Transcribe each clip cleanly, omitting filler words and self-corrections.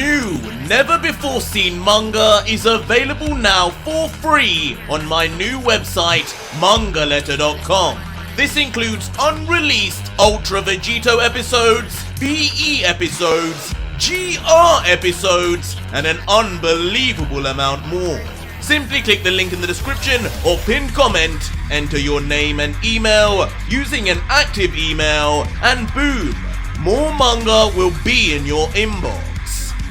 new, never-before-seen manga is available now for free on my new website, mangaletter.com. This includes unreleased ULTRA Vegito episodes, VE episodes, GR episodes, and an unbelievable amount more. Simply click the link in the description or pinned comment, enter your name and email using an active email, and boom, more manga will be in your inbox.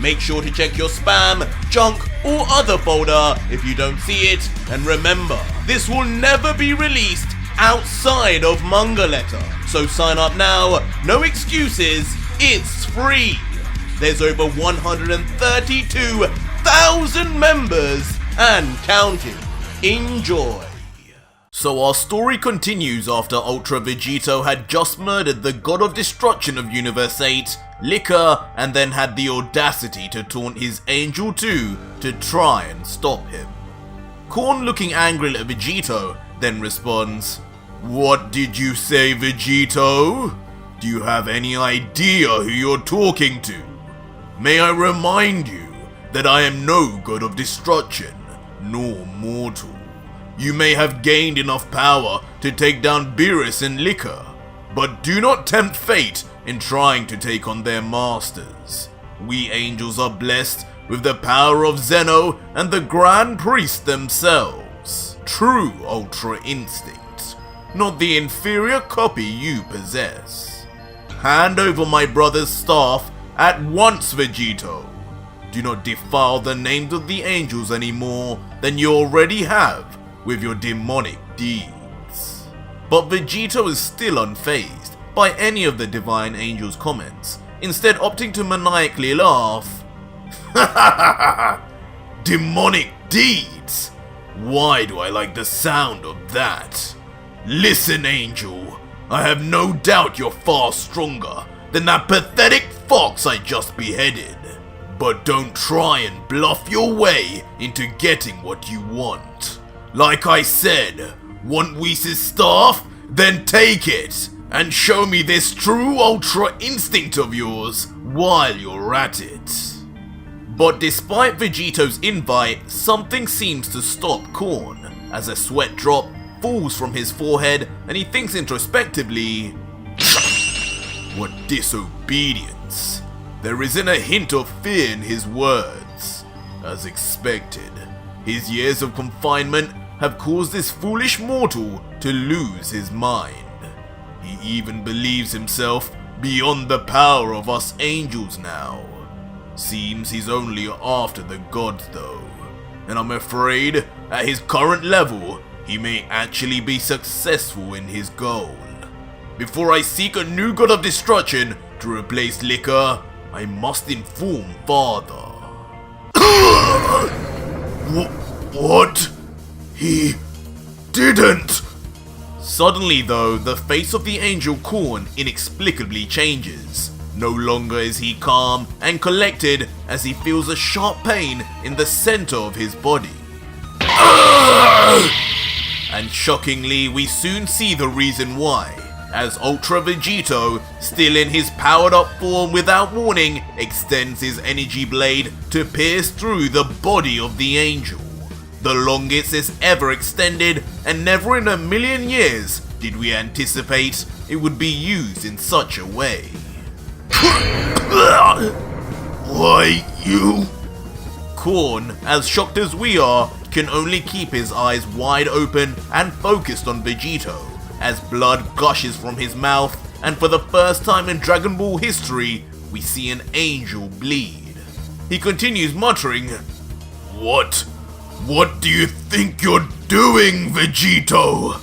Make sure to check your spam, junk, or other folder if you don't see it, and remember, this will never be released outside of Manga Letter. So sign up now, no excuses, it's free. There's over 132,000 members and counting. Enjoy. So our story continues after ULTRA Vegito had just murdered the god of destruction of Universe 8, Liquor, and then had the audacity to taunt his angel too to try and stop him. Korn, looking angry at Vegito, then responds, "What did you say, Vegito? Do you have any idea who you're talking to? May I remind you that I am no god of destruction, nor mortal. You may have gained enough power to take down Mirus and Liquor, but do not tempt fate in trying to take on their masters. We angels are blessed with the power of Zeno and the Grand Priest themselves. True Ultra Instinct, not the inferior copy you possess. Hand over my brother's staff at once, Vegito. Do not defile the names of the angels any more than you already have with your demonic deeds." But Vegito is still unfazed by any of the divine angels' comments, instead opting to maniacally laugh. Demonic deeds? Why do I like the sound of that? Listen, angel, I have no doubt you're far stronger than that pathetic fox I just beheaded. But don't try and bluff your way into getting what you want. Like I said, want Whis' staff? Then take it, and show me this true Ultra Instinct of yours while you're at it. But despite Vegito's invite, something seems to stop Korn, as a sweat drop falls from his forehead and he thinks introspectively, "What disobedience. There isn't a hint of fear in his words. As expected, his years of confinement have caused this foolish mortal to lose his mind. He even believes himself beyond the power of us angels now. Seems he's only after the gods though, and I'm afraid at his current level, he may actually be successful in his goal. Before I seek a new god of destruction to replace Liquor, I must inform Father." What? He didn't. Suddenly though, the face of the angel Korn inexplicably changes. No longer is he calm and collected as he feels a sharp pain in the center of his body. And shockingly, we soon see the reason why, as ULTRA Vegito, still in his powered up form without warning, extends his energy blade to pierce through the body of the angel. The longest it's ever extended, and never in a million years did we anticipate it would be used in such a way. Why, you? Korn, as shocked as we are, can only keep his eyes wide open and focused on Vegito, as blood gushes from his mouth, and for the first time in Dragon Ball history, we see an angel bleed. He continues muttering, What do you think you're doing, Vegito?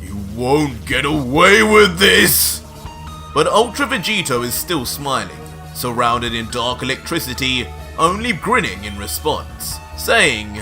You won't get away with this! But ULTRA Vegito is still smiling, surrounded in dark electricity, only grinning in response, saying,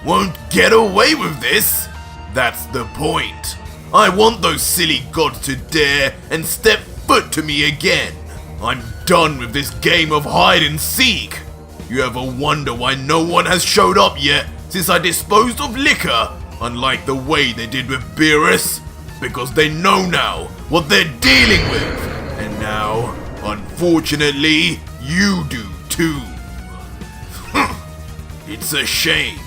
Won't get away with this? That's the point. I want those silly gods to dare and step foot to me again. I'm done with this game of hide and seek. You ever wonder why no one has showed up yet since I disposed of Liquor, unlike the way they did with Mirus? Because they know now what they're dealing with. And now, unfortunately, you do too. It's a shame.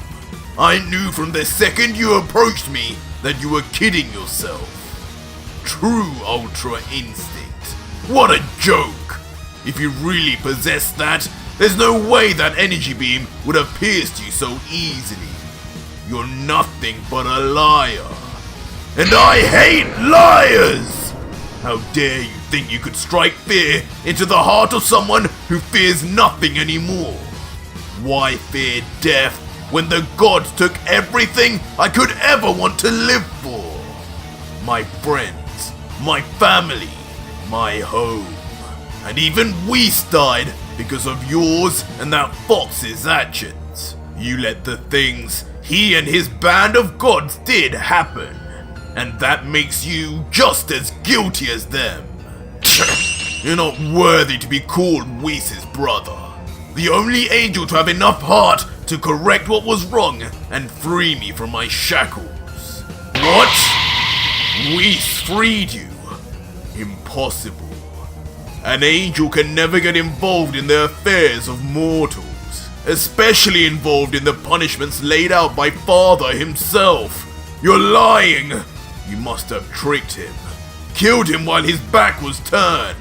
I knew from the second you approached me that you were kidding yourself. True Ultra Instinct. What a joke! If you really possessed that, there's no way that energy beam would have pierced you so easily. You're nothing but a liar. And I hate liars! How dare you think you could strike fear into the heart of someone who fears nothing anymore? Why fear death when the gods took everything I could ever want to live for? My friends, my family, my home. And even Whis died because of yours and that fox's actions. You let the things he and his band of gods did happen. And that makes you just as guilty as them. You're not worthy to be called Whis' brother. The only angel to have enough heart to correct what was wrong and free me from my shackles. What? Whis freed you? Impossible. An angel can never get involved in the affairs of mortals, especially involved in the punishments laid out by Father himself. You're lying! You must have tricked him. Killed him while his back was turned.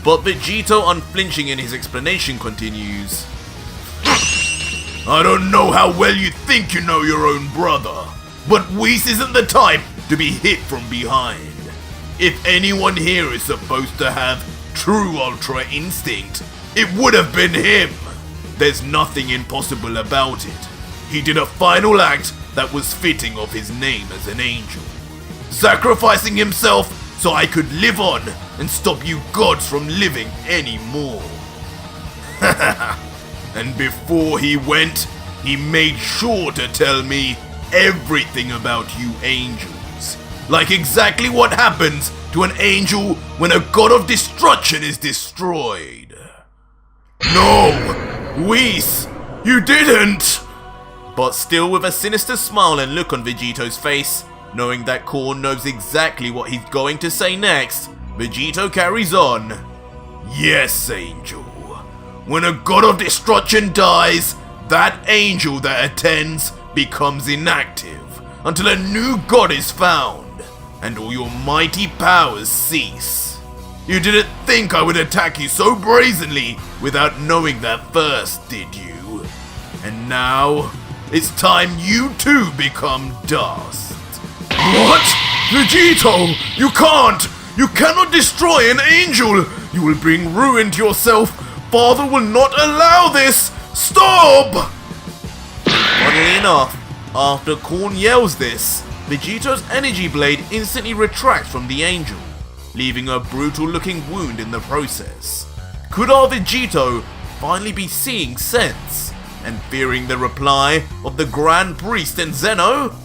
But Vegito, unflinching in his explanation, continues. I don't know how well you think you know your own brother, but Whis isn't the type to be hit from behind. If anyone here is supposed to have true Ultra Instinct, it would have been him. There's nothing impossible about it. He did a final act that was fitting of his name as an angel. Sacrificing himself so I could live on and stop you gods from living anymore. And before he went, he made sure to tell me everything about you angels. Like exactly what happens to an angel when a god of destruction is destroyed. No! Whis! You didn't! But still with a sinister smile and look on Vegito's face, knowing that Korn knows exactly what he's going to say next, Vegito carries on. Yes, angel. When a god of destruction dies, that angel that attends becomes inactive until a new god is found, and all your mighty powers cease. You didn't think I would attack you so brazenly without knowing that first, did you? And now, it's time you too become dust. What? Vegito! You can't! You cannot destroy an angel! You will bring ruin to yourself! Father will not allow this! Stop! Funnily enough, after Korn yells this, Vegito's energy blade instantly retracts from the angel, leaving a brutal looking wound in the process. Could our Vegito finally be seeing sense and fearing the reply of the Grand Priest and Zeno?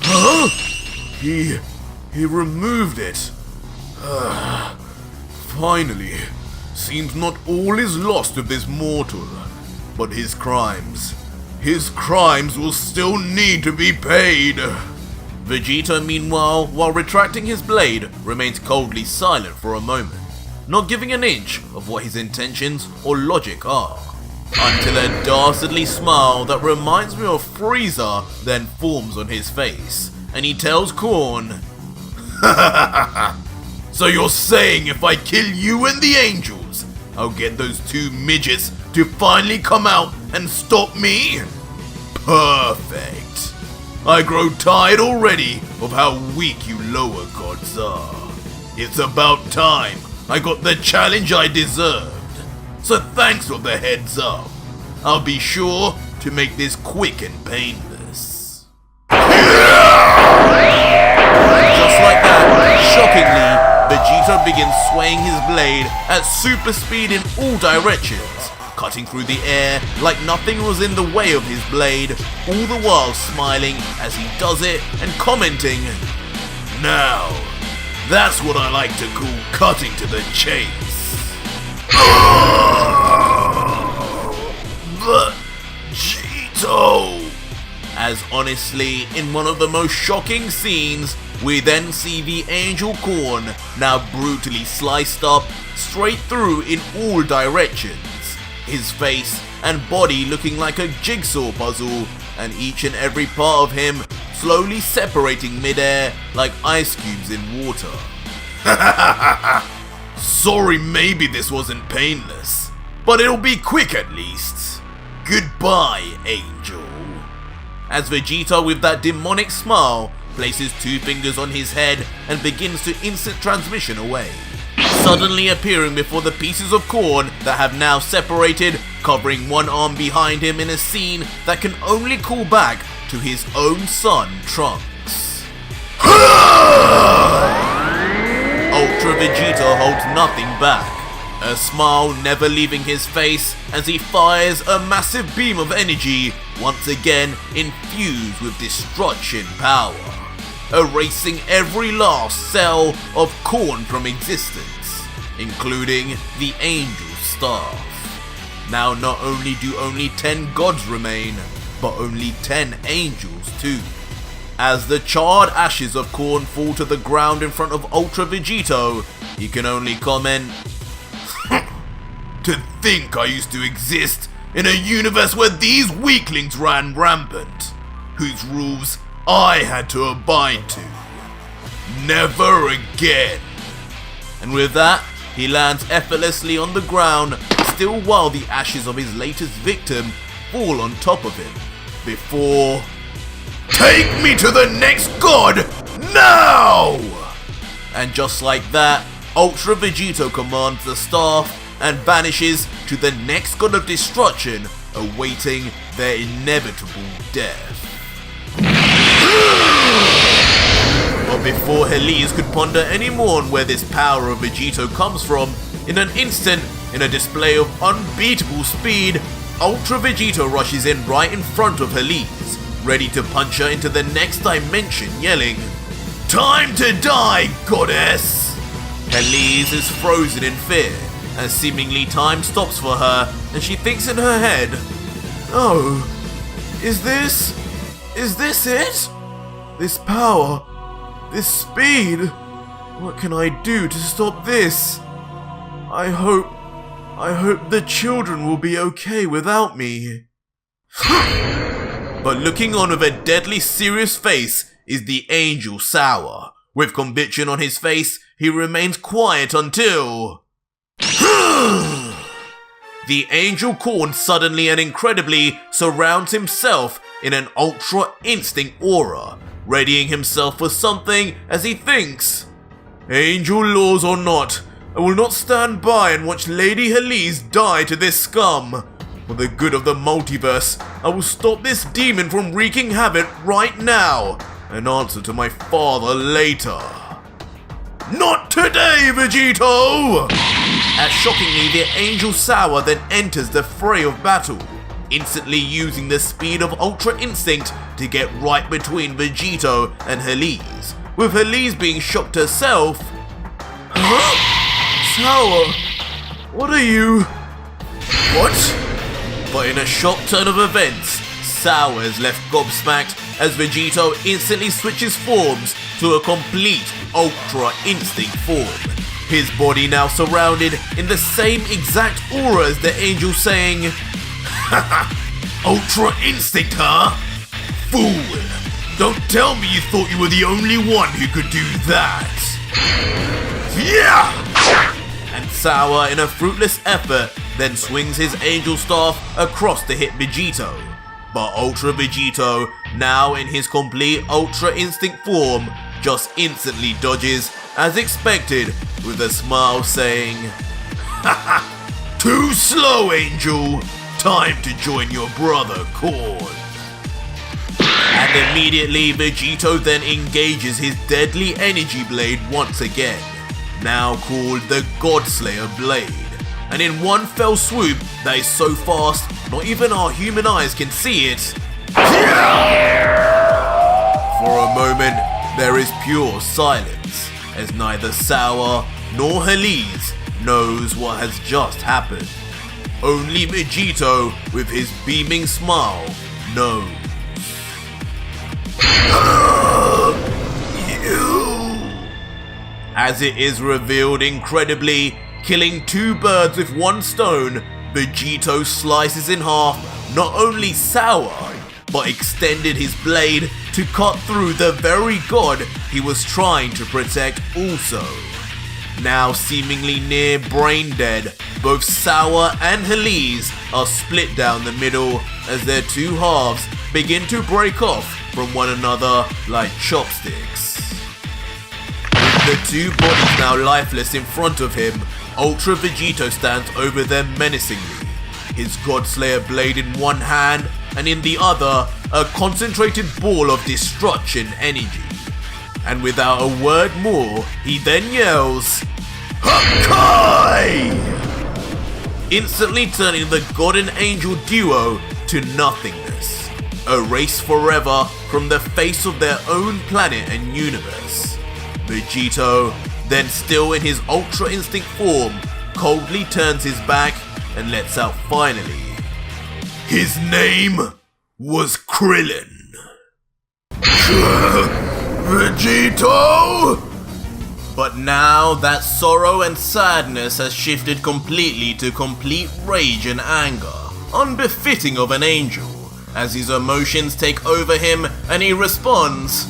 Huh? He removed it. Finally. Seems not all is lost with this mortal, but his crimes will still need to be paid. Vegeta, meanwhile, while retracting his blade, remains coldly silent for a moment, not giving an inch of what his intentions or logic are, until a dastardly smile that reminds me of Frieza then forms on his face, and he tells Korn, So you're saying if I kill you and the angels, I'll get those two midgets to finally come out and stop me? Perfect. I grow tired already of how weak you lower gods are. It's about time I got the challenge I deserved. So thanks for the heads up. I'll be sure to make this quick and painless. Just like that, shockingly, Vegeta begins swaying his blade at super speed in all directions, cutting through the air like nothing was in the way of his blade, all the while smiling as he does it and commenting, Now, that's what I like to call cutting to the chase. Vegito! As honestly, in one of the most shocking scenes, we then see the Angel Korn now brutally sliced up straight through in all directions, his face and body looking like a jigsaw puzzle, and each and every part of him slowly separating mid-air like ice cubes in water. Sorry, maybe this wasn't painless, but it'll be quick at least. Goodbye, Angel. As Vegeta, with that demonic smile, places 2 fingers on his head and begins to instant transmission away, suddenly appearing before the pieces of corn that have now separated, covering one arm behind him in a scene that can only call back to his own son, Trunks. Ultra Vegeta holds nothing back, a smile never leaving his face as he fires a massive beam of energy, once again infused with destruction power, erasing every last cell of corn from existence, including the Angel's staff. Now not only do only 10 gods remain, but only 10 angels too. As the charred ashes of corn fall to the ground in front of Ultra Vegito, he can only comment, "To think I used to exist in a universe where these weaklings ran rampant, whose rules I had to abide to. Never again." And with that, he lands effortlessly on the ground, still while the ashes of his latest victim fall on top of him, before... "Take me to the next god, now!" And just like that, Ultra Vegito commands the staff and vanishes to the next god of destruction, awaiting their inevitable death. But before Heles could ponder any more on where this power of Vegito comes from, in an instant, in a display of unbeatable speed, Ultra Vegito rushes in right in front of Heles, ready to punch her into the next dimension, yelling, "Time to die, goddess!" Heles is frozen in fear, as seemingly time stops for her, and she thinks in her head, "Oh, is this it? This power, this speed, what can I do to stop this? I hope the children will be okay without me." But looking on with a deadly serious face is the Angel Sour. With conviction on his face, he remains quiet until... The Angel Corn suddenly and incredibly surrounds himself in an Ultra Instinct aura, readying himself for something as he thinks, "Angel laws or not, I will not stand by and watch Lady Heles die to this scum. For the good of the multiverse, I will stop this demon from wreaking havoc right now, and answer to my father later." "Not today, Vegito!" As shockingly, the Angel Sour then enters the fray of battle, instantly using the speed of Ultra Instinct to get right between Vegito and Heles, with Heles being shocked herself. "Huh? Sour, what are you... what?" But in a shock turn of events, Sour is left gobsmacked as Vegito instantly switches forms to a complete Ultra Instinct form, his body now surrounded in the same exact aura as the Angel, saying, "Ultra Instinct, huh? Fool! Don't tell me you thought you were the only one who could do that!" Yeah! And Sour, in a fruitless effort, then swings his Angel Staff across to hit Vegito. But Ultra Vegito, now in his complete Ultra Instinct form, just instantly dodges, as expected, with a smile saying, "Too slow, Angel! Time to join your brother, Corn." And immediately, Vegito then engages his deadly energy blade once again, now called the Godslayer Blade, and in one fell swoop that is so fast, not even our human eyes can see it. For a moment, there is pure silence, as neither Sour nor Heles knows what has just happened. Only Vegito, with his beaming smile, knows. As it is revealed incredibly, killing 2 birds with 1 stone, Vegito slices in half not only Sour, but extended his blade to cut through the very god he was trying to protect also. Now seemingly near brain dead, both Sour and Heles are split down the middle as their two halves begin to break off from one another like chopsticks. With the two bodies now lifeless in front of him, ULTRA Vegito stands over them menacingly, his Godslayer blade in one hand and in the other a concentrated ball of destruction energy. And without a word more, he then yells, Hakai! Instantly turning the god and angel duo to nothingness, erased forever from the face of their own planet and universe. Vegito, then still in his Ultra Instinct form, coldly turns his back and lets out finally. His name was Krillin. Vegito! But now that sorrow and sadness has shifted completely to complete rage and anger, unbefitting of an angel, as his emotions take over him and he responds,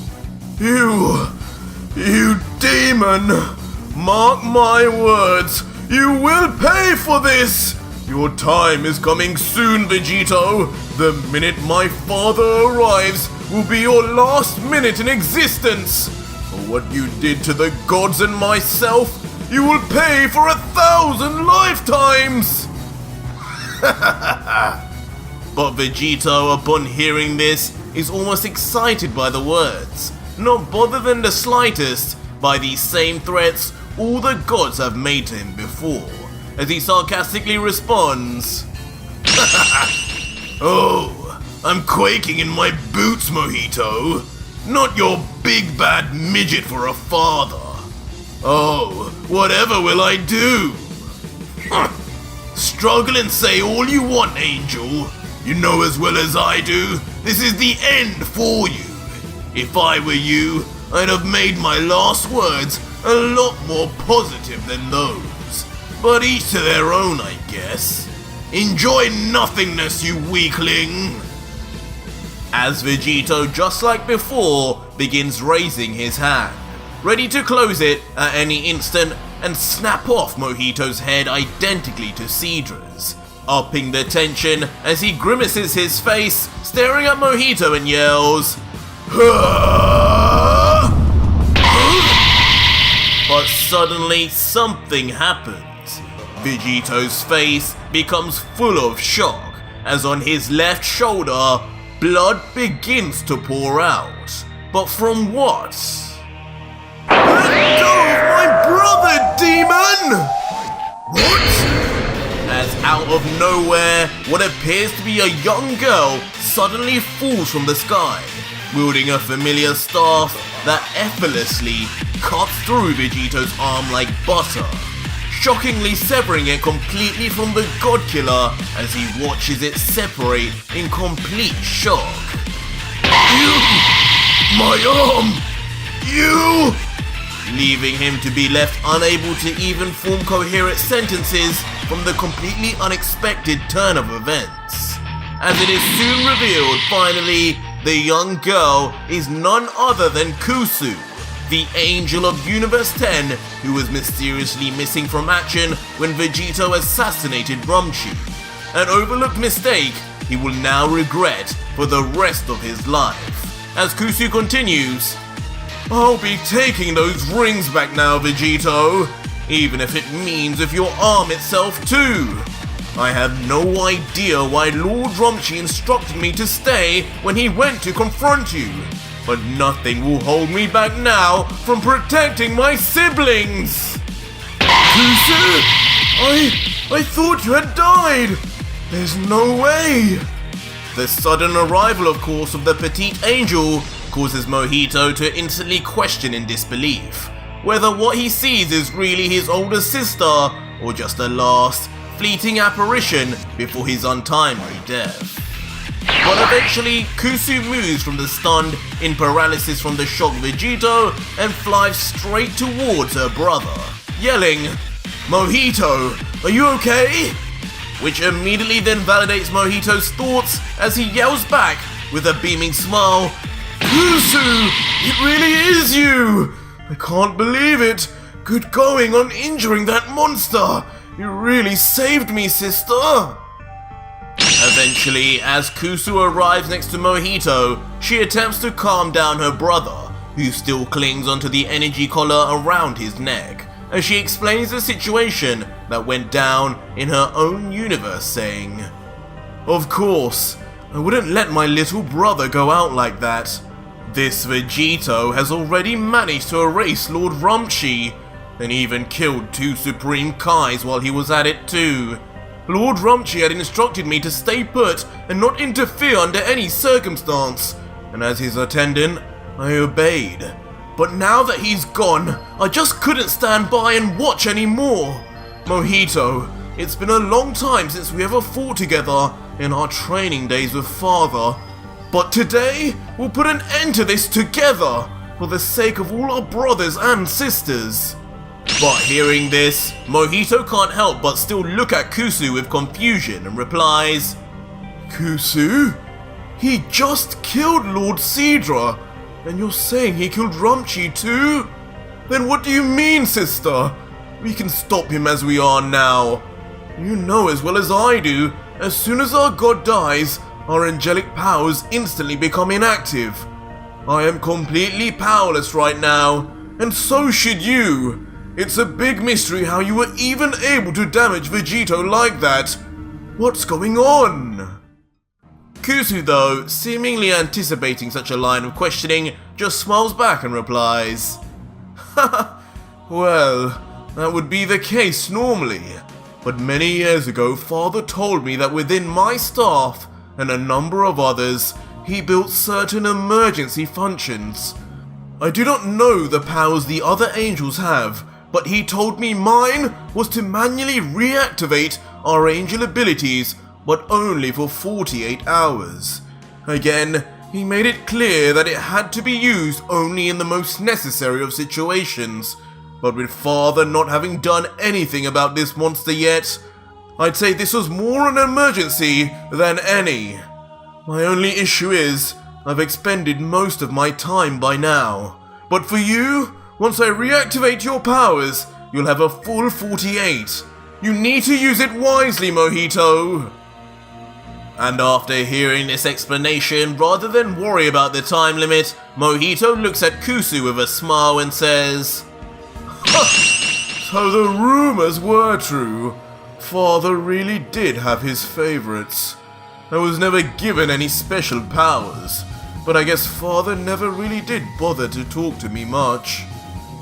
You demon! Mark my words, you will pay for this! Your time is coming soon, Vegito. The minute my father arrives will be your last minute in existence. For what you did to the gods and myself, you will pay for 1,000 lifetimes! But Vegito, upon hearing this, is almost excited by the words, not bothered in the slightest by these same threats all the gods have made to him before, as he sarcastically responds, Oh, I'm quaking in my boots, Mohito. Not your big bad midget for a father. Oh, whatever will I do? Struggle and say all you want, Angel. You know as well as I do, this is the end for you. If I were you, I'd have made my last words a lot more positive than those. But each to their own, I guess. Enjoy nothingness, you weakling! As Vegito, just like before, begins raising his hand, ready to close it at any instant and snap off Mohito's head identically to Cedra's, upping the tension as he grimaces his face, staring at Mohito and yells, But suddenly something happens. Vegito's face becomes full of shock as on his left shoulder, blood begins to pour out. But from what? Let go of my brother, demon! What? As out of nowhere, what appears to be a young girl suddenly falls from the sky, wielding a familiar staff that effortlessly cuts through Vegito's arm like butter, shockingly severing it completely from the God Killer as he watches it separate in complete shock. You! My arm! You! Leaving him to be left unable to even form coherent sentences from the completely unexpected turn of events. As it is soon revealed, finally, the young girl is none other than Kusu, the Angel of Universe 10 who was mysteriously missing from action when Vegito assassinated Rumchi, an overlooked mistake he will now regret for the rest of his life. As Kusu continues, I'll be taking those rings back now, Vegito, even if it means with your arm itself too. I have no idea why Lord Rumchi instructed me to stay when he went to confront you, but nothing will hold me back now from protecting my siblings! Kusu! I thought you had died! There's no way! The sudden arrival, of course, of the petite angel causes Mohito to instantly question in disbelief whether what he sees is really his older sister or just a last, fleeting apparition before his untimely death. But eventually, Kusu moves from the stunned, in paralysis from the shocked Vegito and flies straight towards her brother, yelling, Mohito, are you okay? which immediately then validates Mohito's thoughts as he yells back with a beaming smile, "Kusu, it really is you! I can't believe it! Good going on injuring that monster! You really saved me, sister!" Eventually, as Kusu arrives next to Mohito, she attempts to calm down her brother, who still clings onto the energy collar around his neck, as she explains the situation that went down in her own universe, saying, "Of course, I wouldn't let my little brother go out like that. This Vegito has already managed to erase Lord Rumchi, and even killed 2 Supreme Kais while he was at it too. Lord Rumchi had instructed me to stay put and not interfere under any circumstance, and as his attendant, I obeyed. But now that he's gone, I just couldn't stand by and watch anymore. Mohito, it's been a long time since we ever fought together in our training days with Father. But today, we'll put an end to this together, for the sake of all our brothers and sisters." But hearing this, Mohito can't help but still look at Kusu with confusion and replies, "Kusu? He just killed Lord Sidra, and you're saying he killed Rumchi too? Then what do you mean, sister? We can stop him as we are now. You know as well as I do, as soon as our god dies, our angelic powers instantly become inactive. I am completely powerless right now, and so should you. It's a big mystery how you were even able to damage Vegito like that. What's going on?" Kusu, though, seemingly anticipating such a line of questioning, just smiles back and replies, "Haha, well, that would be the case normally. But many years ago, Father told me that within my staff, and a number of others, he built certain emergency functions. I do not know the powers the other angels have, but he told me mine was to manually reactivate our angel abilities, but only for 48 hours. Again, he made it clear that it had to be used only in the most necessary of situations, but with Father not having done anything about this monster yet, I'd say this was more an emergency than any. My only issue is, I've expended most of my time by now. But for you, once I reactivate your powers, you'll have a full 48. You need to use it wisely, Mohito." And after hearing this explanation, rather than worry about the time limit, Mohito looks at Kusu with a smile and says, "So the rumors were true. Father really did have his favorites. I was never given any special powers, but I guess Father never really did bother to talk to me much.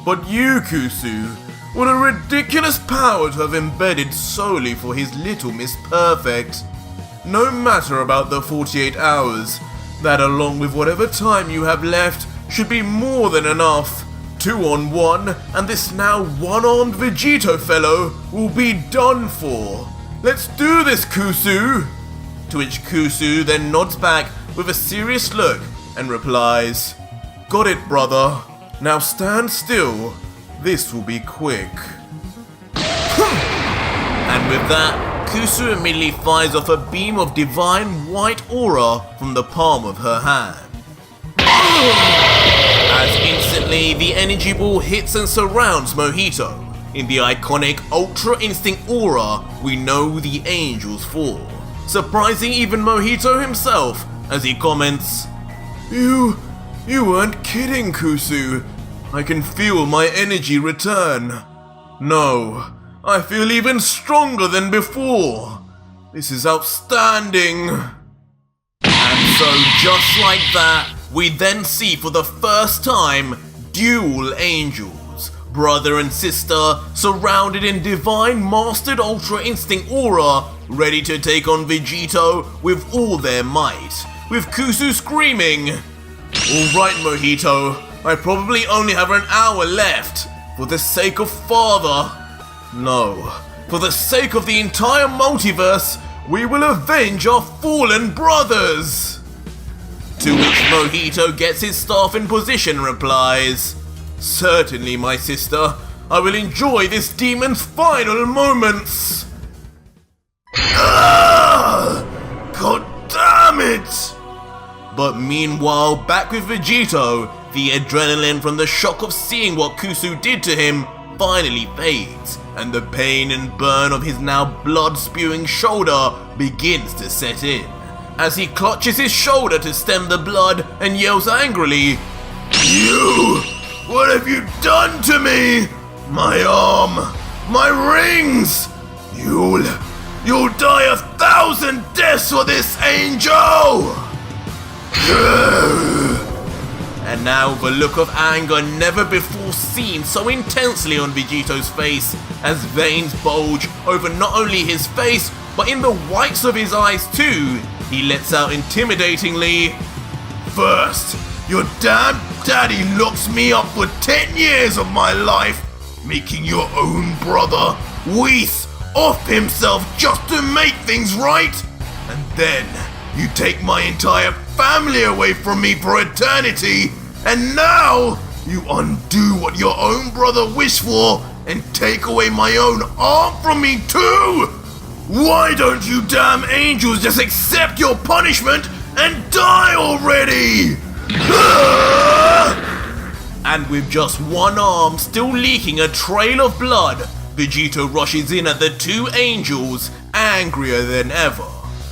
But you, Kusu, what a ridiculous power to have embedded solely for his little Miss Perfect. No matter about the 48 hours, that along with whatever time you have left should be more than enough. 2-on-1, and this now one-armed Vegito fellow will be done for. Let's do this, Kusu." To which Kusu then nods back with a serious look and replies, "Got it, brother. Now stand still. This will be quick." And with that, Kusu immediately fires off a beam of divine white aura from the palm of her hand. As instantly, the energy ball hits and surrounds Mohito in the iconic Ultra Instinct aura we know the angels for, surprising even Mohito himself as he comments, You weren't kidding, Kusu. I can feel my energy return. No, I feel even stronger than before. This is outstanding." And so just like that, we then see for the first time dual angels, brother and sister, surrounded in divine mastered Ultra Instinct aura, ready to take on Vegito with all their might, with Kusu screaming, "Alright, Mohito, I probably only have an hour left. For the sake of Father, no, for the sake of the entire multiverse, we will avenge our fallen brothers." To which Mohito gets his staff in position and replies, "Certainly, my sister, I will enjoy this demon's final moments." God damn it! But meanwhile, back with Vegito, the adrenaline from the shock of seeing what Kusu did to him finally fades, and the pain and burn of his now blood-spewing shoulder begins to set in, as he clutches his shoulder to stem the blood and yells angrily, "You! What have you done to me? My arm! My rings! You'll die 1,000 deaths for this, Angel!" And now the look of anger never before seen so intensely on Vegito's face, as veins bulge over not only his face, but in the whites of his eyes too. He lets out intimidatingly, "First, your damn daddy locks me up for 10 years of my life, making your own brother, Whis, off himself just to make things right. And then you take my entire family away from me for eternity, and now you undo what your own brother wished for and take away my own arm from me too! Why don't you damn angels just accept your punishment and die already?" And with just one arm still leaking a trail of blood, Vegito rushes in at the two angels, angrier than ever.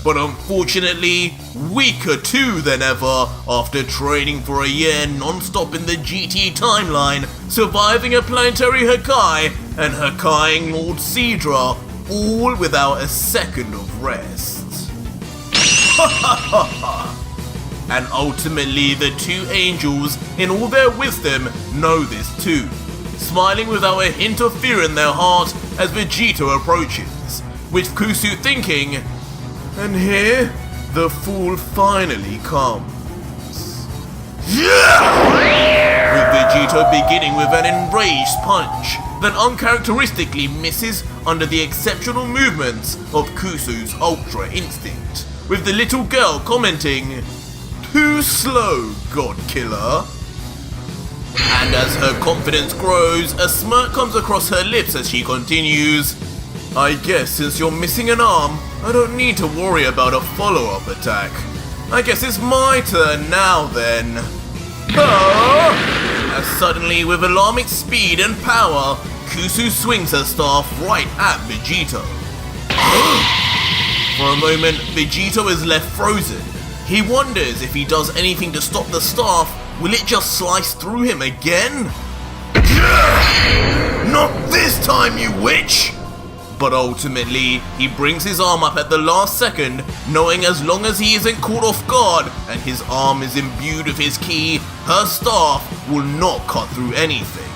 But unfortunately, weaker too than ever after training for a year non-stop in the GT timeline, surviving a planetary Hakai, and Hakaiing Lord Sidra, all without a second of rest. And ultimately the two angels, in all their wisdom, know this too, smiling without a hint of fear in their heart as Vegito approaches, with Kusu thinking, "And here, the fool finally comes." With Vegito beginning with an enraged punch that uncharacteristically misses under the exceptional movements of Kusu's Ultra Instinct, with the little girl commenting, "Too slow, God Killer." And as her confidence grows, a smirk comes across her lips as she continues, "I guess since you're missing an arm, I don't need to worry about a follow-up attack. I guess it's my turn now then." As suddenly, with alarming speed and power, Kusu swings her staff right at Vegito. For a moment, Vegito is left frozen. He wonders if he does anything to stop the staff, will it just slice through him again? "Not this time, you witch!" But ultimately, he brings his arm up at the last second, knowing as long as he isn't caught off guard and his arm is imbued with his ki, her staff will not cut through anything.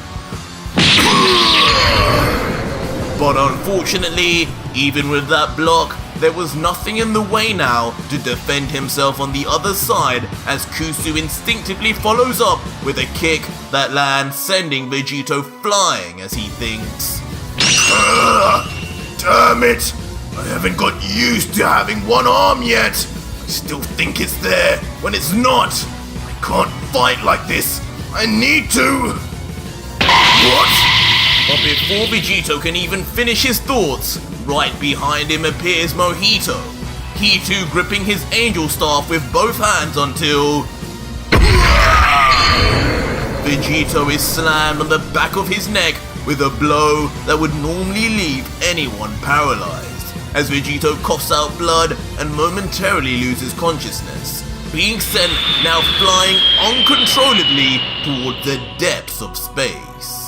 But unfortunately, even with that block, there was nothing in the way now to defend himself on the other side as Kusu instinctively follows up with a kick that lands, sending Vegito flying as he thinks, "Damn it! I haven't got used to having one arm yet. I still think it's there when it's not. I can't fight like this. I need to." What? But before Vegito can even finish his thoughts, right behind him appears Mohito, he too gripping his angel staff with both hands until Vegito is slammed on the back of his neck with a blow that would normally leave anyone paralyzed, as Vegito coughs out blood and momentarily loses consciousness, being sent now flying uncontrollably toward the depths of space.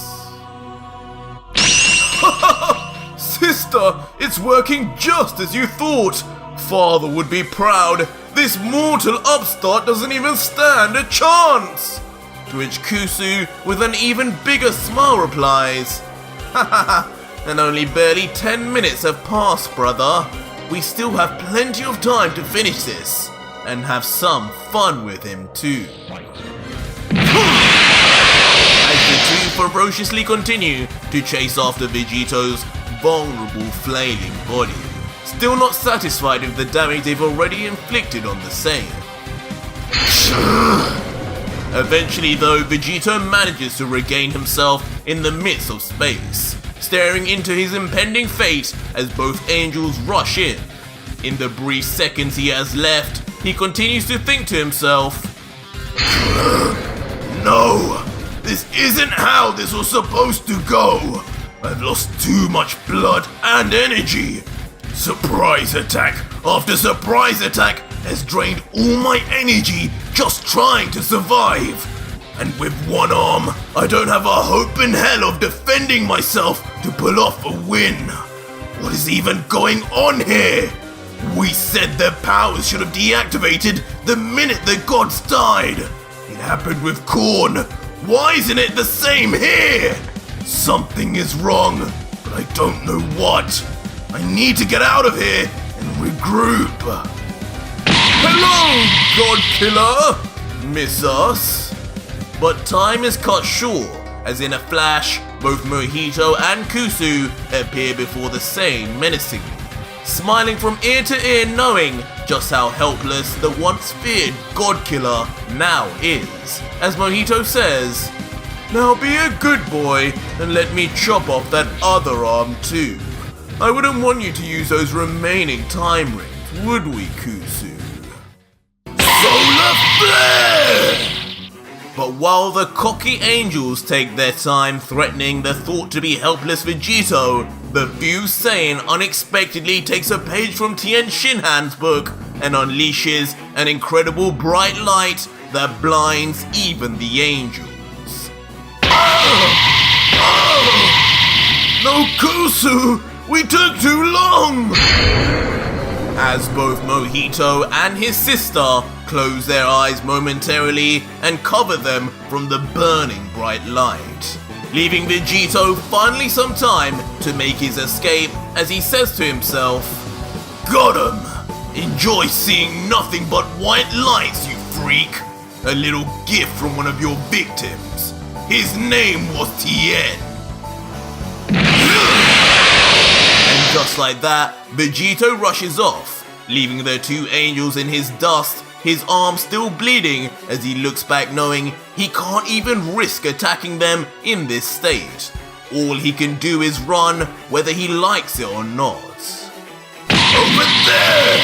"Sister, it's working just as you thought. Father would be proud. This mortal upstart doesn't even stand a chance." To which Kusu, with an even bigger smile, replies, "Haha, and only barely 10 minutes have passed, brother. We still have plenty of time to finish this, and have some fun with him too." As the two ferociously continue to chase after Vegito's vulnerable, flailing body, still not satisfied with the damage they've already inflicted on the Saiyan. Eventually though, Vegito manages to regain himself in the midst of space, staring into his impending fate as both angels rush in. In the brief seconds he has left, he continues to think to himself, No! This isn't how this was supposed to go! I've lost too much blood and energy! Surprise attack after surprise attack has drained all my energy just trying to survive! And with one arm, I don't have a hope in hell of defending myself to pull off a win! What is even going on here? We said their powers should have deactivated the minute the gods died! It happened with Korn. Why isn't it the same here? Something is wrong, but I don't know what. I need to get out of here and regroup. "Hello, God Killer! Miss us?" But time is cut short, as in a flash, both Mohito and Kusu appear before the same menacingly, smiling from ear to ear, knowing just how helpless the once feared God Killer now is. As Mohito says, "Now be a good boy and let me chop off that other arm too. I wouldn't want you to use those remaining time rings, would we, Kusu?" Solar Flare! But while the cocky angels take their time threatening the thought to be helpless Vegito, the Fused Saiyan unexpectedly takes a page from Tien Shinhan's book and unleashes an incredible bright light that blinds even the angels. No, Kusu! We took too long! As both Mohito and his sister close their eyes momentarily and cover them from the burning bright light, leaving Vegito finally some time to make his escape as he says to himself, Got him! Enjoy seeing nothing but white lights, you freak! A little gift from one of your victims. His name was Tien. And just like that, Vegito rushes off, leaving the two angels in his dust, his arm still bleeding as he looks back knowing he can't even risk attacking them in this state. All he can do is run whether he likes it or not. Over there!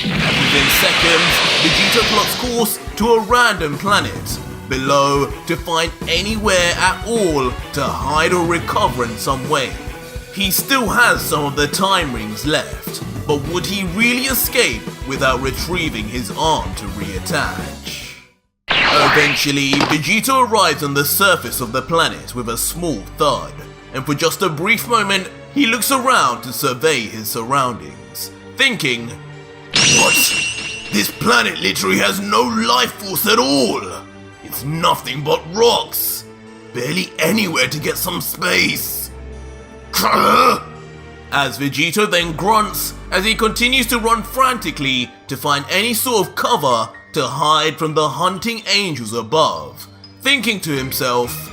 And within seconds, Vegeta plots course to a random planet below to find anywhere at all to hide or recover in some way. He still has some of the time rings left, but would he really escape without retrieving his arm to reattach? Eventually, Vegeta arrives on the surface of the planet with a small thud, and for just a brief moment, he looks around to survey his surroundings, thinking, What? This planet literally has no life force at all! It's nothing but rocks! Barely anywhere to get some space! As Vegeta then grunts as he continues to run frantically to find any sort of cover to hide from the hunting angels above, thinking to himself,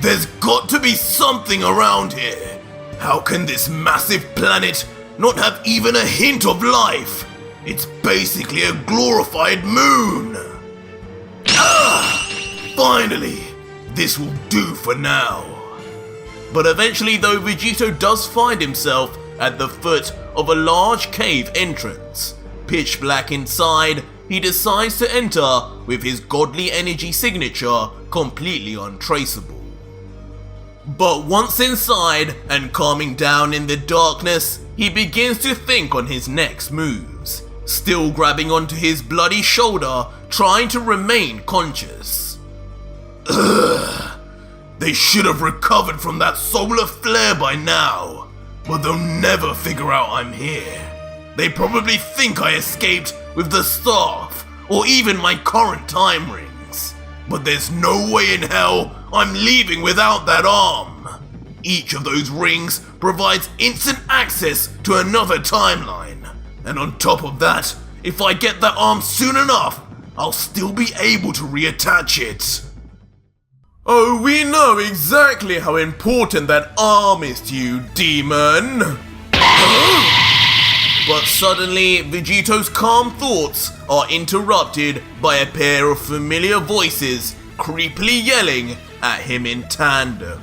There's got to be something around here! How can this massive planet not have even a hint of life? It's basically a glorified moon! Finally! This will do for now. But eventually though, Vegito does find himself at the foot of a large cave entrance. Pitch black inside, he decides to enter with his godly energy signature completely untraceable. But once inside and calming down in the darkness, he begins to think on his next moves, still grabbing onto his bloody shoulder, trying to remain conscious. They should have recovered from that solar flare by now, but they'll never figure out I'm here. They probably think I escaped with the staff, or even my current time rings. But there's no way in hell I'm leaving without that arm. Each of those rings provides instant access to another timeline. And on top of that, if I get that arm soon enough, I'll still be able to reattach it. Oh, we know exactly how important that arm is to you, demon! But suddenly, Vegito's calm thoughts are interrupted by a pair of familiar voices creepily yelling at him in tandem.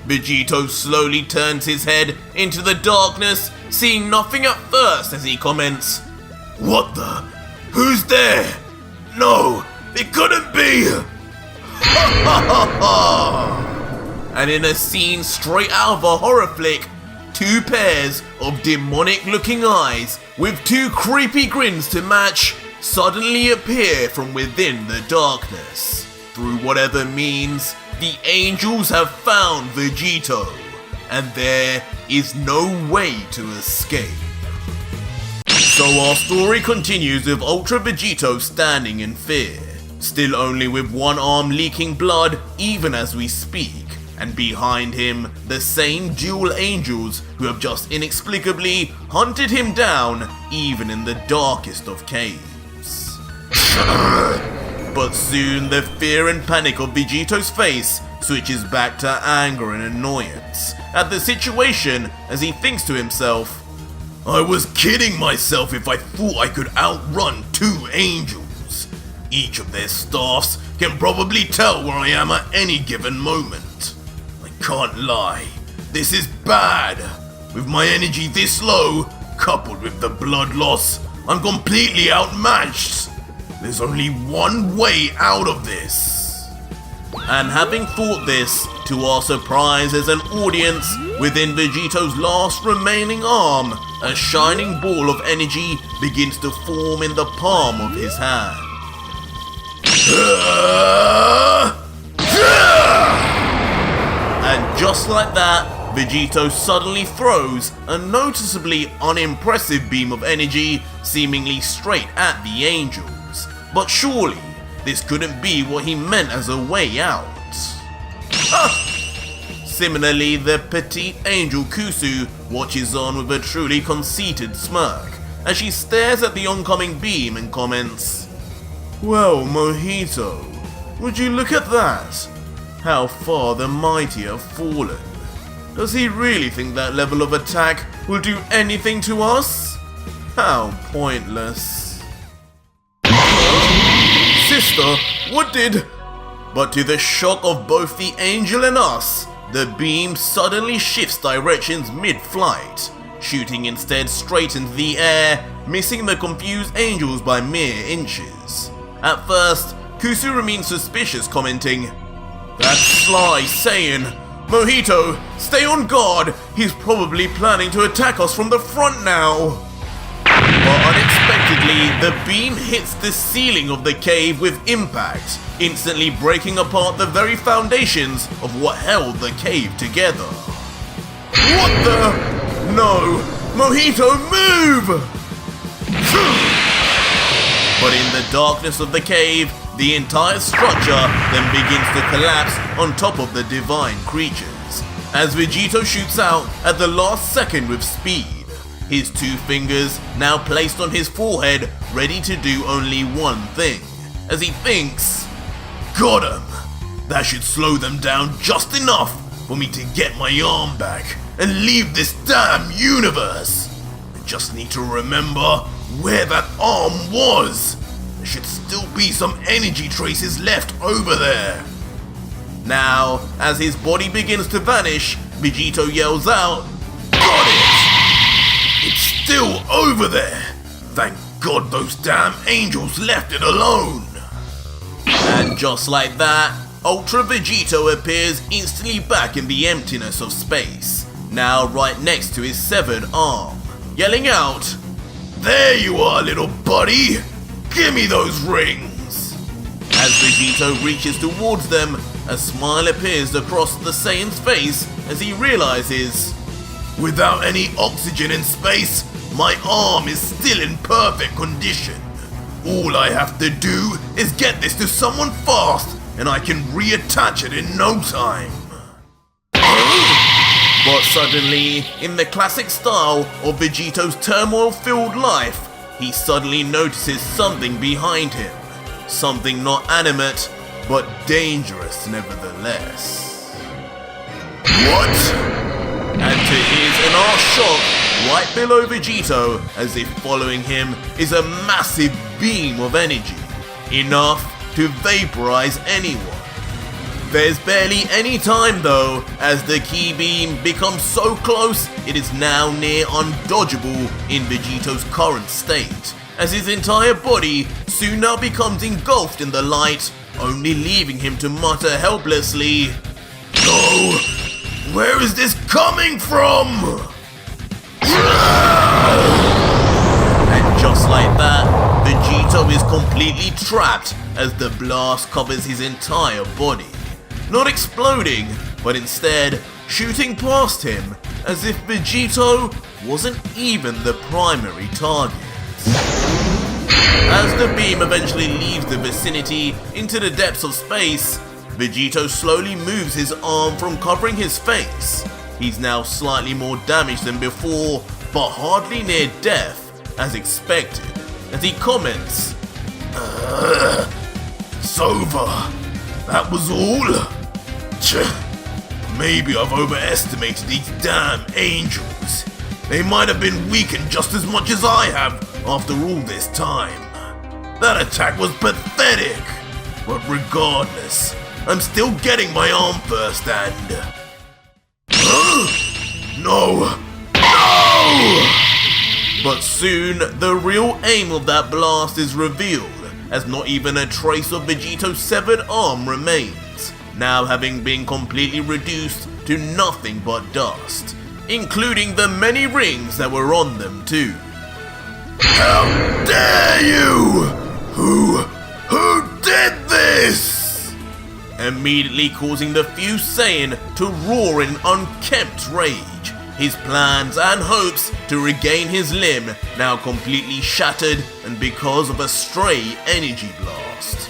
Vegito slowly turns his head into the darkness, seeing nothing at first as he comments, "What the? Who's there? No, it couldn't be!" And in a scene straight out of a horror flick, two pairs of demonic-looking eyes with two creepy grins to match suddenly appear from within the darkness. Through whatever means, the angels have found Vegito, and there is no way to escape. So our story continues with Ultra Vegito standing in fear, still only with one arm leaking blood even as we speak, and behind him the same dual angels who have just inexplicably hunted him down even in the darkest of caves. But soon the fear and panic of Vegito's face switches back to anger and annoyance at the situation as he thinks to himself, "I was kidding myself if I thought I could outrun two angels. Each of their staffs can probably tell where I am at any given moment. I can't lie, this is bad. With my energy this low, coupled with the blood loss, I'm completely outmatched. There's only one way out of this." And having thought this, to our surprise as an audience, within Vegito's last remaining arm, a shining ball of energy begins to form in the palm of his hand. And just like that, Vegito suddenly throws a noticeably unimpressive beam of energy seemingly straight at the angels. But surely, this couldn't be what he meant as a way out. Similarly, the petite angel Kusu watches on with a truly conceited smirk as she stares at the oncoming beam and comments, "Well, Mohito, would you look at that? How far the mighty have fallen. Does he really think that level of attack will do anything to us? How pointless." "Sister, what did..." But to the shock of both the angel and us, the beam suddenly shifts directions mid-flight, shooting instead straight into the air, missing the confused angels by mere inches. At first, Kusu remains suspicious, commenting, "That's sly Saiyan. Mohito, stay on guard. He's probably planning to attack us from the front now." But unexpectedly, the beam hits the ceiling of the cave with impact, instantly breaking apart the very foundations of what held the cave together. "What the? No! Mohito, move!" But in the darkness of the cave, the entire structure then begins to collapse on top of the divine creatures, as Vegito shoots out at the last second with speed, his two fingers now placed on his forehead, ready to do only one thing, as he thinks, "Got him! That should slow them down just enough for me to get my arm back and leave this damn universe. I just need to remember where that arm was. There should still be some energy traces left over there." Now, as his body begins to vanish, Vegito yells out, "Got it! It's still over there! Thank God those damn angels left it alone!" And just like that, Ultra Vegito appears instantly back in the emptiness of space, now right next to his severed arm, yelling out, "There you are, little buddy! Give me those rings!" As Vegito reaches towards them, a smile appears across the Saiyan's face as he realizes, without any oxygen in space, my arm is still in perfect condition. All I have to do is get this to someone fast, and I can reattach it in no time. But suddenly, in the classic style of Vegito's turmoil-filled life, he suddenly notices something behind him. Something not animate, but dangerous nevertheless. What? And to his and our shock, right below Vegito, as if following him, is a massive beam of energy, enough to vaporize anyone. There's barely any time though, as the ki beam becomes so close it is now near undodgeable in Vegito's current state, as his entire body soon now becomes engulfed in the light, only leaving him to mutter helplessly, "No! Where is this coming from?" And just like that, Vegito is completely trapped as the blast covers his entire body. Not exploding, but instead shooting past him as if Vegito wasn't even the primary target. As the beam eventually leaves the vicinity into the depths of space, Vegito slowly moves his arm from covering his face. He's now slightly more damaged than before, but hardly near death, as expected, as he comments, "It's over. That was all? Maybe I've overestimated these damn angels. They might have been weakened just as much as I have after all this time. That attack was pathetic. But regardless, I'm still getting my arm first and... No! No! But soon, the real aim of that blast is revealed, as not even a trace of Vegito's severed arm remains, now having been completely reduced to nothing but dust, including the many rings that were on them too. How dare you! Who did this? Immediately causing the few Saiyan to roar in unkempt rage, his plans and hopes to regain his limb now completely shattered and because of a stray energy blast.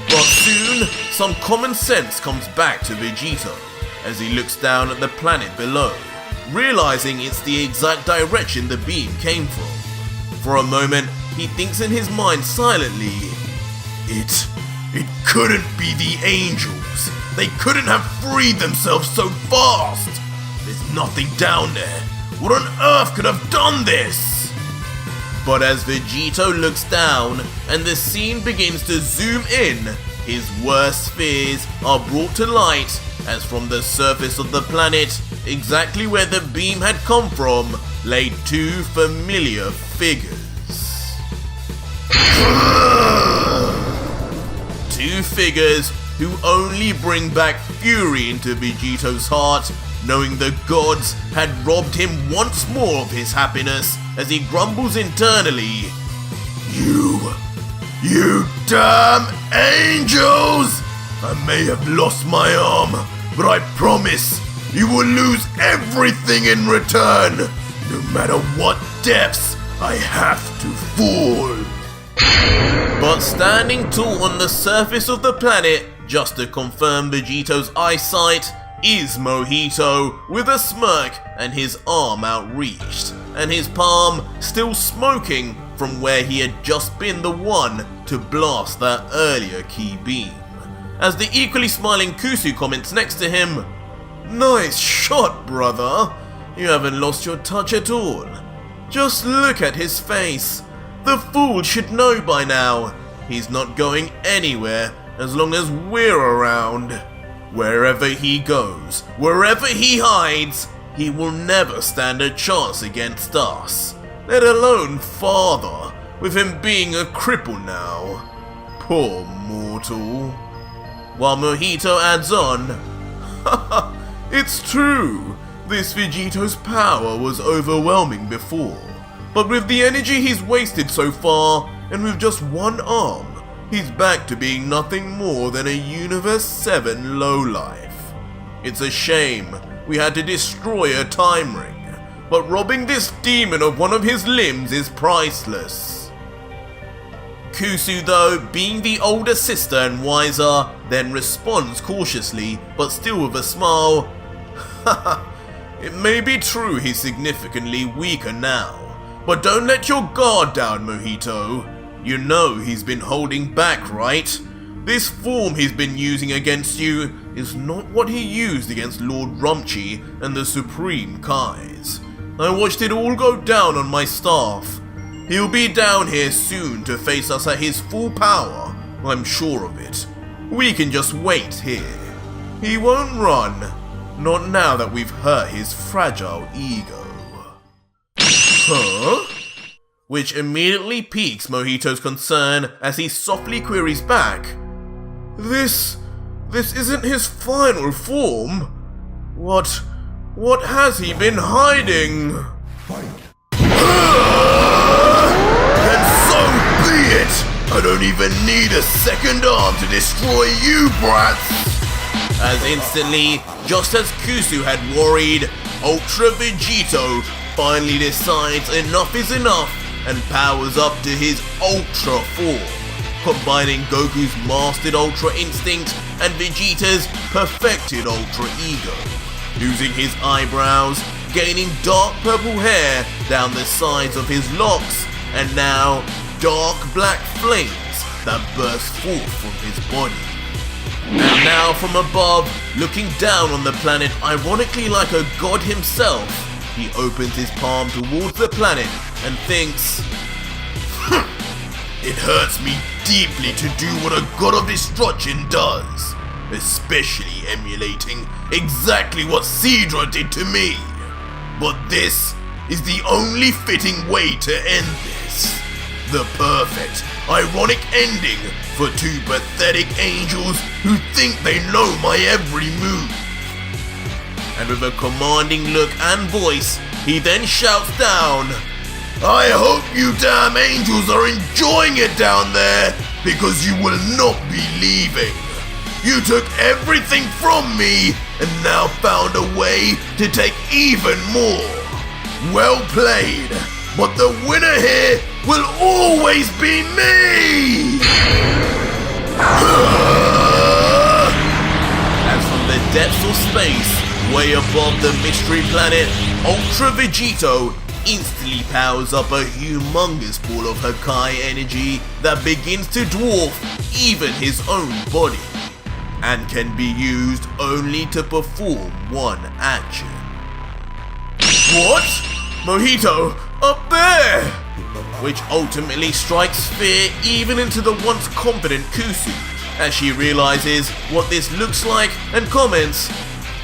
But soon, some common sense comes back to Vegito as he looks down at the planet below, realizing it's the exact direction the beam came from. For a moment, he thinks in his mind silently, It couldn't be the angels. They couldn't have freed themselves so fast. There's nothing down there. What on earth could have done this? But as Vegito looks down and the scene begins to zoom in, his worst fears are brought to light as from the surface of the planet, exactly where the beam had come from, lay two familiar figures. Two figures who only bring back fury into Vegito's heart, knowing the gods had robbed him once more of his happiness as he grumbles internally, You damn angels! I may have lost my arm, but I promise you will lose everything in return, no matter what depths I have to fall. But standing tall on the surface of the planet, just to confirm Vegito's eyesight, is Mohito with a smirk and his arm outreached, and his palm still smoking from where he had just been the one to blast that earlier ki beam. As the equally smiling Kusu comments next to him, "Nice shot, brother. You haven't lost your touch at all. Just look at his face. The fool should know by now. He's not going anywhere as long as we're around. Wherever he goes, wherever he hides, he will never stand a chance against us. Let alone father, with him being a cripple now. Poor mortal." While Mohito adds on, "Haha, it's true. This Vegito's power was overwhelming before. But with the energy he's wasted so far, and with just one arm, he's back to being nothing more than a Universe 7 lowlife. It's a shame we had to destroy a time ring, but robbing this demon of one of his limbs is priceless." Kusu, though, being the older sister and wiser, then responds cautiously, but still with a smile, "Haha, it may be true he's significantly weaker now, but don't let your guard down, Mohito. You know he's been holding back, right? This form he's been using against you is not what he used against Lord Rumchi and the Supreme Kais. I watched it all go down on my staff. He'll be down here soon to face us at his full power, I'm sure of it. We can just wait here." He won't run. Not now that we've hurt his fragile ego. Huh? Which immediately piques Mohito's concern as he softly queries back. This isn't his final form. What has he been hiding? And so be it! I don't even need a second arm to destroy you, brats! As instantly, just as Kusu had worried, ULTRA Vegito finally decides enough is enough and powers up to his Ultra form, combining Goku's mastered Ultra instinct and Vegeta's perfected Ultra ego, losing his eyebrows, gaining dark purple hair down the sides of his locks, and now dark black flames that burst forth from his body. And now from above, looking down on the planet ironically like a god himself, he opens his palm towards the planet and thinks, It hurts me deeply to do what a god of destruction does, especially emulating exactly what Sidra did to me. But this is the only fitting way to end this. The perfect, ironic ending for two pathetic angels who think they know my every move. And with a commanding look and voice, he then shouts down, I hope you damn angels are enjoying it down there, because you will not be leaving. You took everything from me and now found a way to take even more. Well played, but the winner here will always be me! As from the depths of space, way above the mystery planet, ULTRA Vegito instantly powers up a humongous ball of Hakai energy that begins to dwarf even his own body, and can be used only to perform one action. What? Mohito, up there! Which ultimately strikes fear even into the once confident Kusu, as she realizes what this looks like and comments,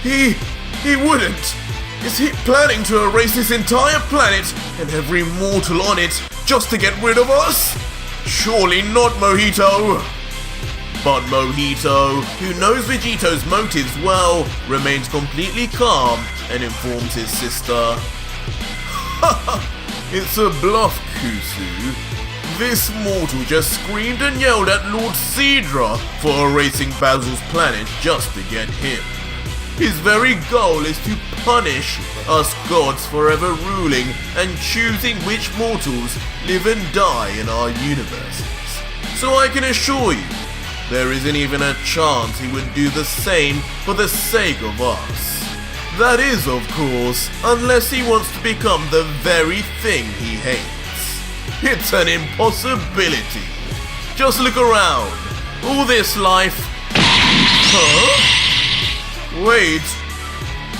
He wouldn't. Is he planning to erase this entire planet and every mortal on it just to get rid of us? Surely not, Mohito! But Mohito, who knows Vegito's motives well, remains completely calm and informs his sister, It's a bluff, Kusu. This mortal just screamed and yelled at Lord Sidra for erasing Basil's planet just to get him. His very goal is to punish us gods forever ruling and choosing which mortals live and die in our universes. So I can assure you, there isn't even a chance he would do the same for the sake of us. That is, of course, unless he wants to become the very thing he hates. It's an impossibility. Just look around. All this life... Huh? Wait.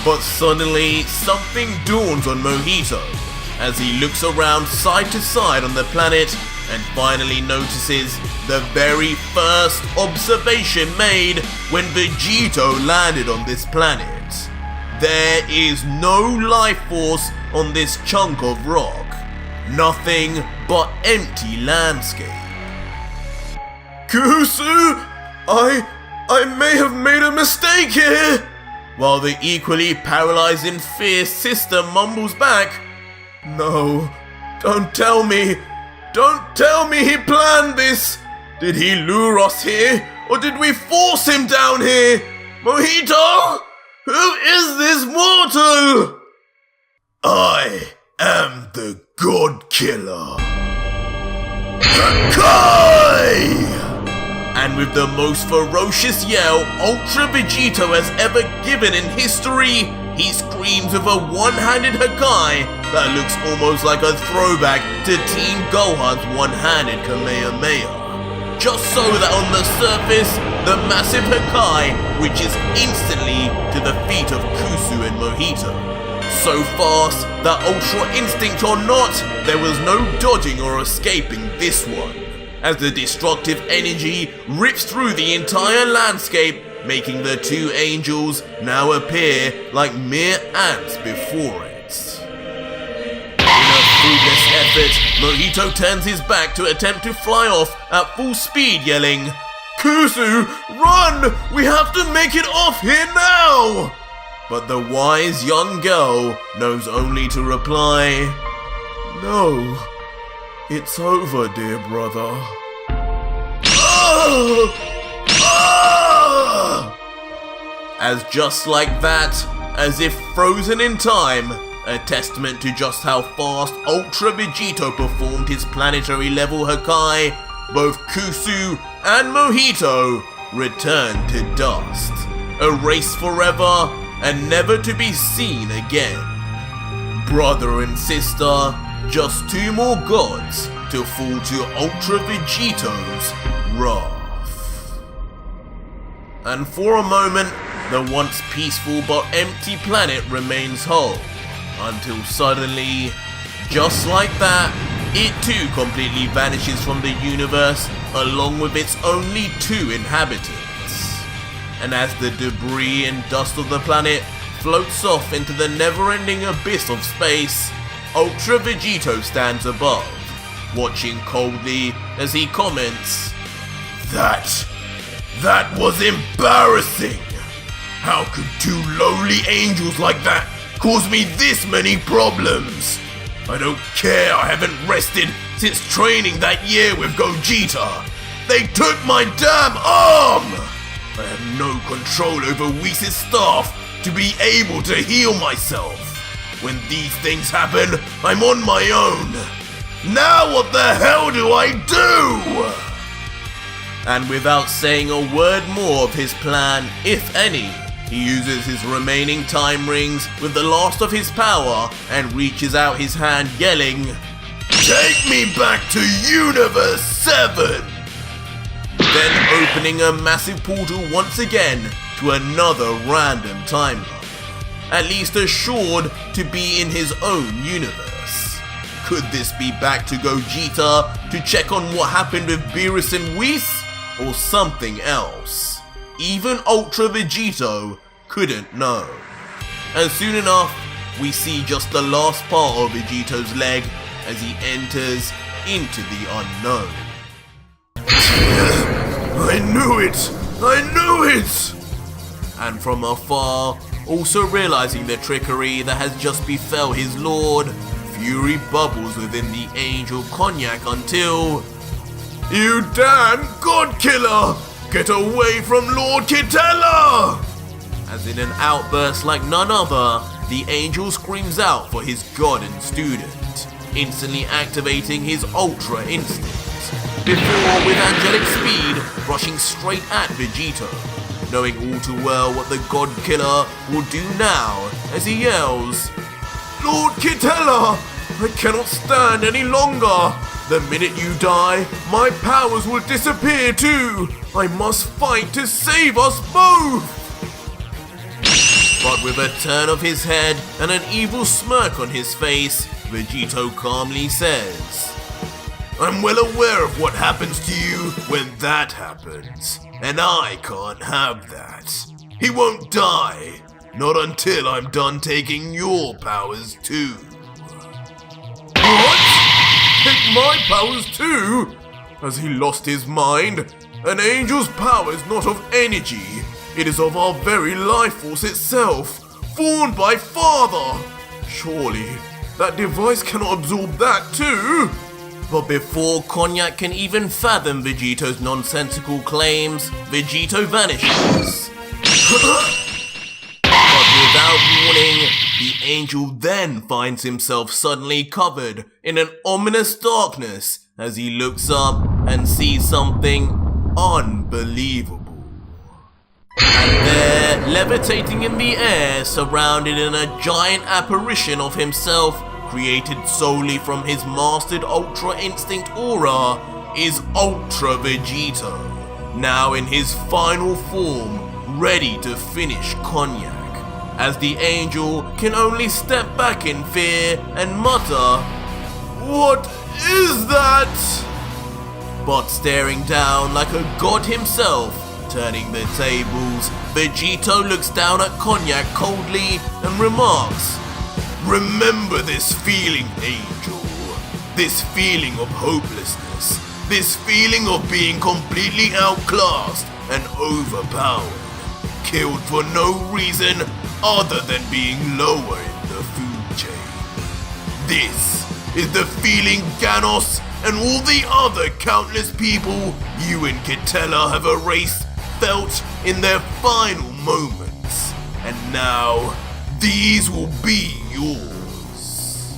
But suddenly, something dawns on Mohito as he looks around side to side on the planet and finally notices the very first observation made when Vegito landed on this planet. There is no life force on this chunk of rock. Nothing but empty landscape. Kusu! I may have made a mistake here! While the equally paralyzed in fear sister mumbles back, No, don't tell me! Don't tell me he planned this! Did he lure us here, or did we force him down here? Mohito! Who is this mortal? I am the God Killer. Hakai! And with the most ferocious yell ULTRA Vegito has ever given in history, he screams with a one-handed Hakai that looks almost like a throwback to Team Gohan's one-handed Kamehameha. Just so that on the surface, the massive Hakai reaches instantly to the feet of Kusu and Mohito. So fast that Ultra Instinct or not, there was no dodging or escaping this one. As the destructive energy rips through the entire landscape, making the two angels now appear like mere ants before it. In a fruitless effort, Mohito turns his back to attempt to fly off at full speed, yelling, "Kusu, run! We have to make it off here now!" But the wise young girl knows only to reply, "No, it's over, dear brother." As just like that, as if frozen in time, a testament to just how fast ULTRA Vegito performed his planetary level Hakai, both Kusu and Mohito returned to dust, erased forever and never to be seen again. Brother and sister, just two more gods to fall to ULTRA Vegito's wrath. And for a moment, the once peaceful but empty planet remains whole, until suddenly, just like that, it too completely vanishes from the universe along with its only two inhabitants. And as the debris and dust of the planet floats off into the never-ending abyss of space, ULTRA Vegito stands above, watching coldly as he comments, That was embarrassing! How could two lowly angels like that cause me this many problems? I don't care I haven't rested since training that year with Gogeta. They took my damn arm! I have no control over Whis' staff to be able to heal myself. When these things happen, I'm on my own. Now what the hell do I do? And without saying a word more of his plan, if any, he uses his remaining time rings with the last of his power and reaches out his hand yelling, "Take me back to Universe 7! Then opening a massive portal once again to another random timeline, at least assured to be in his own universe. Could this be back to Gogeta to check on what happened with Mirus and Whis, or something else? Even ULTRA Vegito couldn't know. And soon enough, we see just the last part of Vegito's leg as he enters into the unknown. I knew it! And from afar, also realizing the trickery that has just befell his lord, fury bubbles within the angel Cognac until... You damn god killer! Get away from Lord Quitela! As in an outburst like none other, the angel screams out for his god and student, instantly activating his ultra instinct, before with angelic speed rushing straight at Vegito, knowing all too well what the god killer will do now as he yells, "Lord Quitela! I cannot stand any longer! The minute you die, my powers will disappear too! I must fight to save us both!" But with a turn of his head and an evil smirk on his face, Vegito calmly says, "I'm well aware of what happens to you when that happens, and I can't have that. He won't die, not until I'm done taking your powers too." What? Take my powers too? Has he lost his mind? An angel's power is not of energy. It is of our very life force itself, formed by Father. Surely, that device cannot absorb that too. But before Cognac can even fathom Vegito's nonsensical claims, Vegito vanishes. But without warning, the angel then finds himself suddenly covered in an ominous darkness as he looks up and sees something unbelievable. And there, levitating in the air, surrounded in a giant apparition of himself, created solely from his mastered Ultra Instinct aura, is ULTRA Vegito, now in his final form, ready to finish Cognac, as the angel can only step back in fear and mutter, "What is that?" But staring down like a god himself, Turning the tables, Vegito looks down at Cognac coldly and remarks, Remember this feeling, Angel. This feeling of hopelessness. This feeling of being completely outclassed and overpowered. Killed for no reason other than being lower in the food chain. This is the feeling Ganos and all the other countless people you and Quitela have erased felt in their final moments. And now, these will be yours.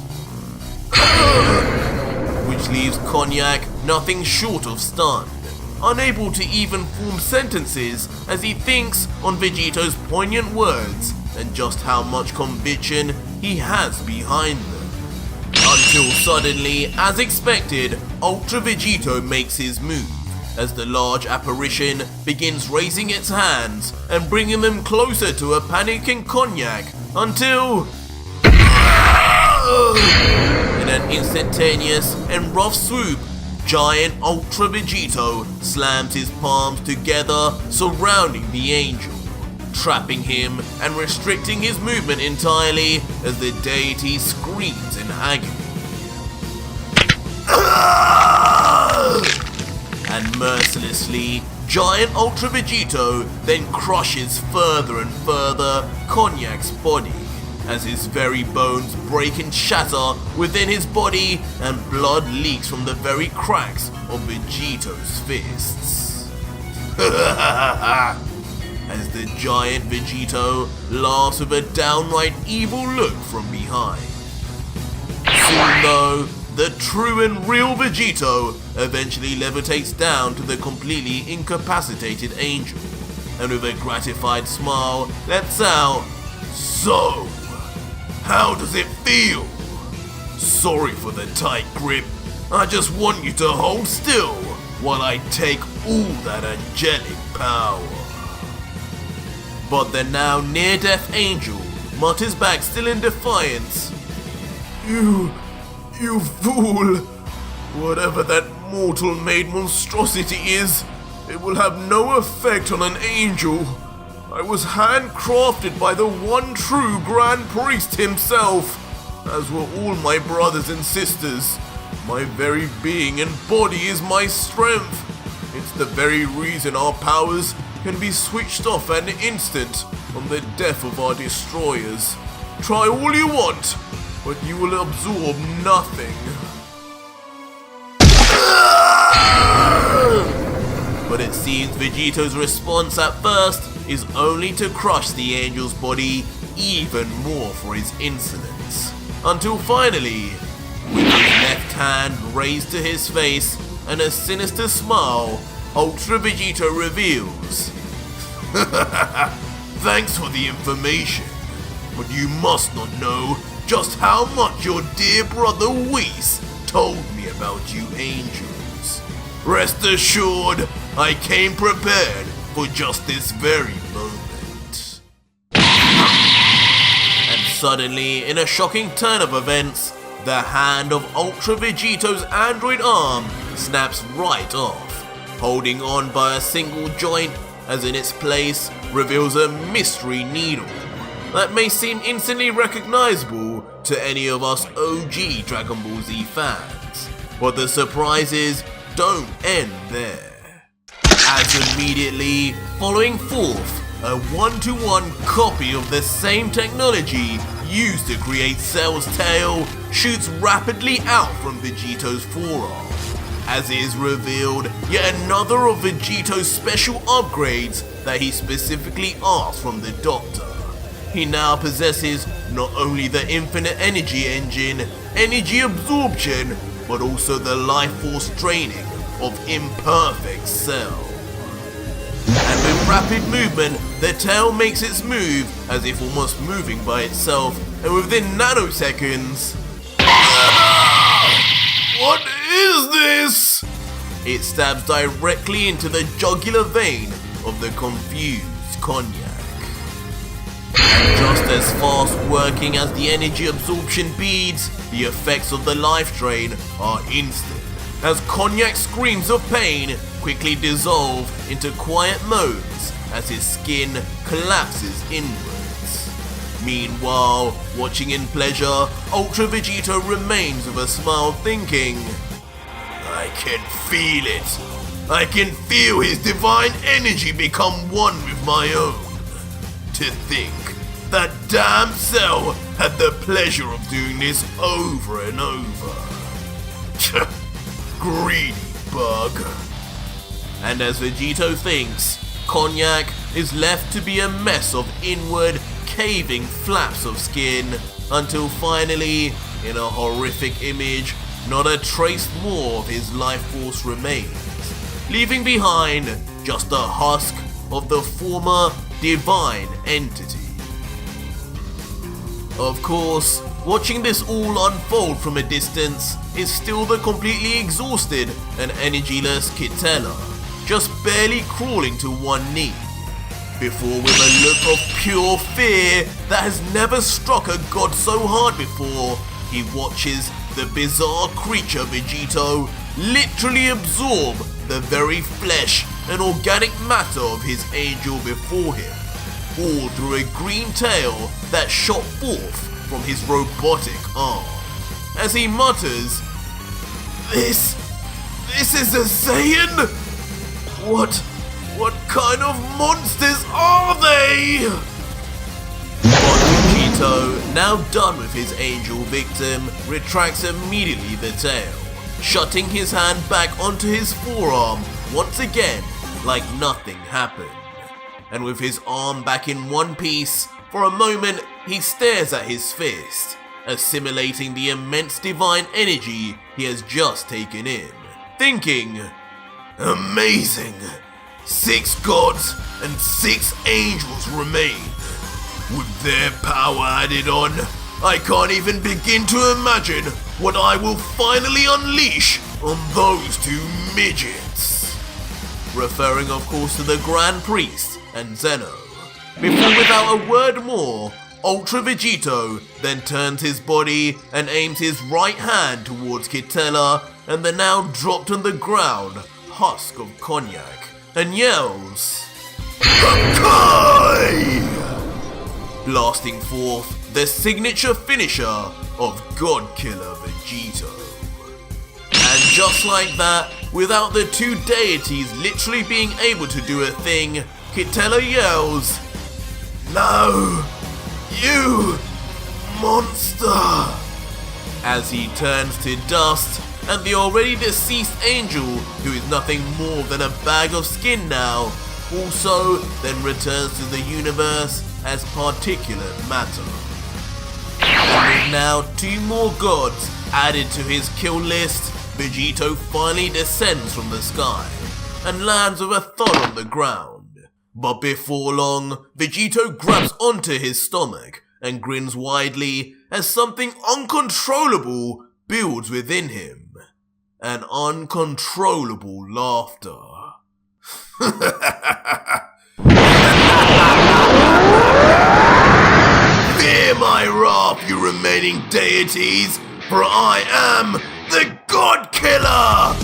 which leaves Cognac nothing short of stunned, unable to even form sentences as he thinks on Vegeto's poignant words and just how much conviction he has behind them. Until suddenly, as expected, ULTRA Vegito makes his move, as the large apparition begins raising its hands and bringing them closer to a panicking Cognac until... in an instantaneous and rough swoop, giant ULTRA Vegito slams his palms together surrounding the angel, trapping him and restricting his movement entirely as the deity screams in agony. And mercilessly, giant ULTRA Vegito then crushes further and further Cognac's body, as his very bones break and shatter within his body and blood leaks from the very cracks of Vegeto's fists. As the giant Vegito laughs with a downright evil look from behind. Soon though, the true and real Vegito eventually levitates down to the completely incapacitated angel, and with a gratified smile lets out, So, how does it feel? Sorry for the tight grip. I just want you to hold still while I take all that angelic power. But the now near-death angel mutters back still in defiance, You fool! Whatever that mortal-made monstrosity is, it will have no effect on an angel. I was handcrafted by the one true Grand Priest himself, as were all my brothers and sisters. My very being and body is my strength. It's the very reason our powers can be switched off at an instant on the death of our destroyers. Try all you want, but you will absorb nothing. But it seems Vegeto's response at first is only to crush the angel's body even more for his insolence. Until finally, with his left hand raised to his face and a sinister smile, ULTRA Vegito reveals, Thanks for the information, but you must not know just how much your dear brother Whis told me about you angels. Rest assured, I came prepared for just this very moment. And suddenly, in a shocking turn of events, the hand of ULTRA Vegito's android arm snaps right off, holding on by a single joint, as in its place reveals a mystery needle that may seem instantly recognizable to any of us OG Dragon Ball Z fans. But the surprises don't end there, as immediately following forth, a one-to-one copy of the same technology used to create Cell's tail shoots rapidly out from Vegeto's forearm, as it is revealed yet another of Vegeto's special upgrades that he specifically asked from the Doctor. He now possesses not only the infinite energy engine, energy absorption, but also the life force draining of imperfect Cell. And with rapid movement, the tail makes its move as if almost moving by itself, and within nanoseconds... What is this? It stabs directly into the jugular vein of the confused Cognac. And just as fast working as the energy absorption beads, the effects of the life drain are instant, as Cognac screams of pain quickly dissolve into quiet moans as his skin collapses inwards. Meanwhile, watching in pleasure, Ultra Vegito remains with a smile thinking, I can feel it. I can feel his divine energy become one with my own. To think that damn Cell had the pleasure of doing this over and over. Greedy bug. And as Vegito thinks, Cognac is left to be a mess of inward, caving flaps of skin until finally, in a horrific image, not a trace more of his life force remains, leaving behind just a husk of the former divine entity. Of course, watching this all unfold from a distance is still the completely exhausted and energyless Quitela, just barely crawling to one knee, before with a look of pure fear that has never struck a god so hard before, he watches the bizarre creature Vegito literally absorb the very flesh and organic matter of his angel before him, all through a green tail that shot forth from his robotic arm. As he mutters, This is a Saiyan? What kind of monsters are they? But Vegito, now done with his angel victim, retracts immediately the tail, shutting his hand back onto his forearm once again like nothing happened. And with his arm back in one piece, for a moment he stares at his fist, assimilating the immense divine energy he has just taken in, thinking, amazing! 6 gods and 6 angels remain. With their power added on, I can't even begin to imagine what I will finally unleash on those 2 midgets. Referring of course to the Grand Priest and Zeno. Before without a word more, Ultra Vegito then turns his body and aims his right hand towards Quitela and the now dropped on the ground husk of Cognac and yells, Akai! Blasting forth the signature finisher of God Killer Vegito. And just like that, without the 2 deities literally being able to do a thing, Quitela yells, No! You monster! As he turns to dust, and the already deceased angel, who is nothing more than a bag of skin now, also then returns to the universe as particulate matter. And with now 2 more gods added to his kill list, Vegito finally descends from the sky and lands with a thud on the ground. But before long, Vegito grabs onto his stomach and grins widely as something uncontrollable builds within him. An uncontrollable laughter. Fear my wrath, you remaining deities, for I am the God Killer!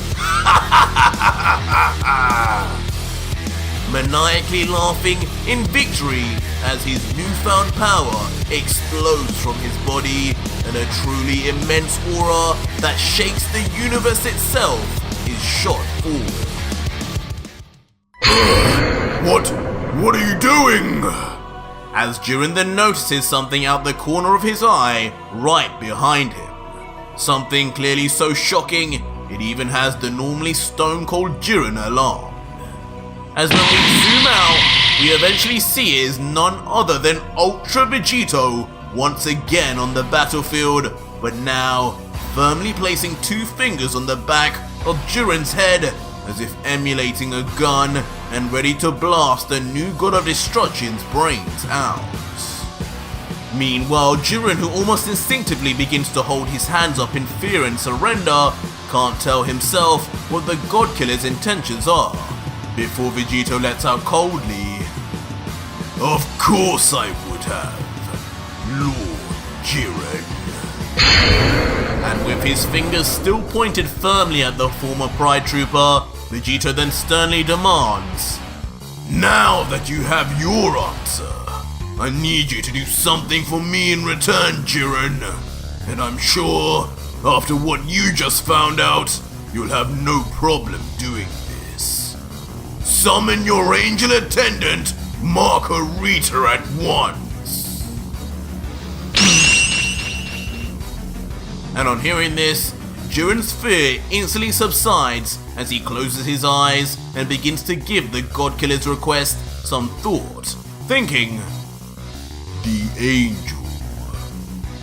Maniacally laughing in victory as his newfound power explodes from his body and a truly immense aura that shakes the universe itself is shot forward. What are you doing? As Jiren then notices something out the corner of his eye right behind him. Something clearly so shocking it even has the normally stone cold Jiren alarmed. As when we zoom out, we eventually see is none other than Ultra Vegito once again on the battlefield, but now firmly placing 2 fingers on the back of Jiren's head as if emulating a gun and ready to blast the new god of destruction's brains out. Meanwhile, Jiren, who almost instinctively begins to hold his hands up in fear and surrender, can't tell himself what the god killer's intentions are. Before Vegito lets out coldly, Of course I would have, Lord Jiren. And with his fingers still pointed firmly at the former Pride Trooper, Vegeta then sternly demands, "Now that you have your answer, I need you to do something for me in return, Jiren. And I'm sure, after what you just found out, you'll have no problem doing this. Summon your angel attendant, Margarita, at once." And on hearing this, Jiren's fear instantly subsides as he closes his eyes and begins to give the God Killer's request some thought, thinking, "The angel.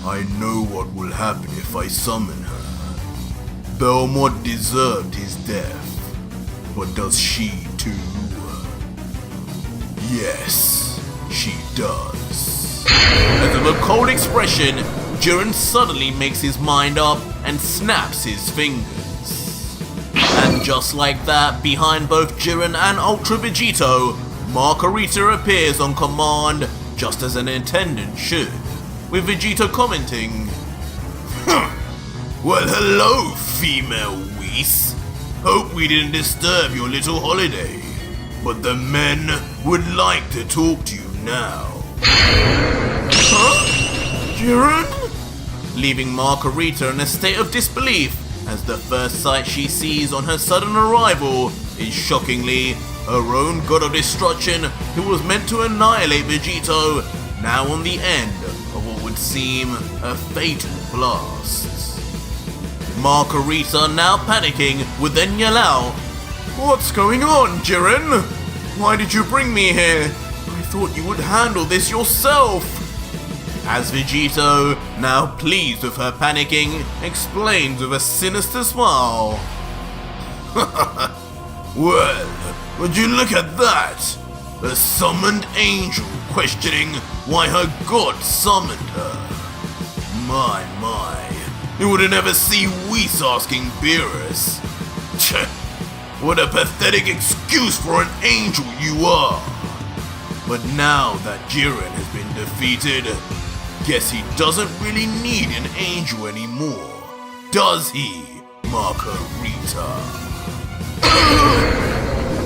I know what will happen if I summon her. Belmont deserved his death, but does she too? Yes, she does." As with a cold expression, Jiren suddenly makes his mind up and snaps his fingers. And just like that, behind both Jiren and Ultra Vegito, Margarita appears on command, just as an attendant should, with Vegeta commenting, "Well, hello, female Whis. Hope we didn't disturb your little holiday, but the men would like to talk to you now." "Huh? Jiren?" Leaving Margarita in a state of disbelief, as the first sight she sees on her sudden arrival is shockingly her own god of destruction who was meant to annihilate Vegito, now on the end of what would seem a fatal blast. Margarita now panicking would then yell out, "What's going on, Jiren? Why did you bring me here? I thought you would handle this yourself." As Vegito, now pleased with her panicking, explains with a sinister smile, "Well, would you look at that? A summoned angel questioning why her god summoned her. My, you would never see Whis asking Mirus. Tch, what a pathetic excuse for an angel you are. But now that Jiren has been defeated, guess he doesn't really need an angel anymore, does he, Margarita?"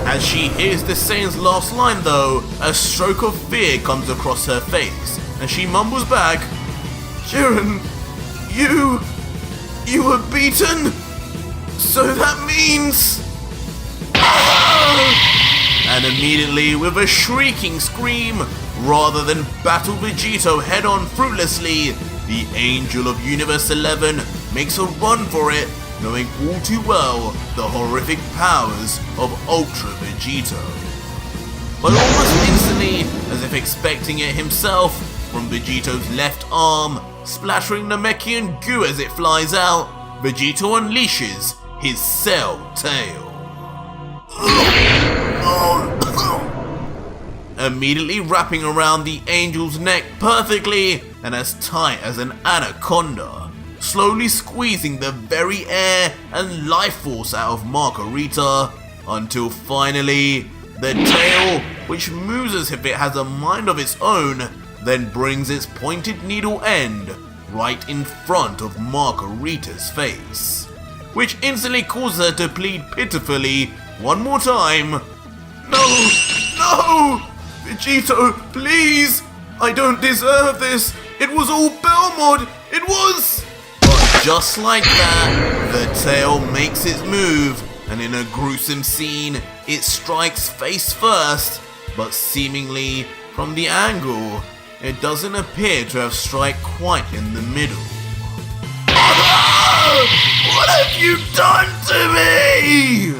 As she hears the Saiyan's last line though, a stroke of fear comes across her face, and she mumbles back, "Jiren, you were beaten? So that means..." And immediately, with a shrieking scream, rather than battle Vegito head-on fruitlessly, the Angel of Universe 11 makes a run for it, knowing all too well the horrific powers of Ultra Vegito. But almost instantly, as if expecting it himself, from Vegito's left arm, splattering Namekian goo as it flies out, Vegito unleashes his Cell Tail. Immediately wrapping around the angel's neck perfectly and as tight as an anaconda, slowly squeezing the very air and life force out of Margarita, until finally, the tail, which moves as if it has a mind of its own, then brings its pointed needle end right in front of Margarita's face, which instantly causes her to plead pitifully one more time, No! Vegito, please! I don't deserve this! It was all Belmont! It was! But just like that, the tail makes its move, and in a gruesome scene, it strikes face first, but seemingly from the angle, it doesn't appear to have struck quite in the middle. What have you done to me?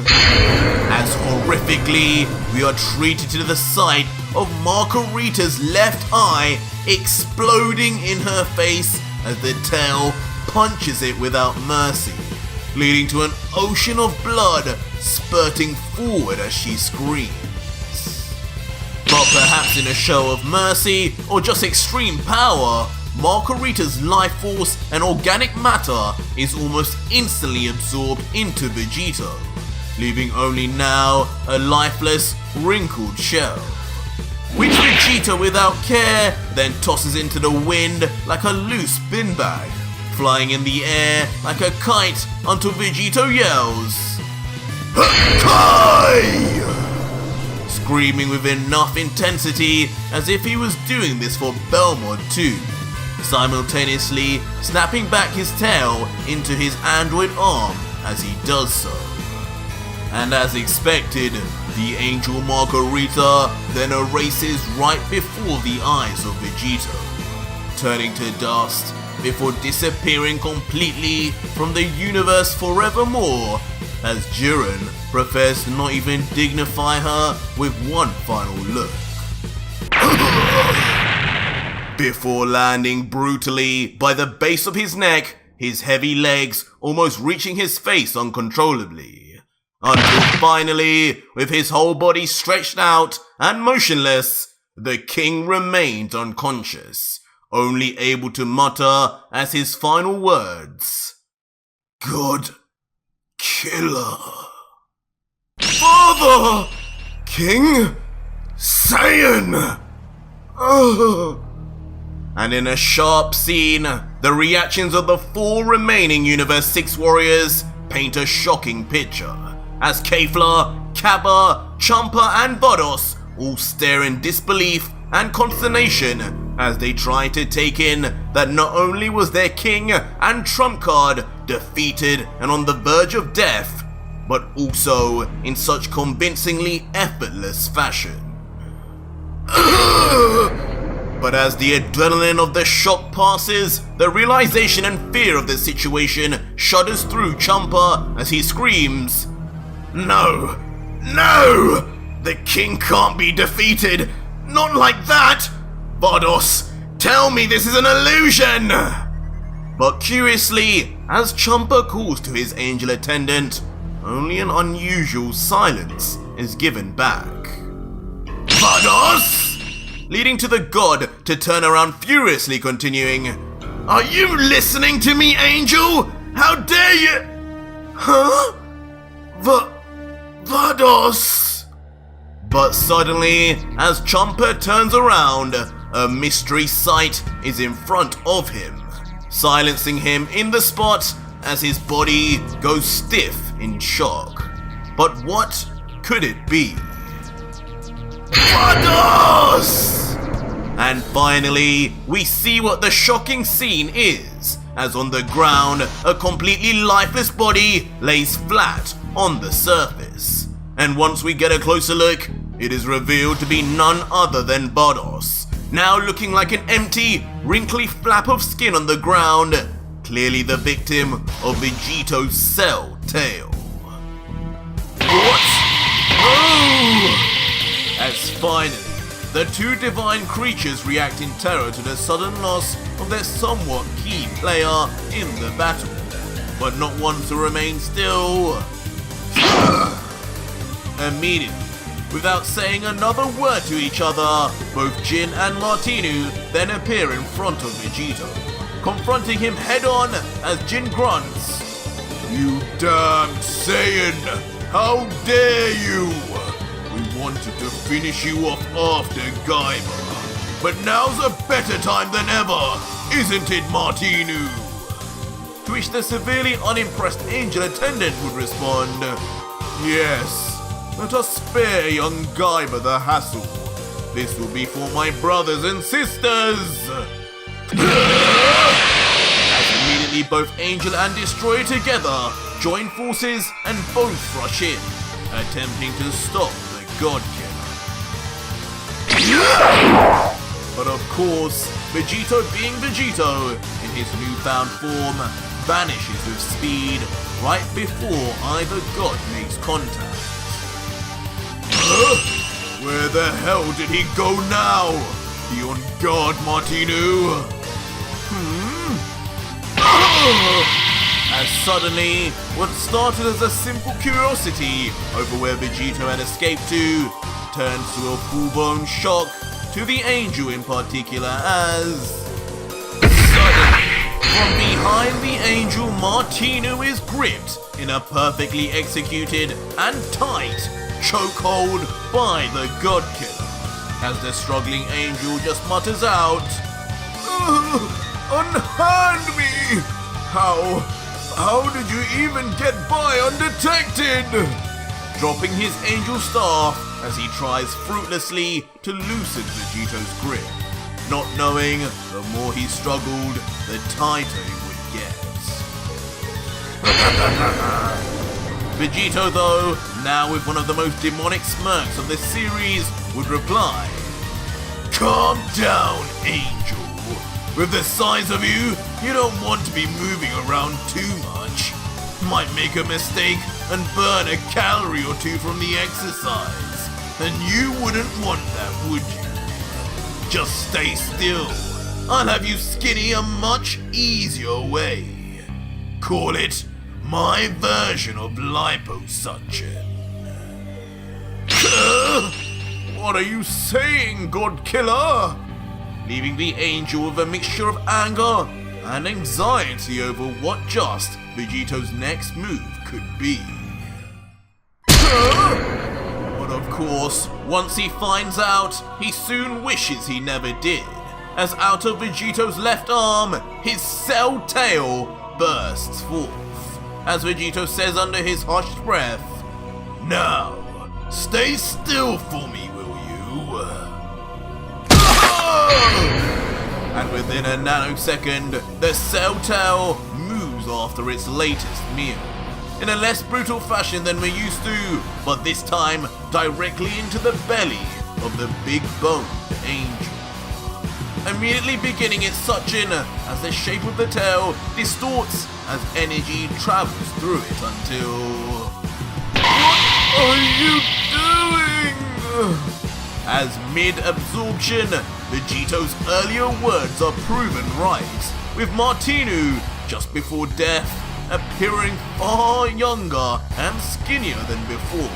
As horrifically, we are treated to the sight of Margarita's left eye exploding in her face as the tail punches it without mercy, leading to an ocean of blood spurting forward as she screams. But perhaps in a show of mercy or just extreme power, Margarita's life force and organic matter is almost instantly absorbed into Vegito, leaving only now a lifeless, wrinkled shell, which Vegeta without care then tosses into the wind like a loose bin bag, flying in the air like a kite until Vegito yells, Kai! Screaming with enough intensity as if he was doing this for Belmont too, simultaneously snapping back his tail into his android arm as he does so. And as expected, the angel Margarita then erases right before the eyes of Vegito, turning to dust before disappearing completely from the universe forevermore, as Jiren prefers to not even dignify her with one final look. Before landing brutally by the base of his neck, his heavy legs almost reaching his face uncontrollably, until finally, with his whole body stretched out and motionless, the king remained unconscious, only able to mutter as his final words, God Killer. Father! King? Saiyan! And in a sharp scene, the reactions of the 4 remaining Universe 6 warriors paint a shocking picture, as Kefla, Kappa, Champa and Vados all stare in disbelief and consternation as they try to take in that not only was their king and trump card defeated and on the verge of death, but also in such convincingly effortless fashion. But as the adrenaline of the shock passes, the realization and fear of the situation shudders through Champa as he screams, No! No! The king can't be defeated! Not like that! Vados, tell me this is an illusion! But curiously, as Champa calls to his angel attendant, only an unusual silence is given back. Vados! Leading to the god to turn around furiously, continuing, Are you listening to me, angel? How dare you? Huh? Vados! But suddenly, as Champa turns around, a mystery sight is in front of him, silencing him in the spot as his body goes stiff in shock. But what could it be? Vados! And finally, we see what the shocking scene is, as on the ground, a completely lifeless body lays flat on the surface. And once we get a closer look, it is revealed to be none other than Vados, now looking like an empty, wrinkly flap of skin on the ground, clearly the victim of Vegito's cell tail. What? Oh! As finally, the 2 divine creatures react in terror to the sudden loss of their somewhat key player in the battle, but not one to remain still. Immediately, without saying another word to each other, both Jin and Martinu then appear in front of Vegito, confronting him head-on as Jin grunts, You damned Saiyan! How dare you! We wanted to finish you off after Gaiba, but now's a better time than ever, isn't it, Martinu? To which the severely unimpressed angel attendant would respond, Yes, let us spare young Gaiba the hassle. This will be for my brothers and sisters! As immediately both Angel and Destroyer together join forces and both rush in, attempting to stop the God Killer. But of course, Vegito being Vegito, in his newfound form, vanishes with speed right before either god makes contact. Where the hell did he go now? Be on guard, Martinu! As suddenly, what started as a simple curiosity over where Vegito had escaped to, turns to a full-blown shock to the angel in particular as... Suddenly, from behind the angel, Martinu is gripped in a perfectly executed and tight chokehold by the God Killer, as the struggling angel just mutters out, Unhand me! How did you even get by undetected? Dropping his angel staff as he tries fruitlessly to loosen Vegito's grip, not knowing the more he struggled, the tighter it would get. Vegito though, now with one of the most demonic smirks of the series, would reply, "Calm down, Angel. With the size of you, you don't want to be moving around too much. Might make a mistake and burn a calorie or two from the exercise. And you wouldn't want that, would you? Just stay still. I'll have you skinny a much easier way. Call it my version of liposuction." What are you saying, God Killer? Leaving the angel with a mixture of anger and anxiety over what just Vegito's next move could be. But of course, once he finds out, he soon wishes he never did, as out of Vegito's left arm, his cell tail bursts forth, as Vegito says under his hushed breath, "Now, stay still for me, will you?" And within a nanosecond, the cell tail moves after its latest meal, in a less brutal fashion than we're used to, but this time directly into the belly of the big-boned angel. Immediately beginning its suction as the shape of the tail distorts as energy travels through it until... What are you doing? As mid-absorption, Vegito's earlier words are proven right, with Martinu, just before death, appearing far younger and skinnier than before,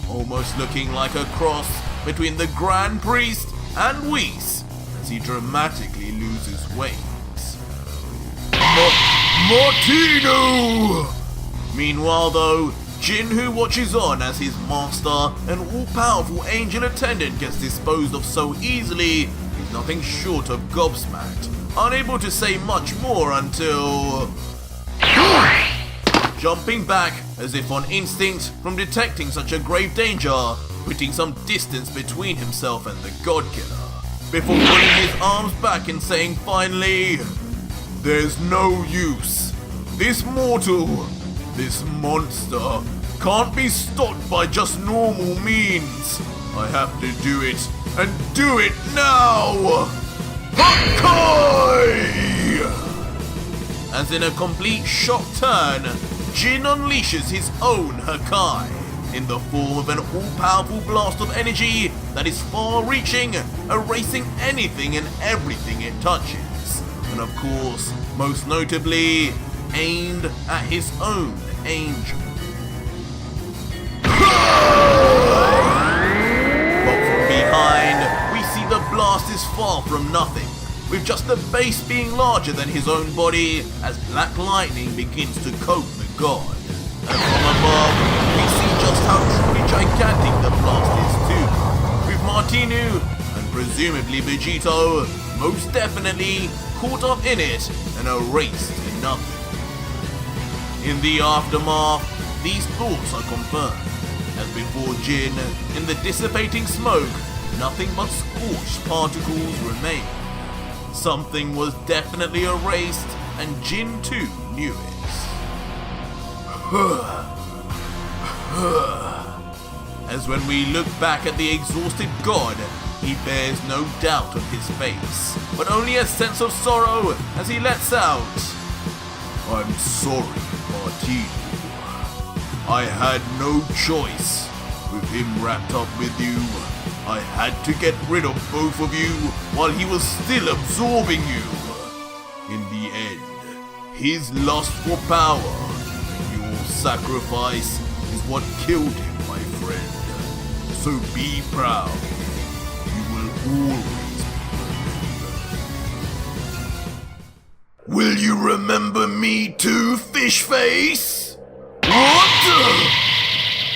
almost looking like a cross between the Grand Priest and Whis, as he dramatically loses weight. Martinu! Meanwhile though, Jin, who watches on as his master and all-powerful angel attendant gets disposed of so easily, is nothing short of gobsmacked, unable to say much more until... jumping back as if on instinct from detecting such a grave danger, putting some distance between himself and the God Killer, before pulling his arms back and saying finally, "There's no use. This mortal, this monster, can't be stopped by just normal means. I have to do it, and do it now! Hakai!" As in a complete shock turn, Jin unleashes his own Hakai, in the form of an all-powerful blast of energy that is far-reaching, erasing anything and everything it touches, and of course, most notably, aimed at his own angel. But from behind, we see the blast is far from nothing, with just the base being larger than his own body as black lightning begins to coat the god. And from above, we see just how truly gigantic the blast is too, with Martinu and presumably Vegito most definitely caught up in it and erased to nothing. In the aftermath, these thoughts are confirmed, as before Jin, in the dissipating smoke, nothing but scorched particles remain. Something was definitely erased, and Jin too knew it. As when we look back at the exhausted god, he bears no doubt on his face, but only a sense of sorrow as he lets out, "I'm sorry, Martinu. I had no choice. With him wrapped up with you, I had to get rid of both of you while he was still absorbing you. In the end, his lust for power and your sacrifice is what killed him, my friend. So be proud. You will always be remembered." Will you remember me too, fish face? What?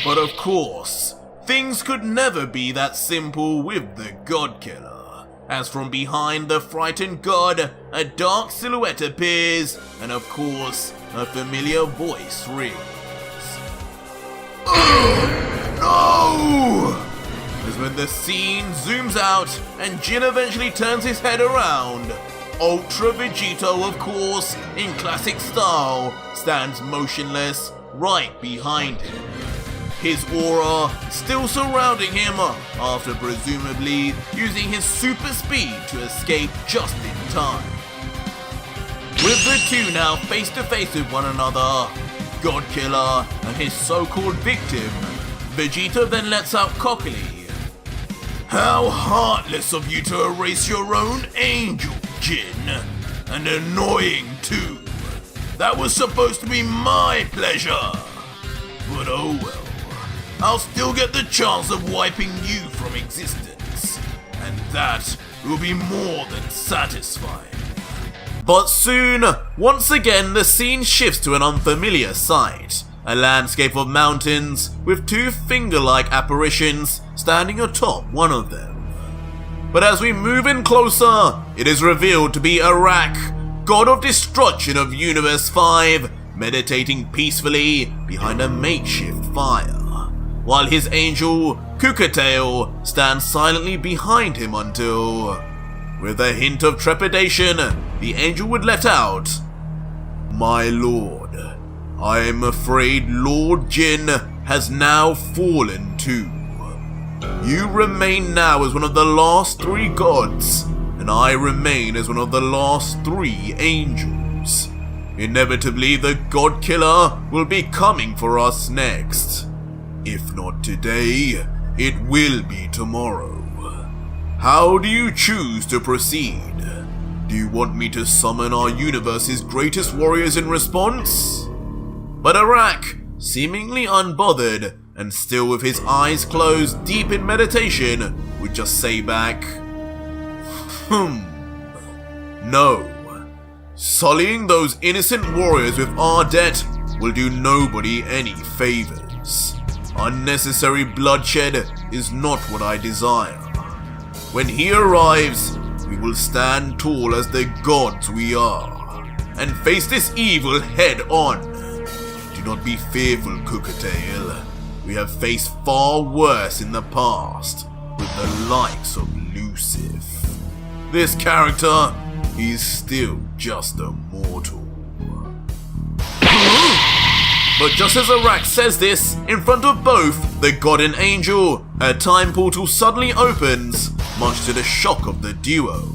But of course, things could never be that simple with the God Killer, as from behind the frightened god, a dark silhouette appears, and of course, a familiar voice rings. No! As when the scene zooms out and Jin eventually turns his head around, ULTRA Vegito, of course, in classic style, stands motionless right behind him. His aura still surrounding him after presumably using his super speed to escape just in time. With the two now face to face with one another, Godkiller and his so-called victim, Vegeta then lets out cockily, How heartless of you to erase your own angel, Jin. And annoying too. That was supposed to be my pleasure. But oh well. I'll still get the chance of wiping you from existence. And that will be more than satisfying. But soon, once again the scene shifts to an unfamiliar sight. A landscape of mountains with two finger-like apparitions standing atop one of them. But as we move in closer, it is revealed to be Arak, god of destruction of Universe 5, meditating peacefully behind a makeshift fire, while his angel, Kukitel, stands silently behind him until, with a hint of trepidation, the angel would let out, My lord, I am afraid Lord Jin has now fallen too. You remain now as one of the last three gods, and I remain as one of the last three angels. Inevitably, the God Killer will be coming for us next. If not today, it will be tomorrow. How do you choose to proceed? Do you want me to summon our universe's greatest warriors in response? But Arak, seemingly unbothered and still with his eyes closed deep in meditation, would just say back, No. Sullying those innocent warriors with our debt will do nobody any favors. Unnecessary bloodshed is not what I desire. When he arrives, we will stand tall as the gods we are, and face this evil head on. Do not be fearful, Kukitel. We have faced far worse in the past, with the likes of Lucifer. This character, he's still just a mortal. But just as Arak says this, in front of both the god and angel, a time portal suddenly opens, much to the shock of the duo.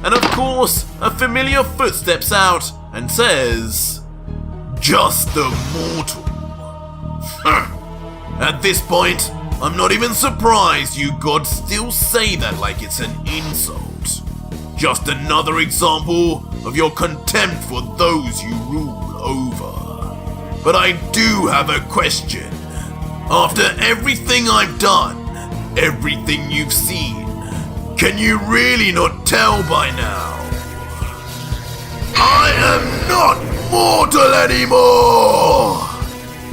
And of course, a familiar foot steps out and says, Just a mortal. At this point, I'm not even surprised you gods still say that like it's an insult. Just another example of your contempt for those you rule over. But I do have a question. After everything I've done, everything you've seen, can you really not tell by now? I am not mortal anymore!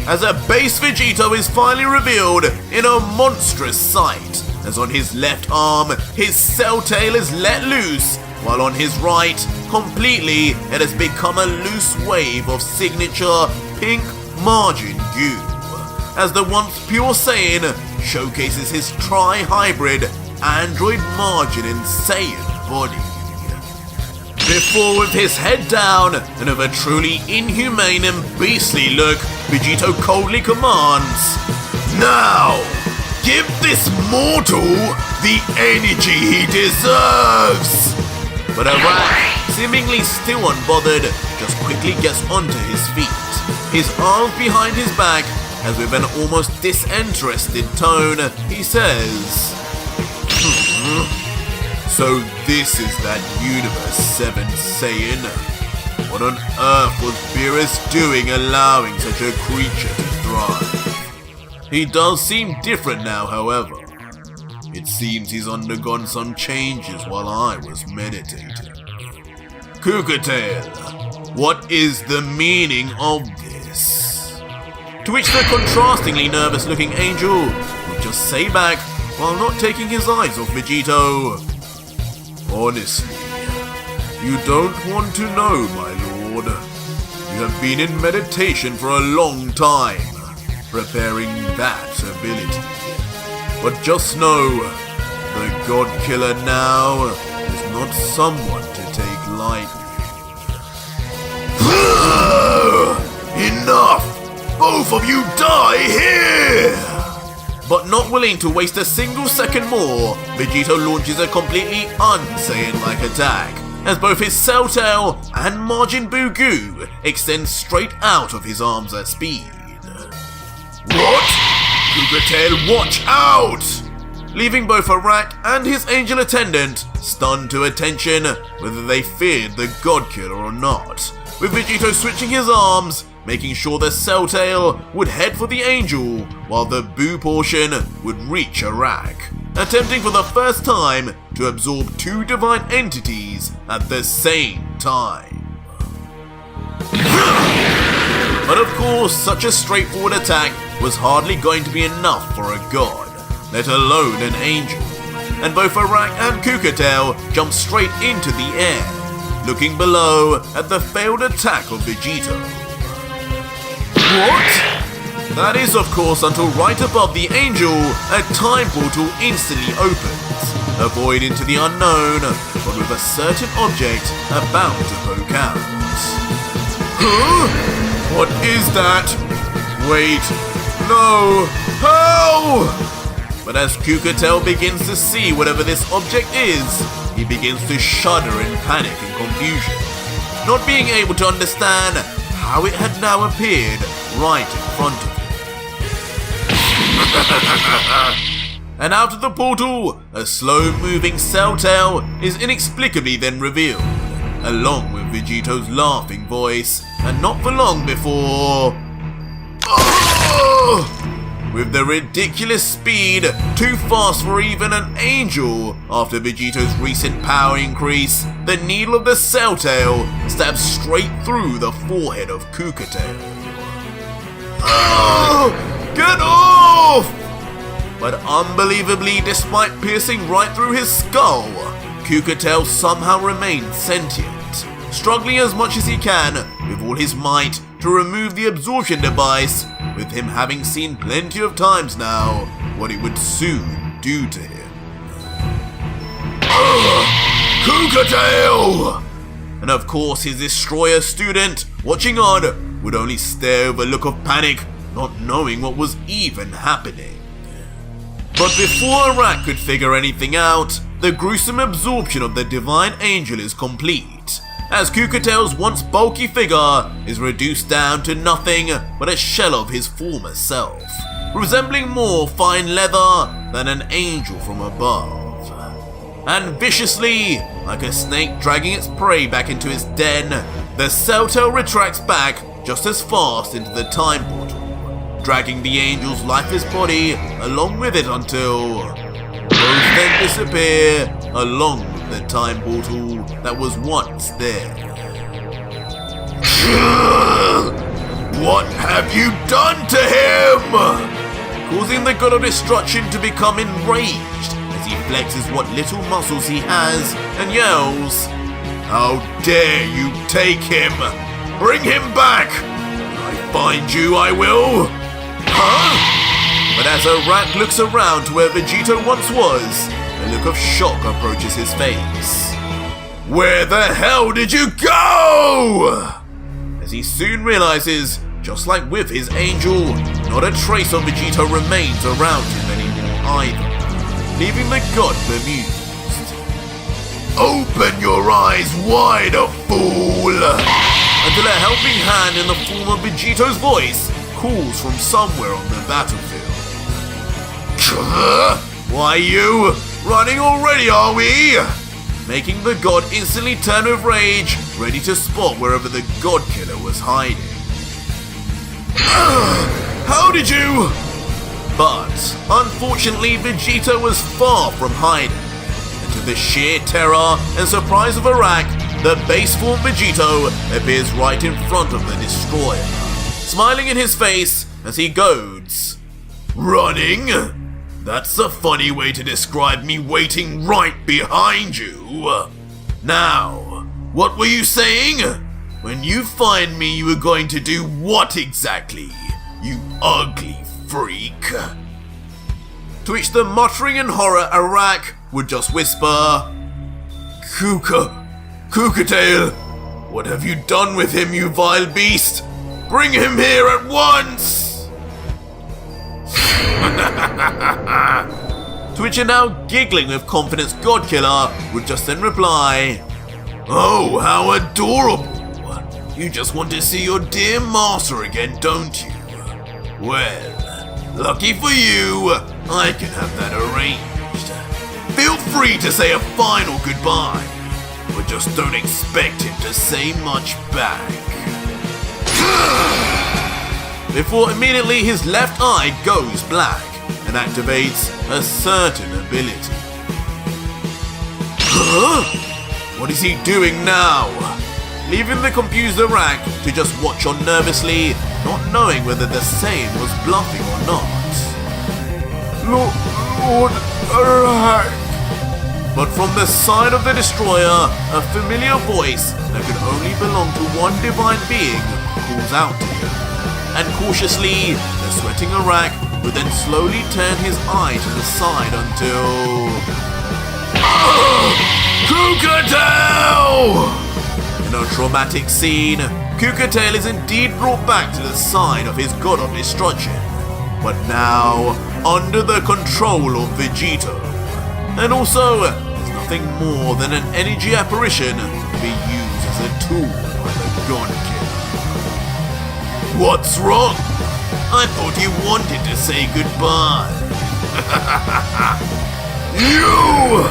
As a base Vegito is finally revealed in a monstrous sight, as on his left arm, his cell tail is let loose, while on his right, completely, it has become a loose wave of signature pink margin goo, as the once pure Saiyan showcases his tri-hybrid android margin and Saiyan body. Before, with his head down and of a truly inhumane and beastly look, Vegito coldly commands, Now, give this mortal the energy he deserves! But Arak, seemingly still unbothered, just quickly gets onto his feet, his arms behind his back, as with an almost disinterested tone, he says, So this is that Universe 7 Saiyan? What on earth was Mirus doing allowing such a creature to thrive? He does seem different now, however. It seems he's undergone some changes while I was meditating. Kukitel, what is the meaning of this? To which the contrastingly nervous-looking angel would just say back while not taking his eyes off Vegito, Honestly, you don't want to know, my lord. You have been in meditation for a long time, preparing that ability. But just know, the God Killer now is not someone to take lightly. Enough! Both of you die here! But not willing to waste a single second more, Vegito launches a completely un-Saiyan-like attack, as both his Cell Tail and Majin Buu Goo extend straight out of his arms at speed. What? Kukitel, watch out! Leaving both Arak and his angel attendant stunned to attention, whether they feared the God Killer or not, with Vegito switching his arms, making sure the Cell Tail would head for the angel, while the Buu portion would reach Arak, attempting for the first time to absorb two divine entities at the same time. But of course, such a straightforward attack was hardly going to be enough for a god, let alone an angel, and both Arak and Kukitel jumped straight into the air, looking below at the failed attack of Vegito. What? That is, of course, until right above the angel, a time portal instantly opens, a void into the unknown, but with a certain object about to poke out. Huh? What is that? Wait, no, how? But as Kukitel begins to see whatever this object is, he begins to shudder in panic and confusion, not being able to understand how it had now appeared right in front of him. And out of the portal, a slow-moving Cell Tail is inexplicably then revealed, along with Vegito's laughing voice, and not for long before... with the ridiculous speed, too fast for even an angel, after Vegito's recent power increase, the needle of the Cell Tail stabs straight through the forehead of Kukitel. Get off! But unbelievably, despite piercing right through his skull, Kukitel somehow remains sentient, struggling as much as he can with all his might to remove the absorption device, with him having seen plenty of times now what it would soon do to him. Kukitel! And of course his destroyer student, watching on, would only stare with a look of panic, not knowing what was even happening. But before Arak could figure anything out, the gruesome absorption of the divine angel is complete, as Kukitel's once bulky figure is reduced down to nothing but a shell of his former self, resembling more fine leather than an angel from above. And viciously, like a snake dragging its prey back into its den, the Cell Tail retracts back just as fast into the time portal, dragging the angel's lifeless body along with it until both then disappear along with the time portal that was once there. What have you done to him? Causing the god of destruction to become enraged as he flexes what little muscles he has and yells, "How dare you take him! Bring him back! I find you, I will!" Huh? But as Arak looks around to where Vegito once was, a look of shock approaches his face. Where the hell did you go? As he soon realizes, just like with his angel, not a trace of Vegito remains around him anymore either, leaving the god bemused. Open your eyes wider, fool! Until a helping hand in the form of Vegito's voice calls from somewhere on the battlefield. Why, you? Running already, are we? Making the god instantly turn with rage, ready to spot wherever the god killer was hiding. How did you? But, unfortunately, Vegeta was far from hiding, and to the sheer terror and surprise of Arak, the base form Vegito appears right in front of the destroyer, smiling in his face as he goads. Running? That's a funny way to describe me waiting right behind you. Now, what were you saying? When you find me, you were going to do what exactly, you ugly freak? To which the muttering in horror Arak would just whisper, Kukitel, what have you done with him, you vile beast? Bring him here at once! To which a now giggling with confidence Godkiller would just then reply, Oh, how adorable! You just want to see your dear master again, don't you? Well, lucky for you, I can have that arranged. Feel free to say a final goodbye, but just don't expect him to say much back. Before immediately his left eye goes black and activates a certain ability. What is he doing now? Leaving the confused Arak to just watch on nervously, not knowing whether the Saiyan was bluffing or not. Lord Arak. But from the side of the destroyer, a familiar voice that could only belong to one divine being calls out to him. And cautiously, the sweating Arak would then slowly turn his eye to the side until... Kukitel! In a traumatic scene, Kukitel is indeed brought back to the side of his god of destruction, but now under the control of Vegeta. And also, there's nothing more than an energy apparition to be used as a tool by the God Killer. What's wrong? I thought you wanted to say goodbye. You!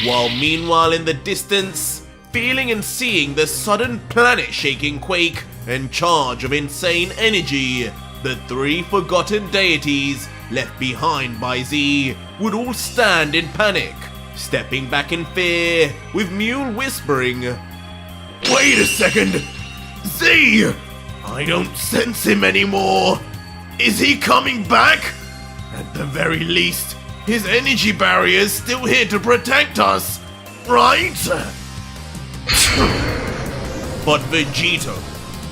While meanwhile in the distance, feeling and seeing the sudden planet-shaking quake and charge of insane energy, the three forgotten deities left behind by Z would all stand in panic, stepping back in fear, with Mule whispering, Wait a second! Z! I don't sense him anymore! Is he coming back? At the very least, his energy barrier is still here to protect us, right? But Vegeta,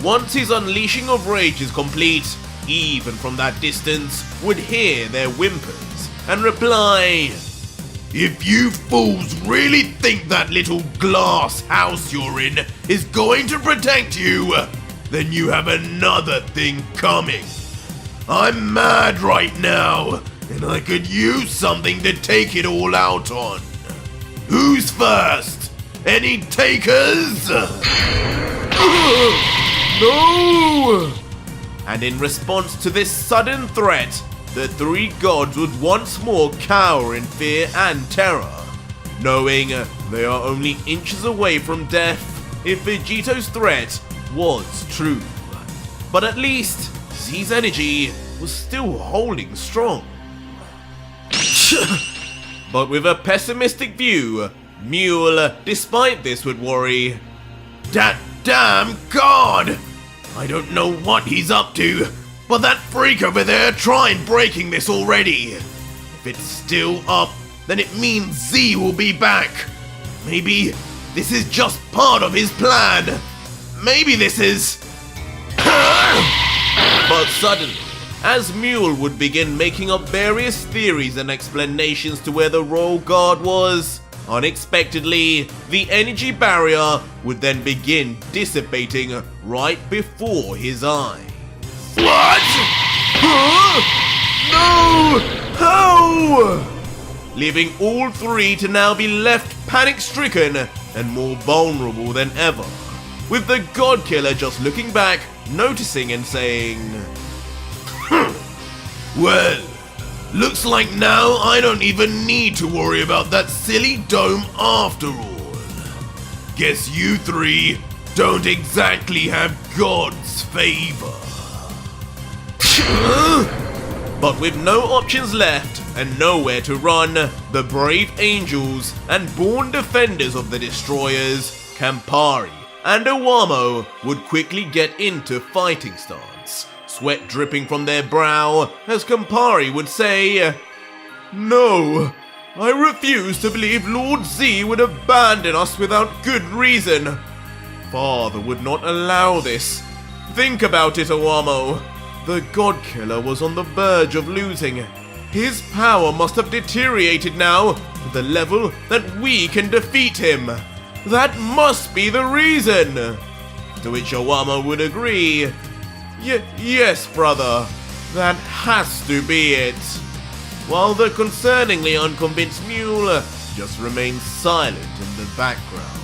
once his unleashing of rage is complete, even from that distance, would hear their whimpers and reply, If you fools really think that little glass house you're in is going to protect you, then you have another thing coming. I'm mad right now, and I could use something to take it all out on. Who's first? Any takers? No! And in response to this sudden threat, the three gods would once more cower in fear and terror, knowing they are only inches away from death if Vegeto's threat was true. But at least Z's energy was still holding strong. But with a pessimistic view, Mule, despite this, would worry, That damn god! I don't know what he's up to, but that freak over there tried breaking this already. If it's still up, then it means Z will be back. Maybe this is just part of his plan. Maybe this is... But suddenly, as Mule would begin making up various theories and explanations to where the Royal Guard was, unexpectedly, the energy barrier would then begin dissipating right before his eyes. What? Huh? No! How? Leaving all three to now be left panic-stricken and more vulnerable than ever, with the God Killer just looking back, noticing and saying, Well, looks like now I don't even need to worry about that silly dome after all. Guess you three don't exactly have God's favor. But with no options left and nowhere to run, the brave angels and born defenders of the destroyers, Campari and Owamo, would quickly get into fighting stance, sweat dripping from their brow, as Campari would say, "No, I refuse to believe Lord Z would abandon us without good reason. Father would not allow this. Think about it, Owamo. The God Killer was on the verge of losing. His power must have deteriorated now to the level that we can defeat him. That must be the reason." To which Owamo would agree, Yes, brother, that has to be it." While the concerningly unconvinced mule just remains silent in the background.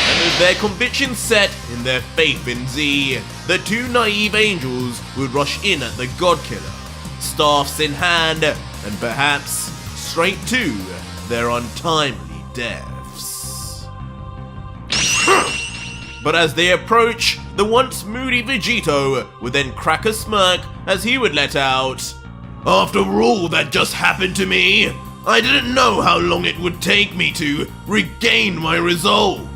And with their conviction set in their faith in Z, the two naive angels would rush in at the God Killer, staffs in hand, and perhaps straight to their untimely deaths. But as they approach, the once moody Vegito would then crack a smirk as he would let out, "After all that just happened to me, I didn't know how long it would take me to regain my resolve.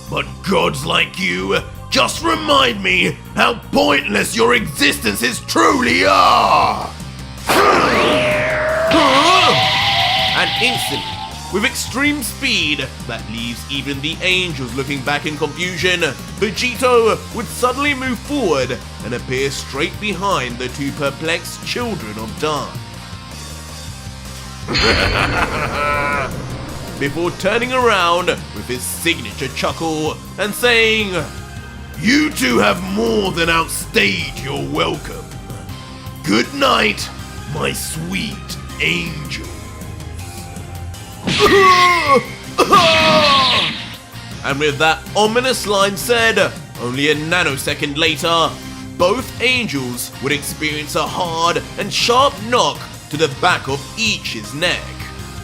But gods like you just remind me how pointless your existences truly are!" And instantly, with extreme speed that leaves even the angels looking back in confusion, Vegito would suddenly move forward and appear straight behind the two perplexed children of Dark. Before turning around with his signature chuckle and saying, "You two have more than outstayed your welcome. Good night, my sweet angel." And with that ominous line said, only a nanosecond later, both angels would experience a hard and sharp knock to the back of each's neck,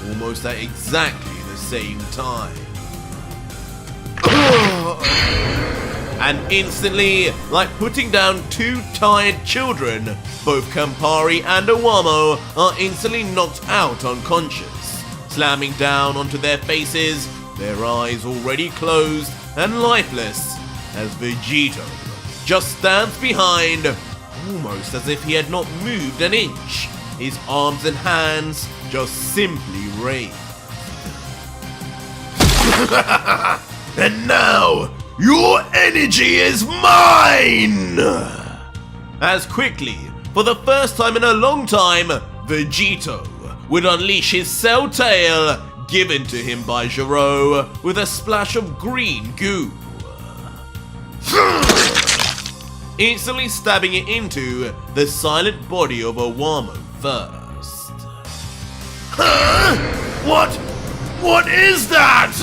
almost at exactly the same time. And instantly, like putting down two tired children, both Campari and Owamo are instantly knocked out unconscious, slamming down onto their faces, their eyes already closed and lifeless, as Vegito just stands behind, almost as if he had not moved an inch, his arms and hands just simply raised. "And now, your energy is mine!" As quickly, for the first time in a long time, Vegito would unleash his cell tail, given to him by Gero, with a splash of green goo. Instantly stabbing it into the silent body of Owamo first. Huh? What is that?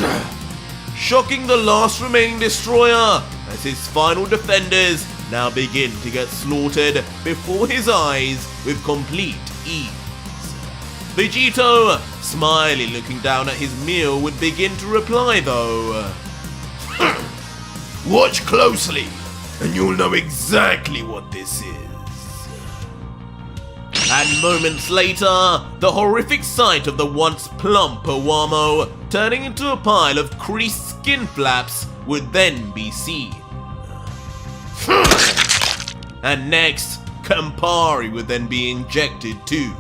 Shocking the last remaining destroyer, as his final defenders now begin to get slaughtered before his eyes with complete ease. Vegito, smiling looking down at his meal, would begin to reply though. "Watch closely, and you'll know exactly what this is." And moments later, the horrific sight of the once plump Owamo turning into a pile of creased skin flaps would then be seen. And next, Campari would then be injected too.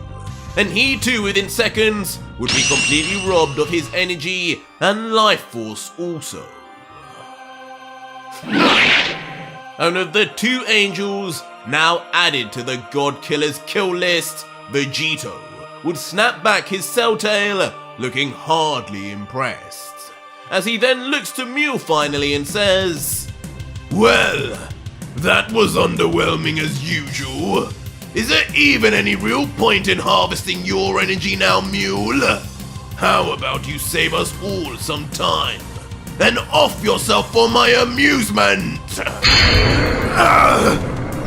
And he too within seconds would be completely robbed of his energy and life force also. And of the two angels now added to the God Killer's kill list, Vegito would snap back his cell tail, looking hardly impressed, as he then looks to Mew finally and says, "Well, that was underwhelming as usual. Is there even any real point in harvesting your energy now, Mule? How about you save us all some time and off yourself for my amusement?"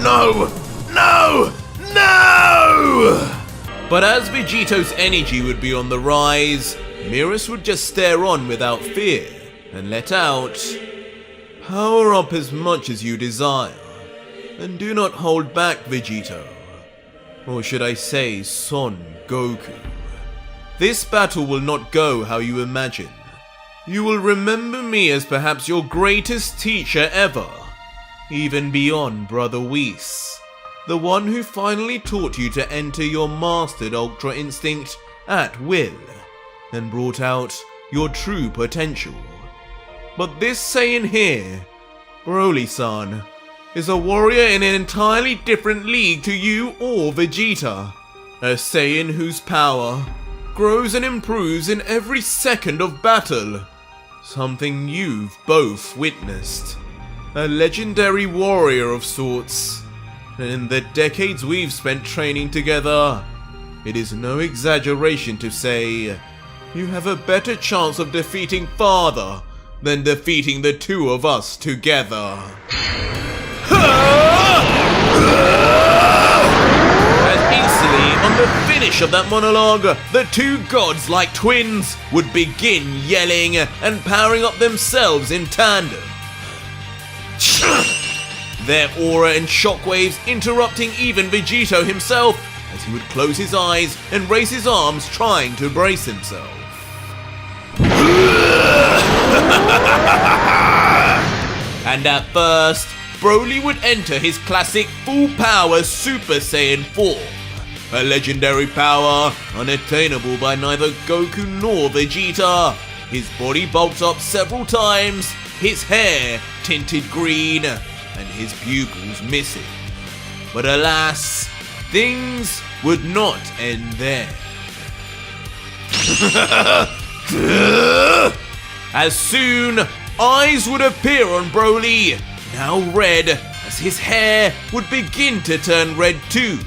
No! No! No! But as Vegito's energy would be on the rise, Mirus would just stare on without fear and let out, "Power up as much as you desire, and do not hold back, Vegito. Or should I say, Son Goku. This battle will not go how you imagine. You will remember me as perhaps your greatest teacher ever. even beyond Brother Whis, the one who finally taught you to enter your mastered Ultra Instinct at will, and brought out your true potential. But this Saiyan here, Broly-san, is a warrior in an entirely different league to you or Vegeta. A Saiyan whose power grows and improves in every second of battle. Something you've both witnessed. A legendary warrior of sorts. And in the decades we've spent training together, it is no exaggeration to say you have a better chance of defeating Father than defeating the two of us together. And instantly, on the finish of that monologue, the two gods, like twins, would begin yelling and powering up themselves in tandem. Their aura and shockwaves interrupting even Vegito himself as he would close his eyes and raise his arms trying to brace himself. And at first, Broly would enter his classic full power Super Saiyan form, a legendary power unattainable by neither Goku nor Vegeta. His body bulked up several times, his hair tinted green, and his pupils missing. But alas, things would not end there. As soon, eyes would appear on Broly, now red, as his hair would begin to turn red too,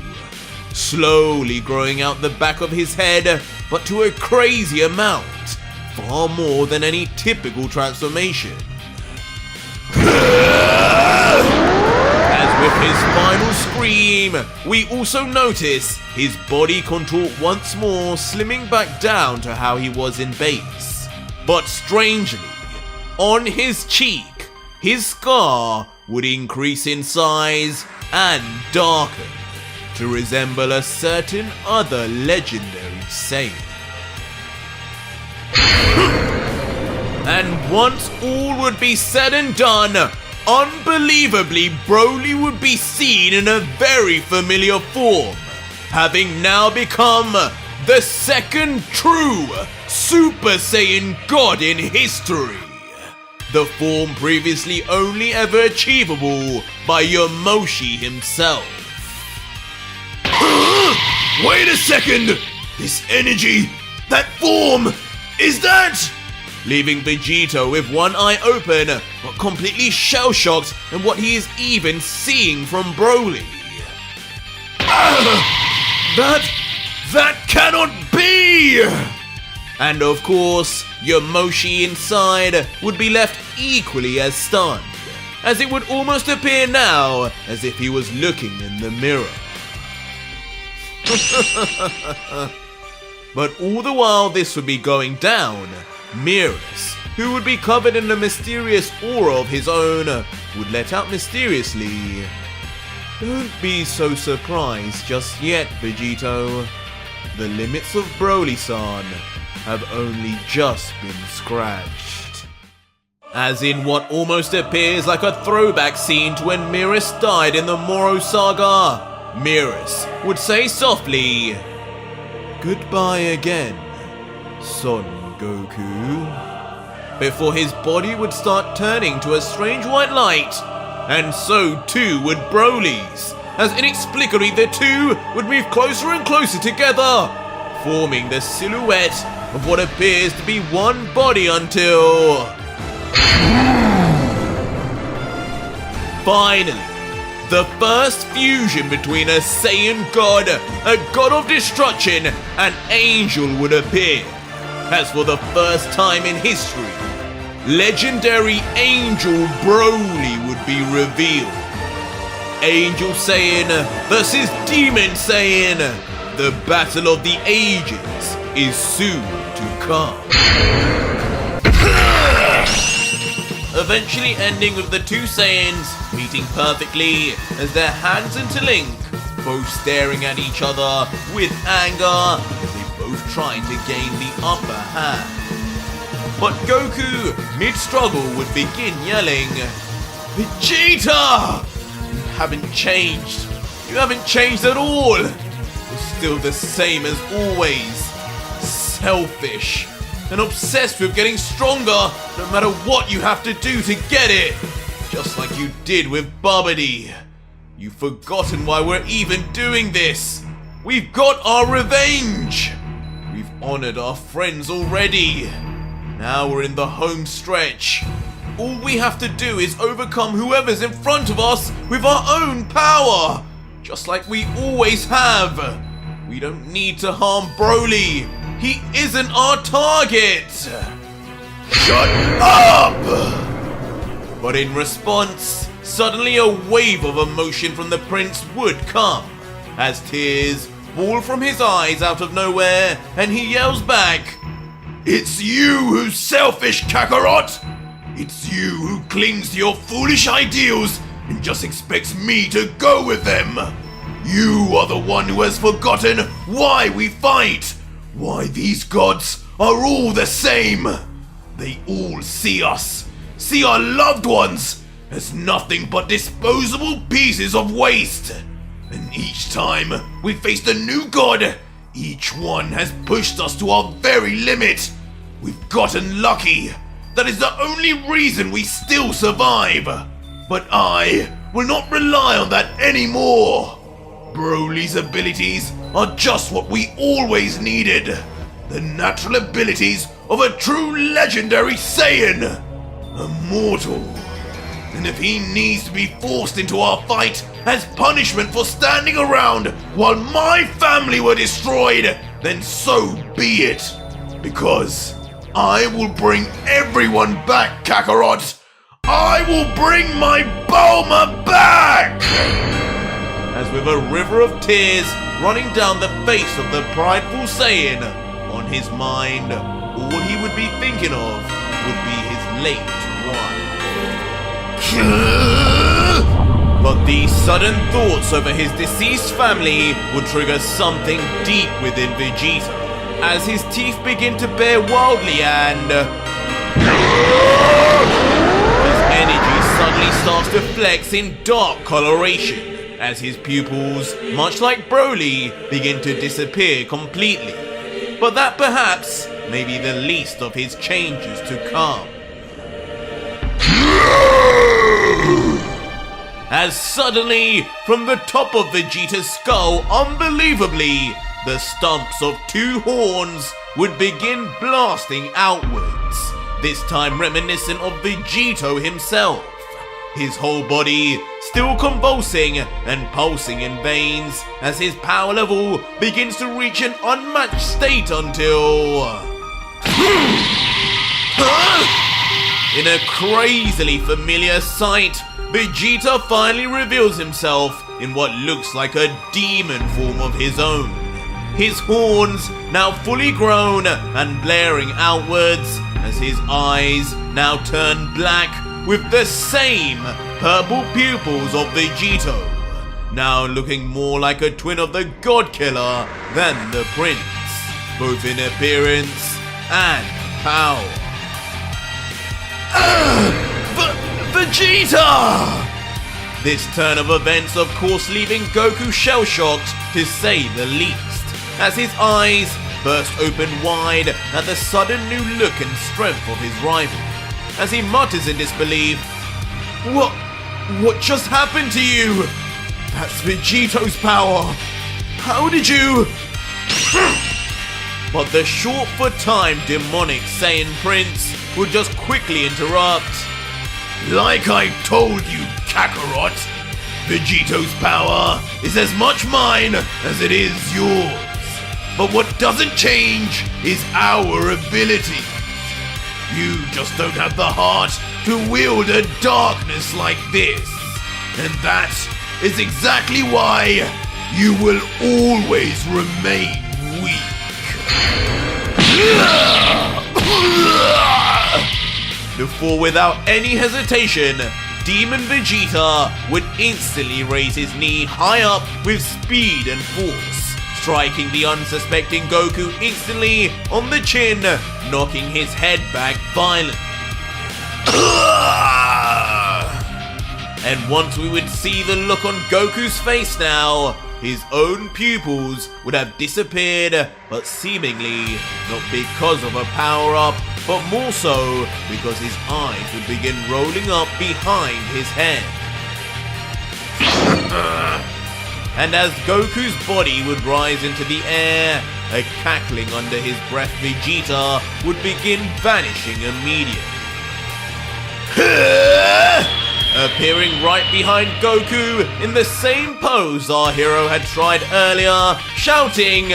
slowly growing out the back of his head, but to a crazy amount, far more than any typical transformation. As with his final scream, we also notice his body contour once more slimming back down to how he was in base. But strangely, on his cheek, his scar would increase in size and darken to resemble a certain other legendary Saiyan. And once all would be said and done, unbelievably, Broly would be seen in a very familiar form, having now become the second true Super Saiyan God in history. The form previously only ever achievable by Yamoshi himself. Wait a second! This energy, that form, is that? Leaving Vegeta with one eye open, but completely shell-shocked at what he is even seeing from Broly. That cannot be! And of course, Yamoshi inside would be left equally as stunned, as it would almost appear now as if he was looking in the mirror. But all the while this would be going down, Mirus, who would be covered in a mysterious aura of his own, would let out mysteriously, "Don't be so surprised just yet, Vegito. The limits of Broly-san have only just been scratched." As in what almost appears like a throwback scene to when Mirus died in the Moro saga, Mirus would say softly, "Goodbye again, Son Goku," before his body would start turning to a strange white light, and so too would Broly's, as inexplicably the two would move closer and closer together, forming the silhouette of what appears to be one body until... Finally, the first fusion between a Saiyan god, a god of destruction, and angel would appear, as for the first time in history, legendary Angel Broly would be revealed. Angel Saiyan versus Demon Saiyan, the battle of the ages is soon to come. Eventually ending with the two Saiyans meeting perfectly as their hands interlink, both staring at each other with anger as they both trying to gain the upper hand. But Goku, mid-struggle, would begin yelling, Vegeta! You haven't changed. You haven't changed at all. You're still the same as always. Selfish and obsessed with getting stronger no matter what you have to do to get it. Just like you did with Babidi. You've forgotten why we're even doing this. We've got our revenge. We've honored our friends already. Now we're in the home stretch. All we have to do is overcome whoever's in front of us with our own power. Just like we always have. We don't need to harm Broly. He isn't our target. Shut up! But in response, suddenly a wave of emotion from the prince would come, as tears fall from his eyes out of nowhere, and he yells back, It's you who's selfish, Kakarot! It's you who clings to your foolish ideals and just expects me to go with them! You are the one who has forgotten why we fight! Why these gods are all the same! They all see us, see our loved ones, as nothing but disposable pieces of waste! And each time we faced a new god, each one has pushed us to our very limit! We've gotten lucky! That is the only reason we still survive! But I will not rely on that anymore! Broly's abilities are just what we always needed! The natural abilities of a true legendary Saiyan! Immortal! And if he needs to be forced into our fight as punishment for standing around while my family were destroyed, then so be it! Because I will bring everyone back, Kakarot! I will bring my Bulma back! As with a river of tears running down the face of the prideful Saiyan, on his mind, all he would be thinking of would be his late wife. But these sudden thoughts over his deceased family would trigger something deep within Vegeta, as his teeth begin to bare wildly and his energy suddenly starts to flex in dark coloration, as his pupils, much like Broly, begin to disappear completely. But that perhaps may be the least of his changes to come. As suddenly, from the top of Vegeta's skull, unbelievably, the stumps of two horns would begin blasting outwards, this time reminiscent of Vegito himself. His whole body still convulsing and pulsing in veins as his power level begins to reach an unmatched state until... In a crazily familiar sight, Vegeta finally reveals himself in what looks like a demon form of his own. His horns now fully grown and blaring outwards as his eyes now turn black with the same purple pupils of Vegito, now looking more like a twin of the God Killer than the Prince, both in appearance and power. Vegeta! This turn of events of course leaving Goku shell-shocked to say the least, as his eyes burst open wide at the sudden new look and strength of his rival, as he mutters in disbelief, What just happened to you? That's Vegito's power! How did you... But the short for time demonic Saiyan Prince would just quickly interrupt. Like I told you, Kakarot, Vegeto's power is as much mine as it is yours. But what doesn't change is our ability. You just don't have the heart to wield a darkness like this. And that is exactly why you will always remain weak. Before, without any hesitation, Demon Vegeta would instantly raise his knee high up with speed and force, striking the unsuspecting Goku instantly on the chin, knocking his head back violently. And once we would see the look on Goku's face now, his own pupils would have disappeared, but seemingly not because of a power-up, but more so because his eyes would begin rolling up behind his head. And as Goku's body would rise into the air, a cackling under his breath Vegeta would begin vanishing immediately. Appearing right behind Goku in the same pose our hero had tried earlier, shouting,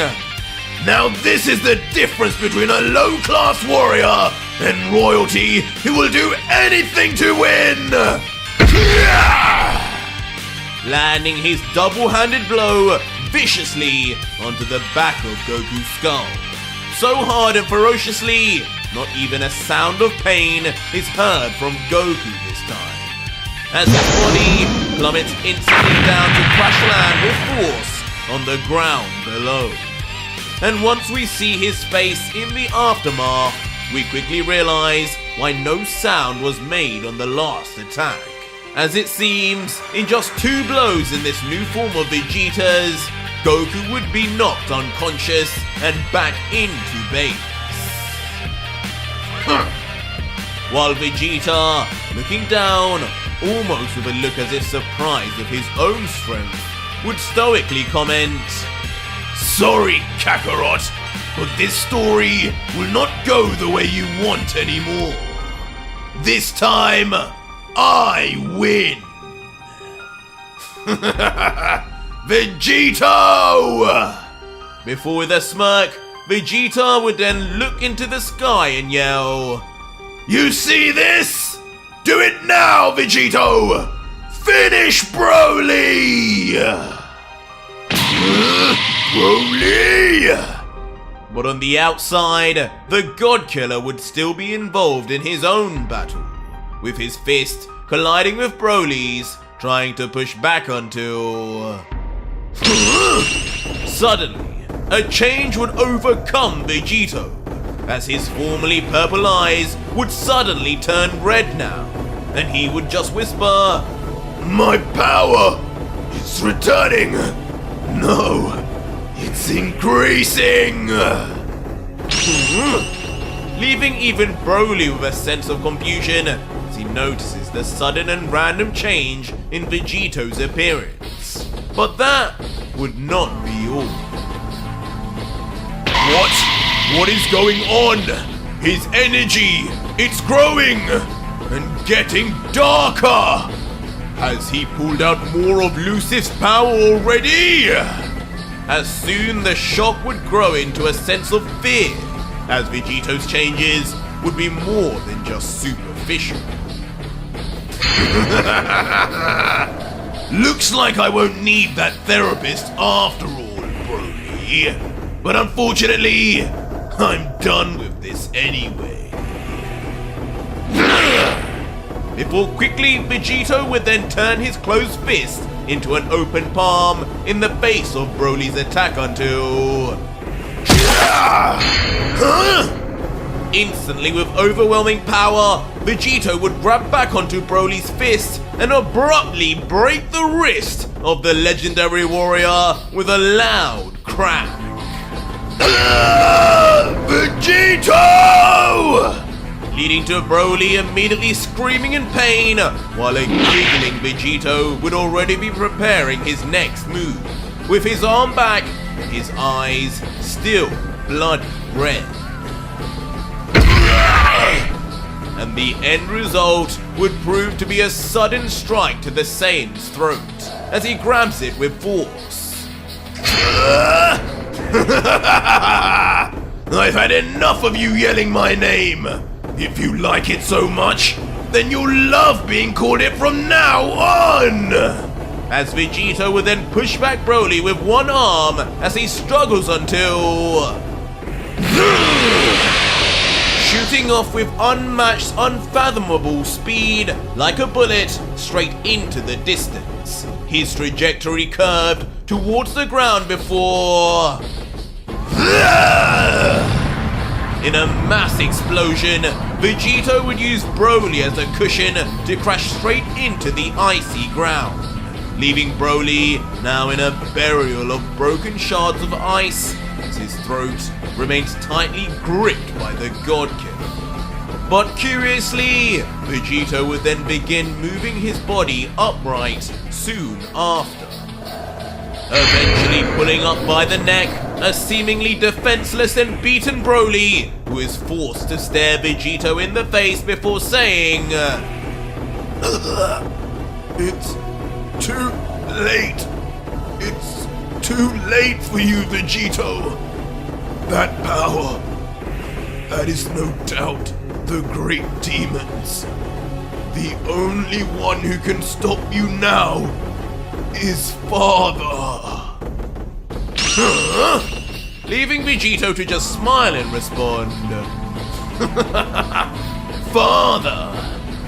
"Now this is the difference between a low-class warrior and royalty who will do anything to win!" Landing his double-handed blow viciously onto the back of Goku's skull. So hard and ferociously, not even a sound of pain is heard from Goku this time, as his body plummets instantly down to crash land with force on the ground below. And once we see his face in the aftermath, we quickly realize why no sound was made on the last attack. As it seems, in just 2 blows in this new form of Vegeta's, Goku would be knocked unconscious and back into base. While Vegeta, looking down, almost with a look as if surprised of his own strength, would stoically comment, "Sorry, Kakarot, but this story will not go the way you want anymore. This time, I win!" Vegito! Before with a smirk, Vegeta would then look into the sky and yell, "You see this? Do it now, Vegito! Finish Broly! Broly!" But on the outside, the God Killer would still be involved in his own battle, with his fist colliding with Broly's, trying to push back until... Suddenly, a change would overcome Vegito, as his formerly purple eyes would suddenly turn red now, and he would just whisper, "My power! It's returning! No, it's increasing!" Leaving even Broly with a sense of confusion as he notices the sudden and random change in Vegito's appearance. But that would not be all. What is going on? His energy, it's growing and getting darker. Has he pulled out more of Lucifer's power already? As soon the shock would grow into a sense of fear, as Vegito's changes would be more than just superficial. Looks like I won't need that therapist after all, Broly. But unfortunately, I'm done with this anyway. Before quickly, Vegito would then turn his closed fist into an open palm in the face of Broly's attack until... Instantly, with overwhelming power, Vegito would grab back onto Broly's fist and abruptly break the wrist of the legendary warrior with a loud crack. Vegito! Leading to Broly immediately screaming in pain, while a giggling Vegito would already be preparing his next move, with his arm back and his eyes still blood red. And the end result would prove to be a sudden strike to the Saiyan's throat, as he grabs it with force. I've had enough of you yelling my name. If you like it so much, then you'll love being called it from now on! As Vegito would then push back Broly with one arm as he struggles until... shooting off with unmatched, unfathomable speed, like a bullet, straight into the distance. His trajectory curved towards the ground before... in a mass explosion, Vegito would use Broly as a cushion to crash straight into the icy ground, leaving Broly now in a burial of broken shards of ice as his throat remains tightly gripped by the God Killer. But curiously, Vegito would then begin moving his body upright soon after, eventually pulling up by the neck a seemingly defenseless and beaten Broly, who is forced to stare Vegito in the face before saying, It's too late. It's too late for you, Vegito. That power, that is no doubt the great demons. The only one who can stop you now is Father. leaving Vegito to just smile and respond, Father!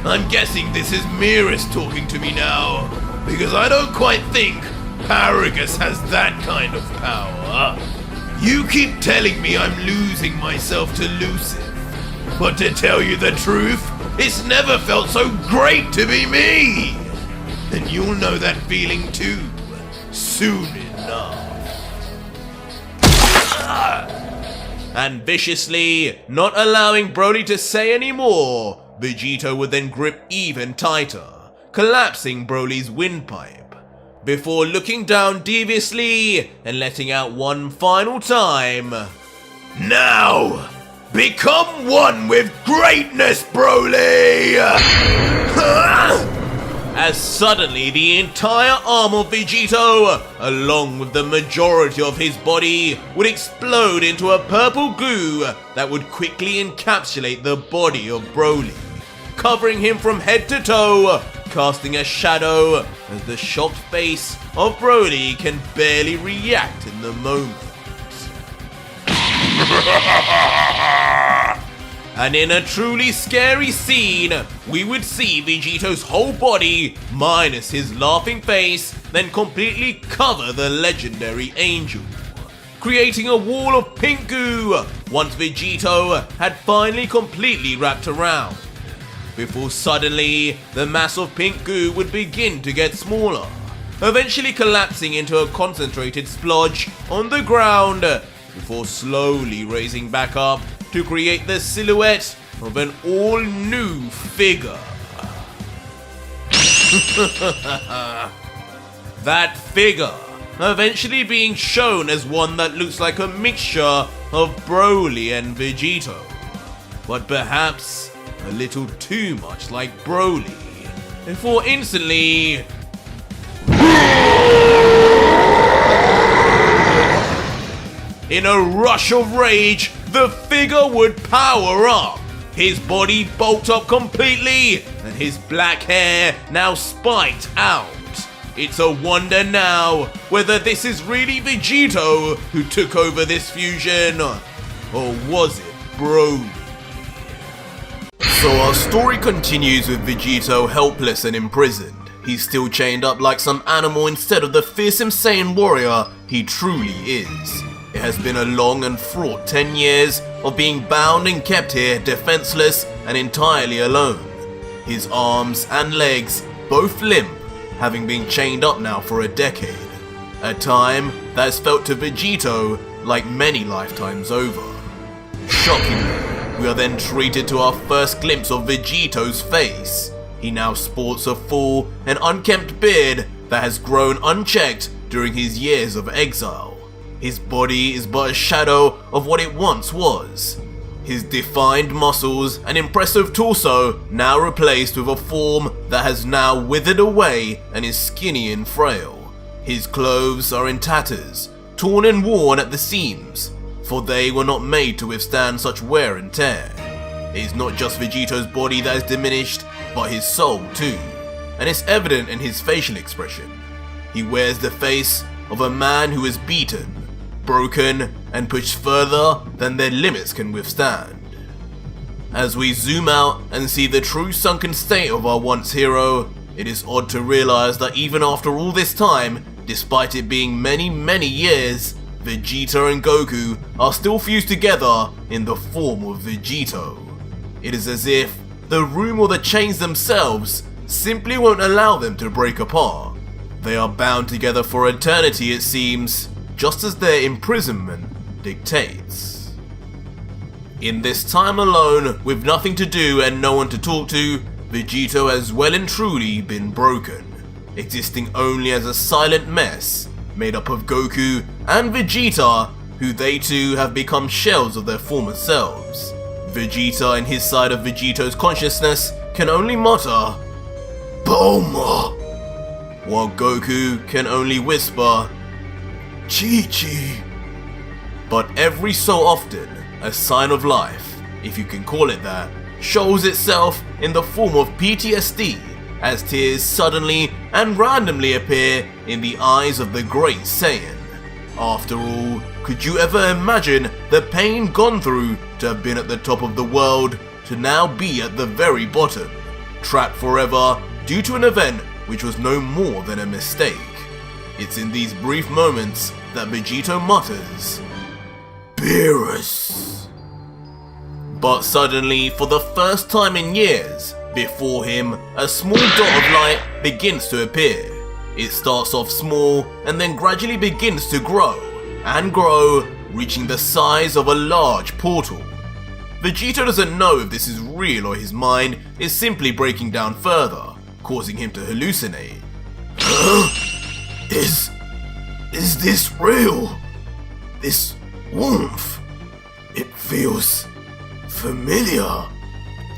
I'm guessing this is Mirus talking to me now, because I don't quite think Paragus has that kind of power. You keep telling me I'm losing myself to Lucifer, but to tell you the truth, it's never felt so great to be me! And you'll know that feeling too, soon enough. and viciously, not allowing Broly to say any more, Vegito would then grip even tighter, collapsing Broly's windpipe, before looking down deviously and letting out one final time. Now, become one with greatness, Broly! As suddenly the entire arm of Vegito, along with the majority of his body, would explode into a purple goo that would quickly encapsulate the body of Broly, covering him from head to toe, casting a shadow as the shocked face of Broly can barely react in the moment. And in a truly scary scene, we would see Vegito's whole body, minus his laughing face, then completely cover the legendary Angel, creating a wall of pink goo once Vegito had finally completely wrapped around, before suddenly the mass of pink goo would begin to get smaller, eventually collapsing into a concentrated splodge on the ground, before slowly raising back up to create the silhouette of an all-new figure. That figure eventually being shown as one that looks like a mixture of Broly and Vegito, but perhaps a little too much like Broly, before instantly in a rush of rage, the figure would power up, his body bulked up completely, and his black hair now spiked out. It's a wonder now whether this is really Vegito who took over this fusion, or was it Broly? So our story continues with Vegito helpless and imprisoned. He's still chained up like some animal instead of the fearsome Saiyan warrior he truly is. It has been a long and fraught 10 years of being bound and kept here defenseless and entirely alone. His arms and legs both limp, having been chained up now for a decade. A time that has felt to Vegito like many lifetimes over. Shockingly, we are then treated to our first glimpse of Vegito's face. He now sports a full and unkempt beard that has grown unchecked during his years of exile. His body is but a shadow of what it once was. His defined muscles and impressive torso now replaced with a form that has now withered away and is skinny and frail. His clothes are in tatters, torn and worn at the seams, for they were not made to withstand such wear and tear. It is not just Vegito's body that is diminished, but his soul too, and it's evident in his facial expression. He wears the face of a man who is beaten, broken, and pushed further than their limits can withstand. As we zoom out and see the true sunken state of our once hero, it is odd to realize that even after all this time, despite it being many years, Vegeta and Goku are still fused together in the form of Vegito. It is as if the room or the chains themselves simply won't allow them to break apart. They are bound together for eternity, it seems, just as their imprisonment dictates. In this time alone, with nothing to do and no one to talk to, Vegito has well and truly been broken, existing only as a silent mess made up of Goku and Vegeta, who they two have become shells of their former selves. Vegeta in his side of Vegito's consciousness can only mutter, "Bulma," while Goku can only whisper, "Chi-Chi." But every so often, a sign of life, if you can call it that, shows itself in the form of PTSD as tears suddenly and randomly appear in the eyes of the great Saiyan. After all, could you ever imagine the pain gone through to have been at the top of the world to now be at the very bottom, trapped forever due to an event which was no more than a mistake? It's in these brief moments that Vegito mutters, "Mirus." But suddenly, for the first time in years, before him, a small dot of light begins to appear. It starts off small and then gradually begins to grow and grow, reaching the size of a large portal. Vegito doesn't know if this is real or his mind is simply breaking down further, causing him to hallucinate. Is this real? This warmth, it feels familiar.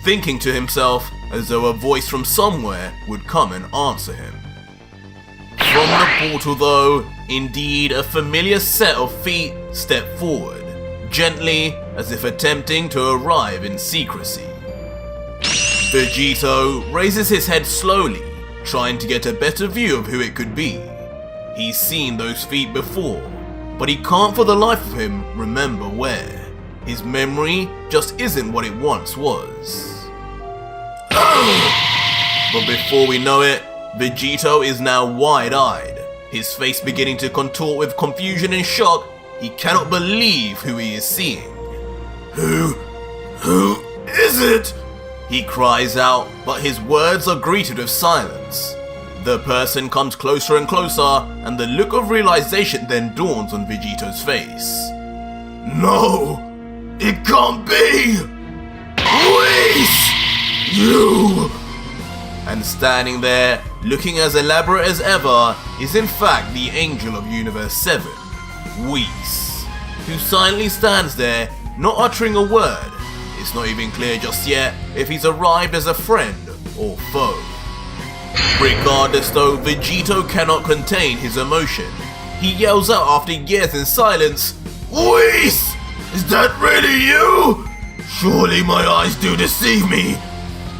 Thinking to himself as though a voice from somewhere would come and answer him. From the portal though, indeed a familiar set of feet step forward, gently as if attempting to arrive in secrecy. Vegito raises his head slowly, trying to get a better view of who it could be. He's seen those feet before, but he can't for the life of him remember where. His memory just isn't what it once was. But before we know it, Vegito is now wide-eyed, his face beginning to contort with confusion and shock. He cannot believe who he is seeing. Who is it? He cries out, but his words are greeted with silence. The person comes closer and closer, and the look of realization then dawns on Vegito's face. No, it can't be! Whis! You! And standing there, looking as elaborate as ever, is in fact the Angel of Universe 7, Whis, who silently stands there, not uttering a word. It's not even clear just yet if he's arrived as a friend or foe. Regardless though, Vegito cannot contain his emotion. He yells out after years in silence, "Whis! Is that really you? Surely my eyes do deceive me.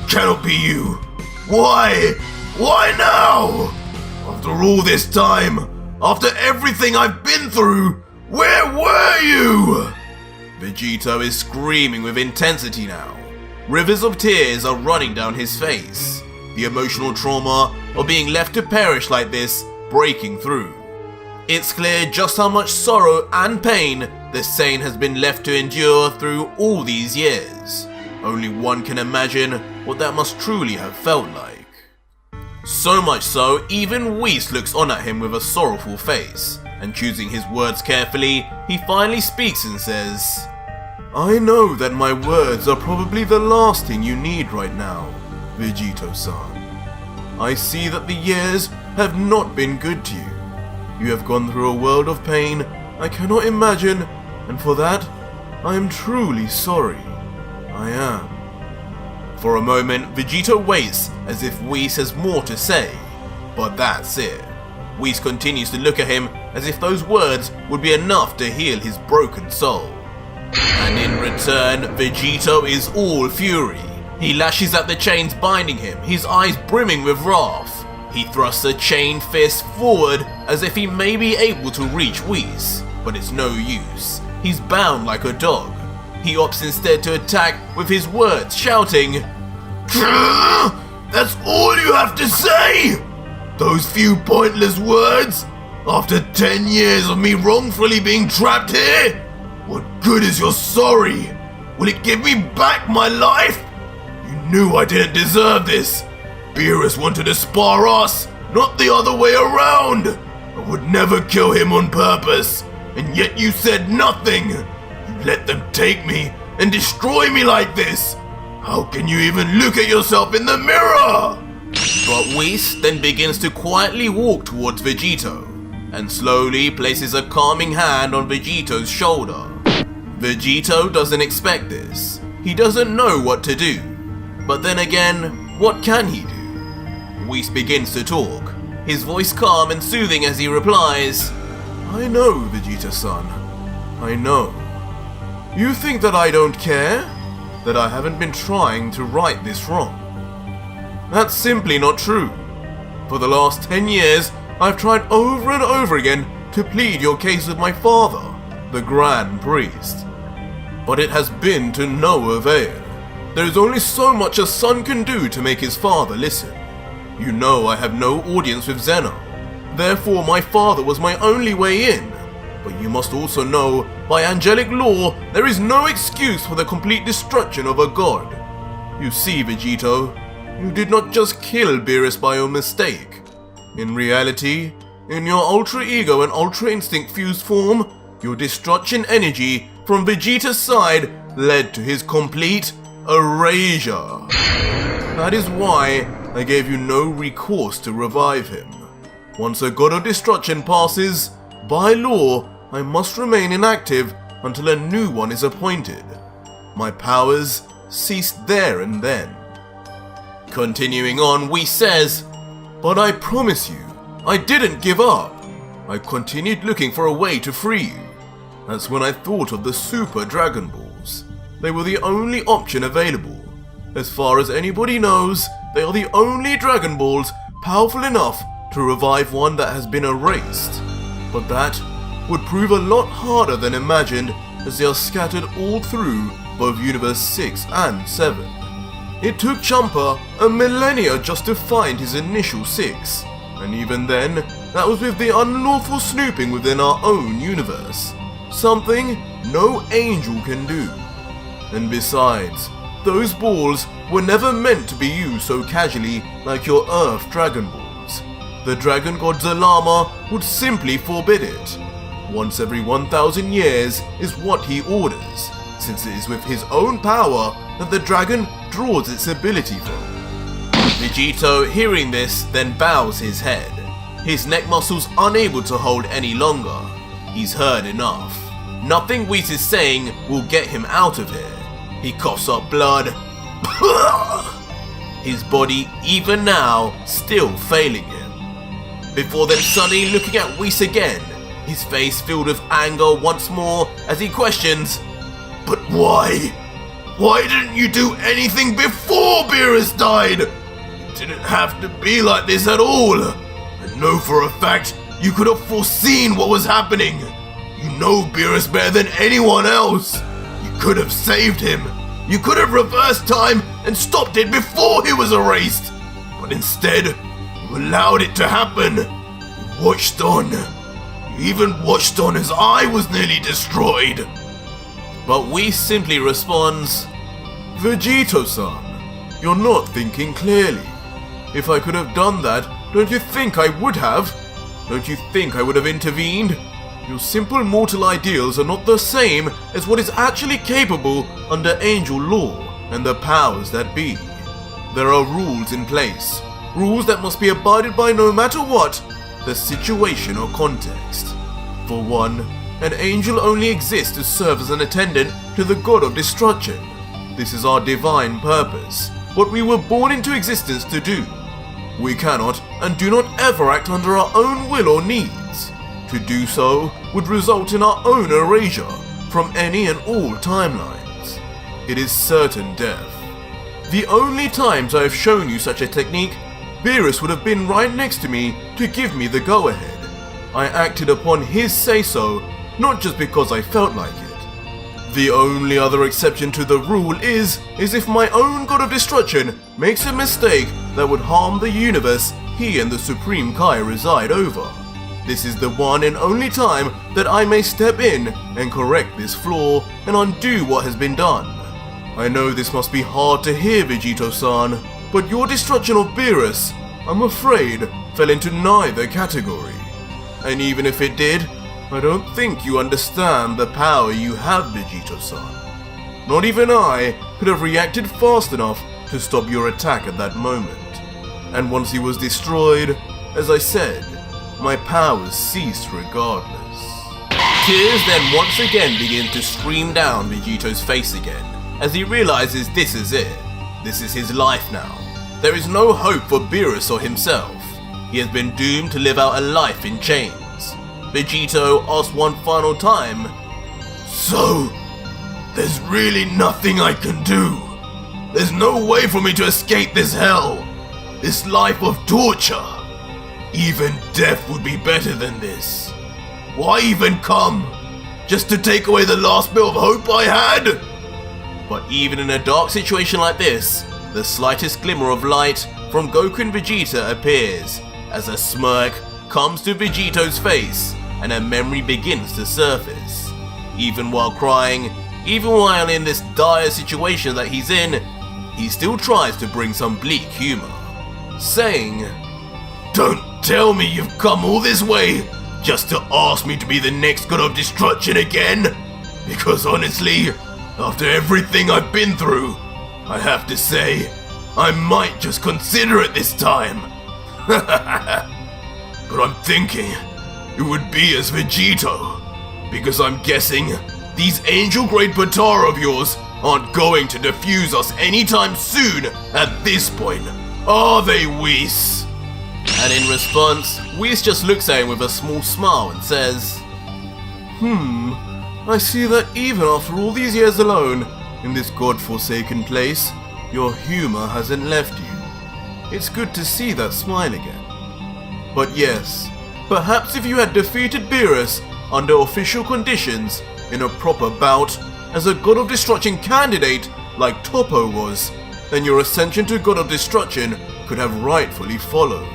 Cannot be you. Why? Why now? After all this time, after everything I've been through, where were you?" Vegito is screaming with intensity now. Rivers of tears are running down his face. The emotional trauma of being left to perish like this breaking through. It's clear just how much sorrow and pain the Saiyan has been left to endure through all these years. Only one can imagine what that must truly have felt like. So much so, even Whis looks on at him with a sorrowful face, and choosing his words carefully, he finally speaks and says, "I know that my words are probably the last thing you need right now, Vegito-san. I see that the years have not been good to you. You have gone through a world of pain I cannot imagine, and for that, I am truly sorry. I am." For a moment, Vegito waits as if Whis has more to say, but that's it. Whis continues to look at him as if those words would be enough to heal his broken soul. And in return, Vegito is all fury. He lashes at the chains binding him, his eyes brimming with wrath. He thrusts a chained fist forward as if he may be able to reach Whis, but it's no use. He's bound like a dog. He opts instead to attack with his words, shouting, "That's all you have to say? Those few pointless words? After 10 years of me wrongfully being trapped here? What good is your sorry? Will it give me back my life? knew I didn't deserve this. Mirus wanted to spar us, not the other way around. I would never kill him on purpose, and yet you said nothing. You let them take me and destroy me like this. How can you even look at yourself in the mirror? But Whis then begins to quietly walk towards Vegito, and slowly places a calming hand on Vegito's shoulder. Vegito doesn't expect this. He doesn't know what to do. But then again, what can he do? Whis begins to talk, his voice calm and soothing as he replies, I know, Vegeta-san. I know. You think that I don't care? That I haven't been trying to right this wrong? That's simply not true. For the last 10 years, I've tried over and over again to plead your case with my father, the Grand Priest. But it has been to no avail. There is only so much a son can do to make his father listen. You know I have no audience with Zeno. Therefore my father was my only way in. But you must also know, by angelic law, there is no excuse for the complete destruction of a god. You see, Vegito, you did not just kill Mirus by your mistake. In reality, in your ultra ego and ultra instinct fused form, your destruction energy from Vegeta's side led to his complete erasure. That is why I gave you no recourse to revive him. Once a god of destruction passes, by law, I must remain inactive until a new one is appointed. My powers ceased there and then. Continuing on, Whis says, but I promise you, I didn't give up. I continued looking for a way to free you. That's when I thought of the Super Dragon Balls. They were the only option available. As far as anybody knows, they are the only Dragon Balls powerful enough to revive one that has been erased. But that would prove a lot harder than imagined, as they are scattered all through both Universe 6 and 7. It took Champa a millennia just to find his initial 6, and even then, that was with the unlawful snooping within our own universe. Something no angel can do. And besides, those balls were never meant to be used so casually like your Earth Dragon Balls. The Dragon God Zalama would simply forbid it. Once every 1,000 years is what he orders, since it is with his own power that the dragon draws its ability from. Vegito, hearing this, then bows his head, his neck muscles unable to hold any longer. He's heard enough. Nothing Whis is saying will get him out of here. He coughs up blood, his body even now still failing him. Before then suddenly looking at Whis again, his face filled with anger once more as he questions, but why? Why didn't you do anything before Mirus died? It didn't have to be like this at all. I know for a fact you could have foreseen what was happening. You know Mirus better than anyone else. You could have saved him. You could have reversed time and stopped it before he was erased. But instead, you allowed it to happen. You watched on. You even watched on as I was nearly destroyed. But Whis simply responds, Vegito-san, you're not thinking clearly. If I could have done that, don't you think I would have? Don't you think I would have intervened? Your simple mortal ideals are not the same as what is actually capable under angel law and the powers that be. There are rules in place, rules that must be abided by no matter what the situation or context. For one, an angel only exists to serve as an attendant to the god of destruction. This is our divine purpose, what we were born into existence to do. We cannot and do not ever act under our own will or needs. To do so would result in our own erasure from any and all timelines. It is certain death. The only times I have shown you such a technique, Mirus would have been right next to me to give me the go-ahead. I acted upon his say-so, not just because I felt like it. The only other exception to the rule is if my own god of destruction makes a mistake that would harm the universe he and the Supreme Kai reside over. This is the one and only time that I may step in and correct this flaw and undo what has been done. I know this must be hard to hear, Vegito-san, but your destruction of Mirus, I'm afraid, fell into neither category. And even if it did, I don't think you understand the power you have, Vegito-san. Not even I could have reacted fast enough to stop your attack at that moment. And once he was destroyed, as I said, my powers ceased regardless. Tears then once again begin to stream down Vegito's face again, as he realizes this is it. This is his life now. There is no hope for Mirus or himself. He has been doomed to live out a life in chains. Vegito asks one final time, So, there's really nothing I can do. There's no way for me to escape this hell, this life of torture. Even death would be better than this. Why even come? Just to take away the last bit of hope I had? but even in a dark situation like this, the slightest glimmer of light from Goku and Vegeta appears, as a smirk comes to Vegito's face and a memory begins to surface. Even while crying, even while in this dire situation that he's in, he still tries to bring some bleak humor, saying, Don't tell me you've come all this way just to ask me to be the next god of destruction again, because honestly, after everything I've been through, I have to say, I might just consider it this time. But I'm thinking it would be as Vegito, because I'm guessing these angel-grade Potara of yours aren't going to defuse us anytime soon at this point, are they, Whis? And in response, Whis just looks at him with a small smile and says, I see that even after all these years alone, in this god-forsaken place, your humor hasn't left you. It's good to see that smile again. But yes, perhaps if you had defeated Mirus under official conditions in a proper bout as a God of Destruction candidate like Toppo was, then your ascension to God of Destruction could have rightfully followed.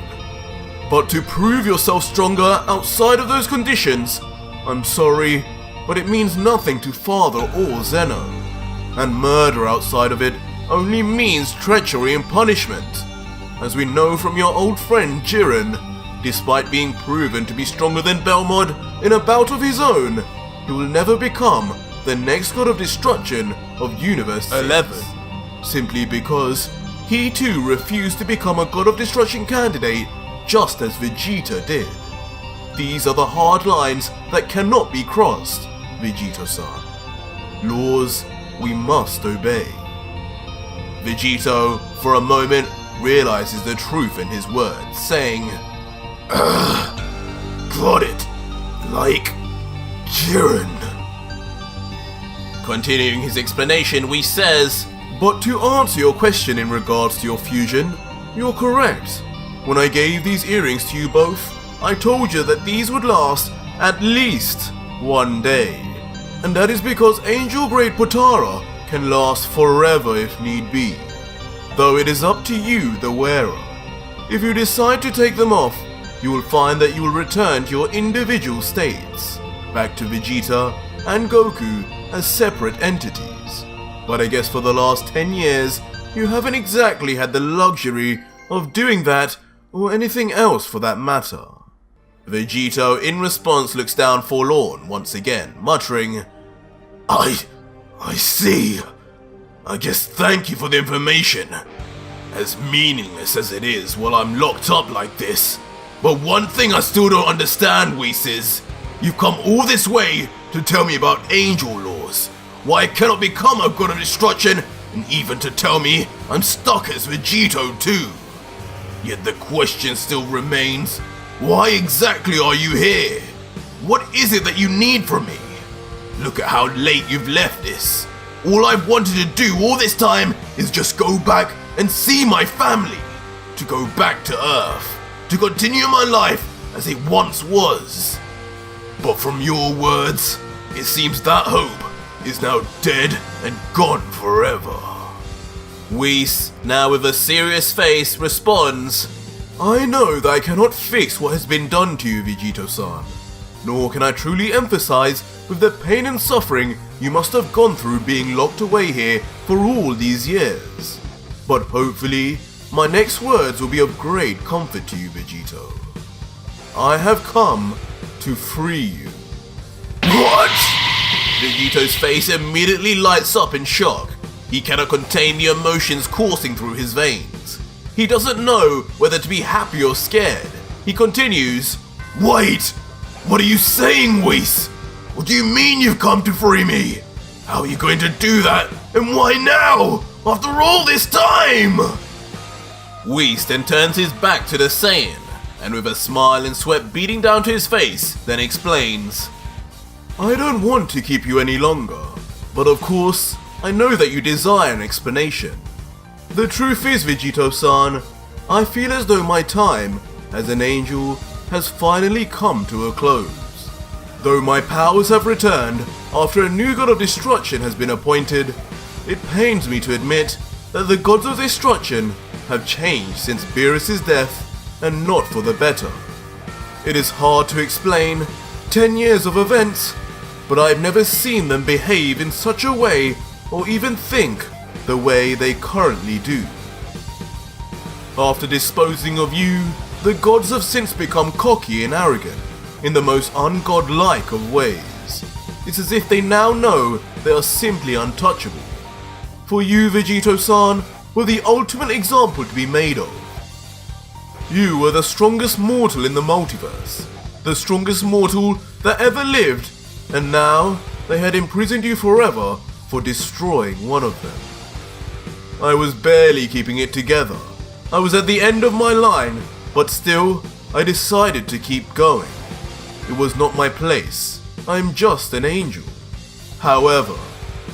But to prove yourself stronger outside of those conditions, I'm sorry, but it means nothing to Father or Zeno. And murder outside of it only means treachery and punishment. As we know from your old friend Jiren, despite being proven to be stronger than Belmod in a bout of his own, he will never become the next God of Destruction of Universe 11, simply because he too refused to become a God of Destruction candidate just as Vegeta did. These are the hard lines that cannot be crossed, Vegito-san. Laws we must obey. Vegito, for a moment, realizes the truth in his words, saying, Got it. Like Jiren. Continuing his explanation, Whis says, But to answer your question in regards to your fusion, you're correct. When I gave these earrings to you both, I told you that these would last at least one day. And that is because Angel-grade Potara can last forever if need be. Though it is up to you, the wearer. If you decide to take them off, you will find that you will return to your individual states, back to Vegeta and Goku as separate entities. But I guess for the last 10 years, you haven't exactly had the luxury of doing that, or anything else for that matter. Vegito in response looks down forlorn once again, muttering, I see. I guess thank you for the information. As meaningless as it is while I'm locked up like this. But one thing I still don't understand, Whis, is you've come all this way to tell me about angel laws, why I cannot become a god of destruction, and even to tell me I'm stuck as Vegito too. Yet the question still remains, why exactly are you here? What is it that you need from me? Look at how late you've left this. All I've wanted to do all this time is just go back and see my family. To go back to Earth. To continue my life as it once was. But from your words, it seems that hope is now dead and gone forever. Whis, now with a serious face, responds, I know that I cannot fix what has been done to you, Vegito-san. nor can I truly emphasize with the pain and suffering you must have gone through being locked away here for all these years. But hopefully, my next words will be of great comfort to you, Vegito. I have come to free you. What? Vegito's face immediately lights up in shock. He cannot contain the emotions coursing through his veins. He doesn't know whether to be happy or scared. He continues, Wait! What are you saying, Whis? What do you mean you've come to free me? How are you going to do that? And why now? After all this time? Whis then turns his back to the Saiyan, and with a smile and sweat beating down to his face, then explains, I don't want to keep you any longer, but of course, I know that you desire an explanation. The truth is, Vegito-san, I feel as though my time as an angel has finally come to a close. Though my powers have returned after a new god of destruction has been appointed, it pains me to admit that the gods of destruction have changed since Mirus' death, and not for the better. It is hard to explain 10 years of events, but I've never seen them behave in such a way or even think the way they currently do. After disposing of you, the gods have since become cocky and arrogant in the most ungodlike of ways. It's as if they now know they are simply untouchable. For you, Vegito-san, were the ultimate example to be made of. You were the strongest mortal in the multiverse, the strongest mortal that ever lived, and now they had imprisoned you forever for destroying one of them. I was barely keeping it together. I was at the end of my line, but still, I decided to keep going. It was not my place. I am just an angel. However,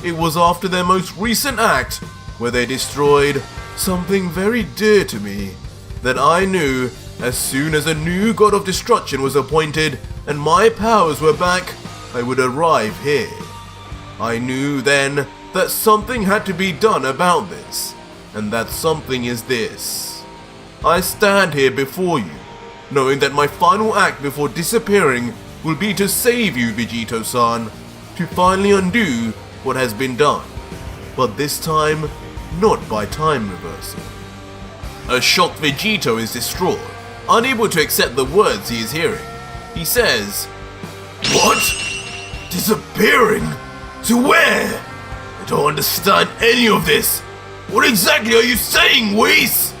it was after their most recent act, where they destroyed something very dear to me, that I knew as soon as a new god of destruction was appointed and my powers were back, I would arrive here. I knew then that something had to be done about this, and that something is this. I stand here before you, knowing that my final act before disappearing will be to save you, Vegito-san, to finally undo what has been done, but this time, not by time reversal. A shocked Vegito is distraught, unable to accept the words he is hearing. He says, What? Disappearing? To where? I don't understand any of this. What exactly are you saying, Whis?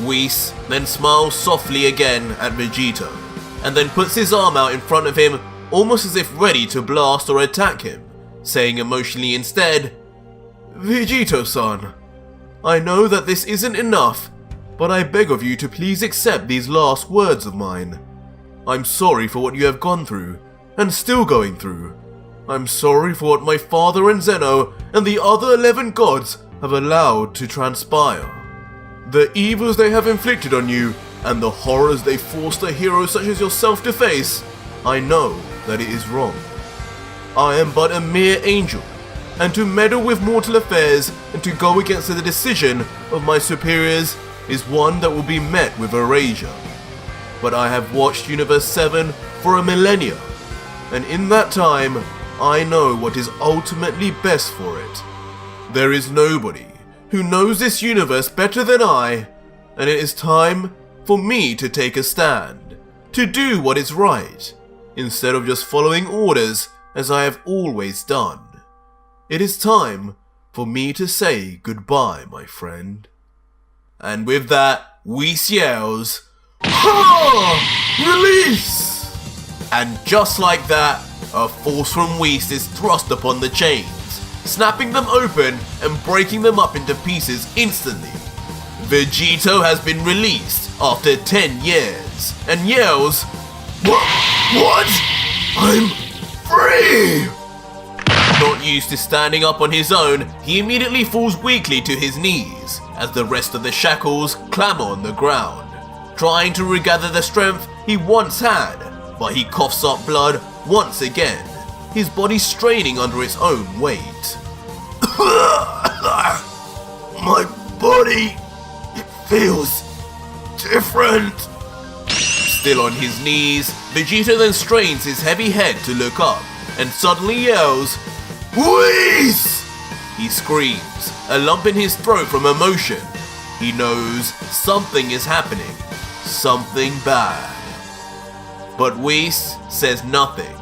Whis then smiles softly again at Vegito, and then puts his arm out in front of him, almost as if ready to blast or attack him, saying emotionally instead, Vegito-san, I know that this isn't enough, but I beg of you to please accept these last words of mine. I'm sorry for what you have gone through, and still going through. I'm sorry for what my father and Zeno and the other 11 gods have allowed to transpire. The evils they have inflicted on you, and the horrors they forced a hero such as yourself to face, I know that it is wrong. I am but a mere angel, and to meddle with mortal affairs and to go against the decision of my superiors is one that will be met with erasure. But I have watched Universe 7 for a millennia, and in that time, I know what is ultimately best for it. There is nobody who knows this universe better than I, and it is time for me to take a stand, to do what is right, instead of just following orders as I have always done. It is time for me to say goodbye, my friend. And with that, Whis yells, "Ha! Release!" And just like that, a force from Whis is thrust upon the chains, snapping them open and breaking them up into pieces instantly. Vegito has been released after 10 years and yells, What? I'm free! Not used to standing up on his own, he immediately falls weakly to his knees as the rest of the shackles clamber on the ground, trying to regather the strength he once had, but he coughs up blood once again, his body straining under its own weight. My body, it feels different. Still on his knees, Vegeta then strains his heavy head to look up and suddenly yells, "Whis!" He screams, a lump in his throat from emotion. He knows something is happening, something bad. But Whis says nothing.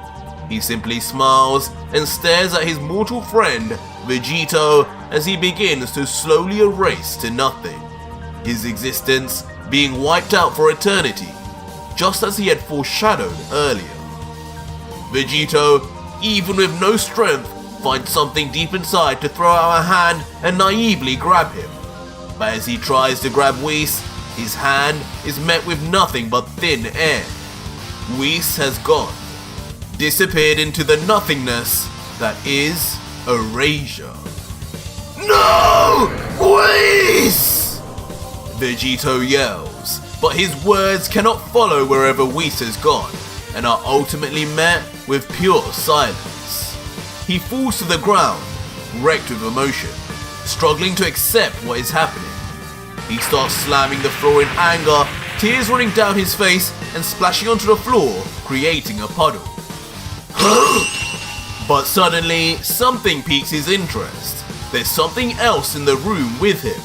He simply smiles and stares at his mortal friend, Vegito, as he begins to slowly erase to nothing, his existence being wiped out for eternity, just as he had foreshadowed earlier. Vegito, even with no strength, finds something deep inside to throw out a hand and naively grab him. But as he tries to grab Whis, his hand is met with nothing but thin air. Whis has gone, disappeared into the nothingness that is erasure. No! Whis! Vegito yells, but his words cannot follow wherever Whis has gone, and are ultimately met with pure silence. He falls to the ground, wrecked with emotion, struggling to accept what is happening. He starts slamming the floor in anger, tears running down his face and splashing onto the floor, creating a puddle. But suddenly, something piques his interest. There's something else in the room with him.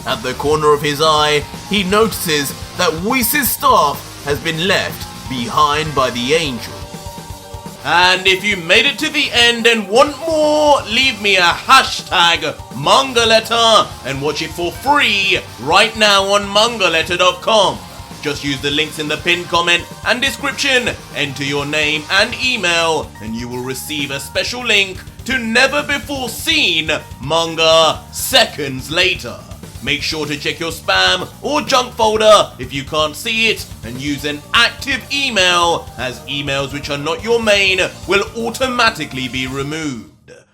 At the corner of his eye, he notices that Whis' staff has been left behind by the angel. And if you made it to the end and want more, leave me a hashtag Manga letter and watch it for free right now on mangaletter.com. Just use the links in the pinned comment and description, enter your name and email, and you will receive a special link to never before seen manga seconds later. Make sure to check your spam or junk folder if you can't see it, and use an active email, as emails which are not your main will automatically be removed.